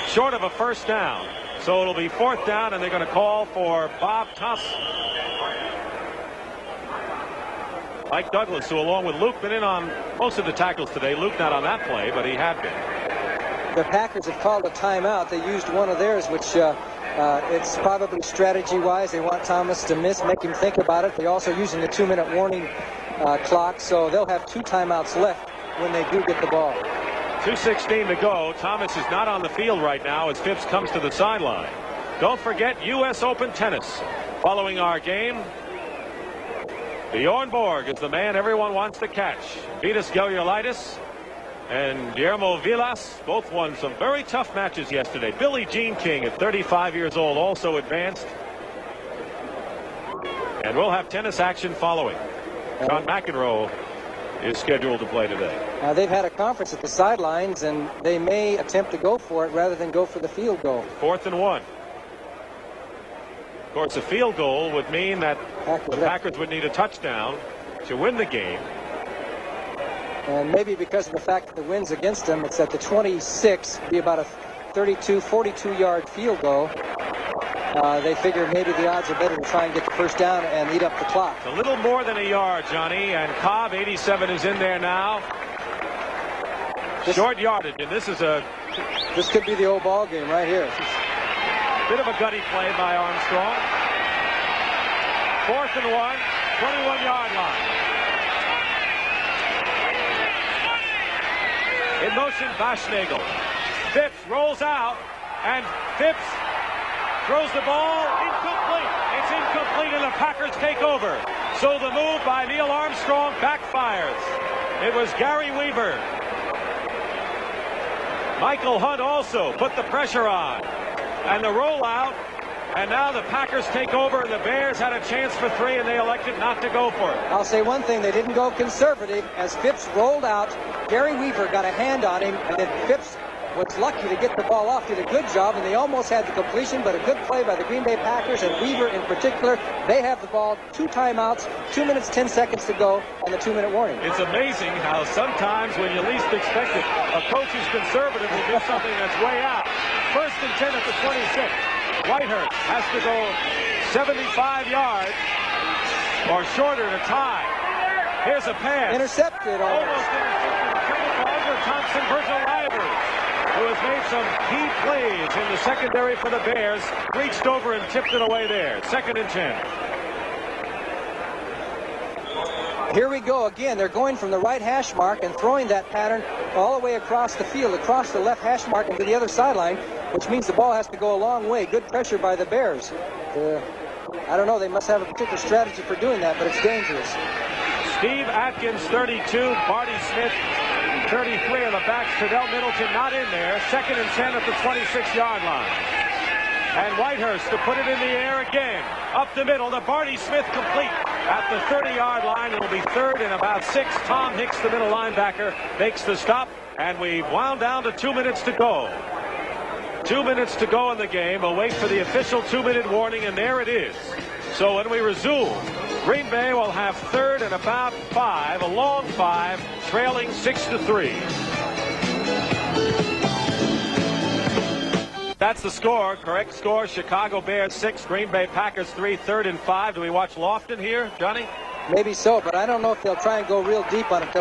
short of a first down. So it'll be 4th down, and they're going to call for Bob Thompson. Mike Douglas, who along with Luke been in on most of the tackles today. Luke not on that play, but he had been. The Packers have called a timeout. They used one of theirs, which it's probably strategy-wise. They want Thomas to miss, make him think about it. They're also using the 2-minute warning clock, so they'll have 2 timeouts left when they do get the ball. 2:16 to go. Thomas is not on the field right now as Phipps comes to the sideline. Don't forget U.S. Open tennis. Following our game, Bjorn Borg is the man everyone wants to catch. Vitas Geliulaitis and Guillermo Vilas both won some very tough matches yesterday. Billie Jean King at 35 years old also advanced. And we'll have tennis action following. John McEnroe is scheduled to play today. They've had a conference at the sidelines, and they may attempt to go for it rather than go for the field goal. 4th and 1. Of course, a field goal would mean that the Packers would need a touchdown to win the game. And maybe because of the fact that the wind's against them, it's at the 26, be about a 32, 42-yard field goal. They figure maybe the odds are better to try and get the first down and eat up the clock. It's a little more than a yard, Johnny, and Cobb, 87, is in there now. Short yardage, and this could be the old ball game right here. Bit of a gutty play by Armstrong. 4th and 1, 21-yard line. In motion, Baschnagel. Phipps rolls out, and Phipps throws the ball incomplete. It's incomplete, and the Packers take over. So the move by Neil Armstrong backfires. It was Gary Weaver. Michael Hunt also put the pressure on. And the rollout, and now the Packers take over, and the Bears had a chance for 3, and they elected not to go for it. I'll say one thing, they didn't go conservative. As Phipps rolled out, Gary Weaver got a hand on him, and then Phipps was lucky to get the ball off, did a good job, and they almost had the completion, but a good play by the Green Bay Packers, and Weaver in particular. They have the ball, 2 timeouts, 2 minutes, 10 seconds to go, and the 2-minute warning. It's amazing how sometimes when you least expect it, a coach who's conservative will do something that's way out. 1st and 10 at the 26. Whitehurst has to go 75 yards or shorter to tie. Here's a pass. Intercepted. Almost intercepted. Under Thompson, Virgil Livers, who has made some key plays in the secondary for the Bears, reached over and tipped it away there. 2nd and 10. Here we go again. They're going from the right hash mark and throwing that pattern all the way across the field, across the left hash mark and to the other sideline, which means the ball has to go a long way. Good pressure by the Bears. I don't know, they must have a particular strategy for doing that, but it's dangerous. Steve Atkins, 32. Barty Smith, 33 on the backs. Tredell Middleton not in there. 2nd and 10 at the 26-yard line. And Whitehurst to put it in the air again. Up the middle to Barty Smith, complete at the 30-yard line. It'll be 3rd and about 6. Tom Hicks, the middle linebacker, makes the stop. And we wound down to 2 minutes to go. 2 minutes to go in the game. We'll wait for the official 2-minute warning, and there it is. So when we resume, Green Bay will have third and about 5, a long 5, trailing 6-3. That's the score. Correct score. Chicago Bears 6, Green Bay Packers 3, third and 5. Do we watch Lofton here, Johnny? Maybe so, but I don't know if they'll try and go real deep on it.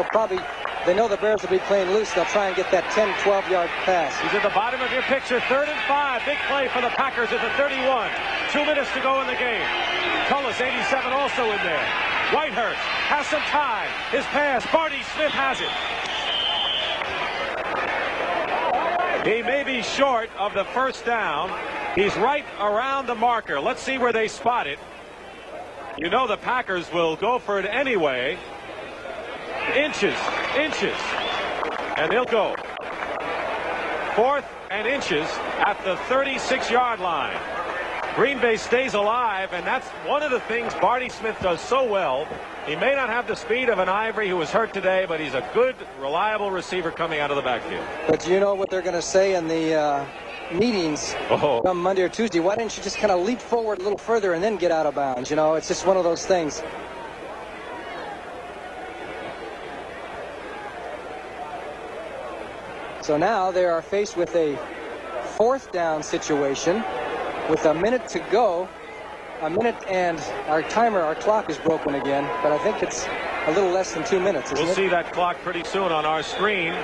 They know the Bears will be playing loose. They'll try and get that 10, 12-yard pass. He's at the bottom of your picture. Third and 5. Big play for the Packers at the 31. 2 minutes to go in the game. Tullis, 87, also in there. Whitehurst has some time. His pass. Barty Smith has it. He may be short of the first down. He's right around the marker. Let's see where they spot it. You know the Packers will go for it anyway. Inches. And they'll go. 4th and inches at the 36-yard line. Green Bay stays alive, and that's one of the things Barty Smith does so well. He may not have the speed of an Ivory, who was hurt today, but he's a good, reliable receiver coming out of the backfield. But you know what they're going to say in the meetings come Monday or Tuesday? Why didn't you just kind of leap forward a little further and then get out of bounds? You know, it's just one of those things. So now they are faced with a 4th down situation with a minute to go. A minute, and our clock is broken again, but I think it's a little less than 2 minutes, isn't it? We'll see that clock pretty soon on our screen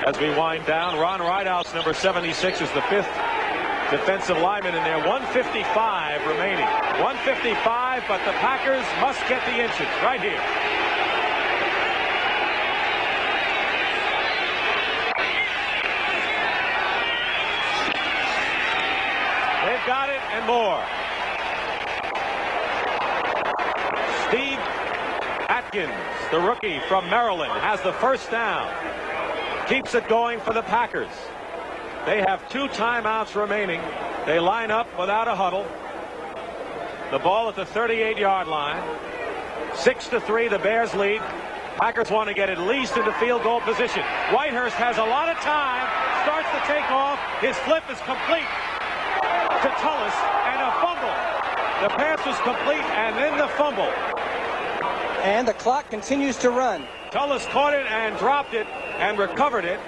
as we wind down. Ron Ridehouse, number 76, is the 5th defensive lineman in there. 1:55 remaining. 1:55, but the Packers must get the inches right here. They've got it and more. Steve Atkins, the rookie from Maryland, has the first down. Keeps it going for the Packers. They have 2 timeouts remaining. They line up without a huddle. The ball at the 38-yard line. 6-3, the Bears lead. Packers want to get at least into field goal position. Whitehurst has a lot of time. Starts to take off. His flip is complete to Tullis, and a fumble. The pass was complete, and then the fumble. And the clock continues to run. Tullis caught it and dropped it and recovered it.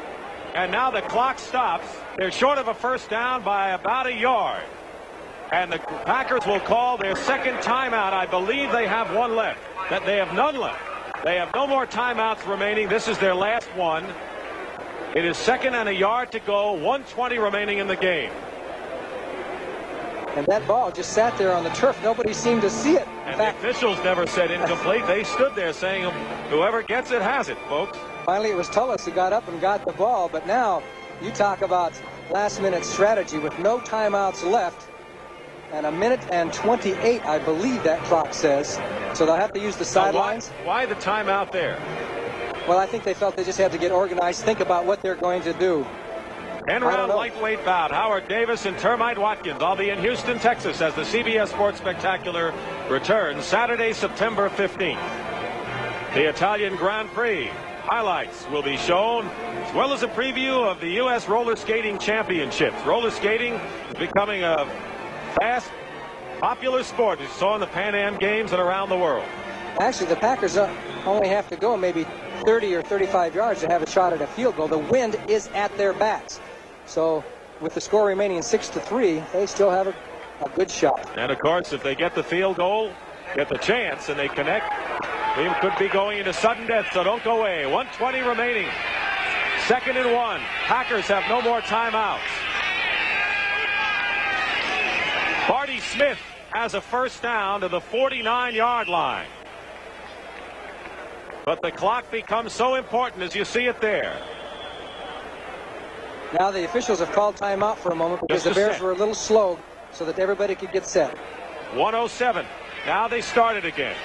And now the clock stops. They're short of a first down by about a yard. And the Packers will call their second timeout. I believe they have one left. That they have none left. They have no more timeouts remaining. This is their last one. It is 2nd and a yard to go. 1:20 remaining in the game. And that ball just sat there on the turf. Nobody seemed to see it. And the officials never said incomplete. They stood there saying, whoever gets it has it, folks. Finally, it was Tullis who got up and got the ball. But now, you talk about last-minute strategy with no timeouts left. And a minute and 28, I believe that clock says. So they'll have to use the sidelines. Why the timeout there? Well, I think they felt they just had to get organized, think about what they're going to do. End-round lightweight bout. Howard Davis and Termite Watkins. I'll be in Houston, Texas as the CBS Sports Spectacular returns Saturday, September 15th. The Italian Grand Prix highlights will be shown, as well as a preview of the U.S. Roller Skating Championships. Roller skating is becoming a fast, popular sport, as you saw in the Pan Am Games and around the world. Actually, the Packers only have to go maybe 30 or 35 yards to have a shot at a field goal. The wind is at their backs. So with the score remaining 6-3, they still have a good shot. And of course, if they get the field goal, get the chance, and they connect, we could be going into sudden death, so don't go away. 1:20 remaining. 2nd and 1. Packers have no more timeouts. Barty Smith has a first down to the 49-yard line. But the clock becomes so important as you see it there. Now the officials have called timeout for a moment because the Bears were a little slow so that everybody could get set. 1:07. Now they started again.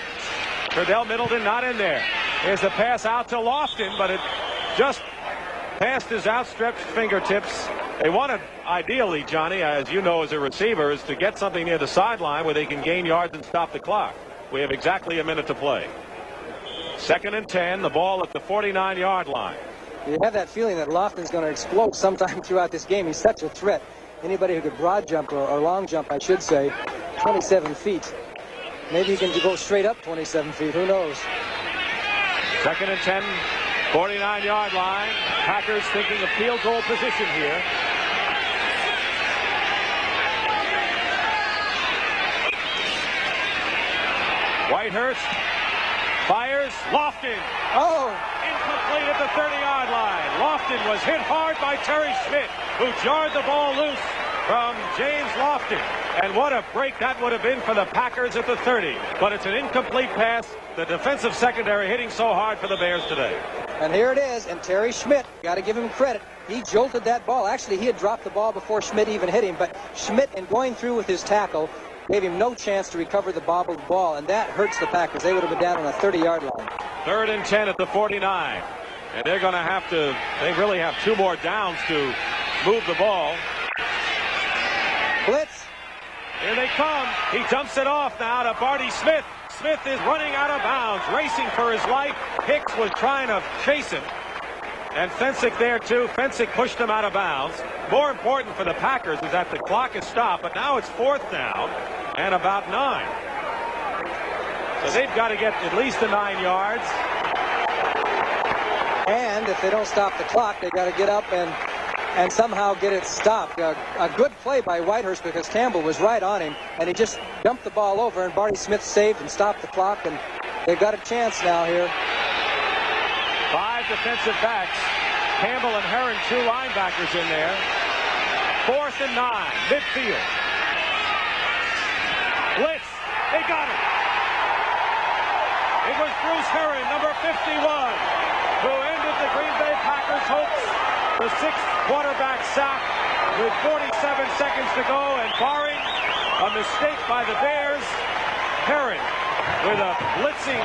Cordell Middleton not in there. Here's the pass out to Lofton, but it just past his outstretched fingertips. They wanted, ideally, Johnny, as you know as a receiver, is to get something near the sideline where they can gain yards and stop the clock. We have exactly a minute to play. 2nd and 10, the ball at the 49-yard line. You have that feeling that Lofton's going to explode sometime throughout this game. He's such a threat. Anybody who could broad jump or long jump, I should say, 27 feet. Maybe he can go straight up 27 feet. Who knows? 2nd and 10, 49-yard line. Packers thinking of field goal position here. Whitehurst fires. Lofton. Oh! Incomplete at the 30-yard line. Lofton was hit hard by Terry Schmidt, who jarred the ball loose from James Lofton. And what a break that would have been for the Packers at the 30. But it's an incomplete pass. The defensive secondary hitting so hard for the Bears today. And here it is, and Terry Schmidt, got to give him credit. He jolted that ball. Actually, he had dropped the ball before Schmidt even hit him, but Schmidt, in going through with his tackle, gave him no chance to recover the bobbled ball, and that hurts the Packers. They would have been down on a 30-yard line. 3rd and 10 at the 49. And they're going to have to, they really have 2 more downs to move the ball. Blitz. Here they come. He dumps it off now to Barty Smith. Smith is running out of bounds, racing for his life. Hicks was trying to chase him. And Fensick there too. Fensick pushed him out of bounds. More important for the Packers is that the clock is stopped, but now it's 4th down and about 9. So they've got to get at least the 9 yards. And if they don't stop the clock, they've got to get up and somehow get it stopped. A good play by Whitehurst, because Campbell was right on him, and he just dumped the ball over, and Barty Smith saved and stopped the clock, and they've got a chance now here. 5 defensive backs. Campbell and Herron, 2 linebackers in there. 4th and 9, midfield. Blitz. They got it. It was Bruce Herron, number 51, who ended the Green Bay Packers' hopes. The 6th quarterback sack with 47 seconds to go, and barring a mistake by the Bears, Herron, with a blitzing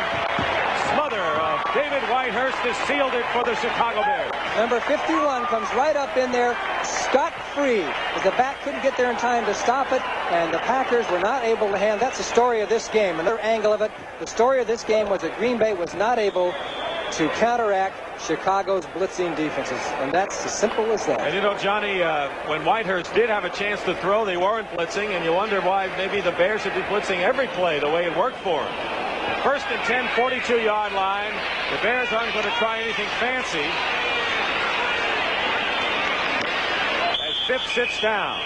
smother of David Whitehurst, has sealed it for the Chicago Bears. Number 51 comes right up in there, scot-free, as the back couldn't get there in time to stop it, and the Packers were not able to hand. That's the story of this game. Another angle of it, the story of this game was that Green Bay was not able to counteract Chicago's blitzing defenses, and that's as simple as that. And you know, Johnny, when Whitehurst did have a chance to throw, they weren't blitzing, and you wonder why maybe the Bears should be blitzing every play the way it worked for them. 1st and 10, 42-yard line. The Bears aren't going to try anything fancy as Phipps sits down.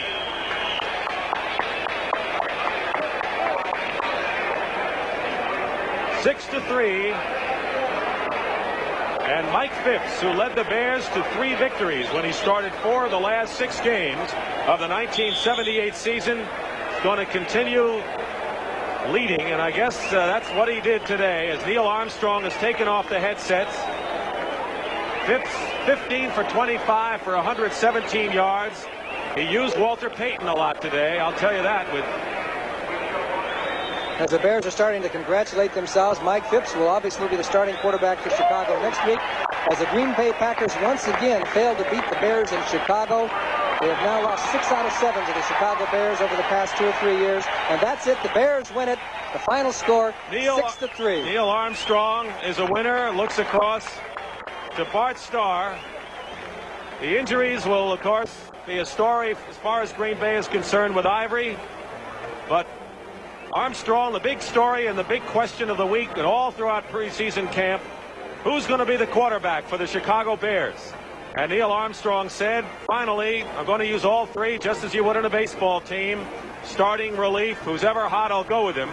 Six to 3. And Mike Phipps, who led the Bears to 3 victories when he started 4 of the last 6 games of the 1978 season, is going to continue leading, and I guess that's what he did today, as Neil Armstrong has taken off the headsets. Phipps 15 for 25 for 117 yards. He used Walter Payton a lot today, I'll tell you that. As the Bears are starting to congratulate themselves, Mike Phipps will obviously be the starting quarterback for Chicago next week, as the Green Bay Packers once again failed to beat the Bears in Chicago. They have now lost 6 out of 7 to the Chicago Bears over the past 2 or 3 years, and that's it. The Bears win it. The final score, 6 to 3. Neil Armstrong is a winner. Looks across to Bart Starr. The injuries will, of course, be a story as far as Green Bay is concerned with Ivory, but Armstrong, the big story and the big question of the week and all throughout preseason camp, who's going to be the quarterback for the Chicago Bears? And Neil Armstrong said, finally, I'm going to use all 3 just as you would in a baseball team. Starting relief, who's ever hot, I'll go with him.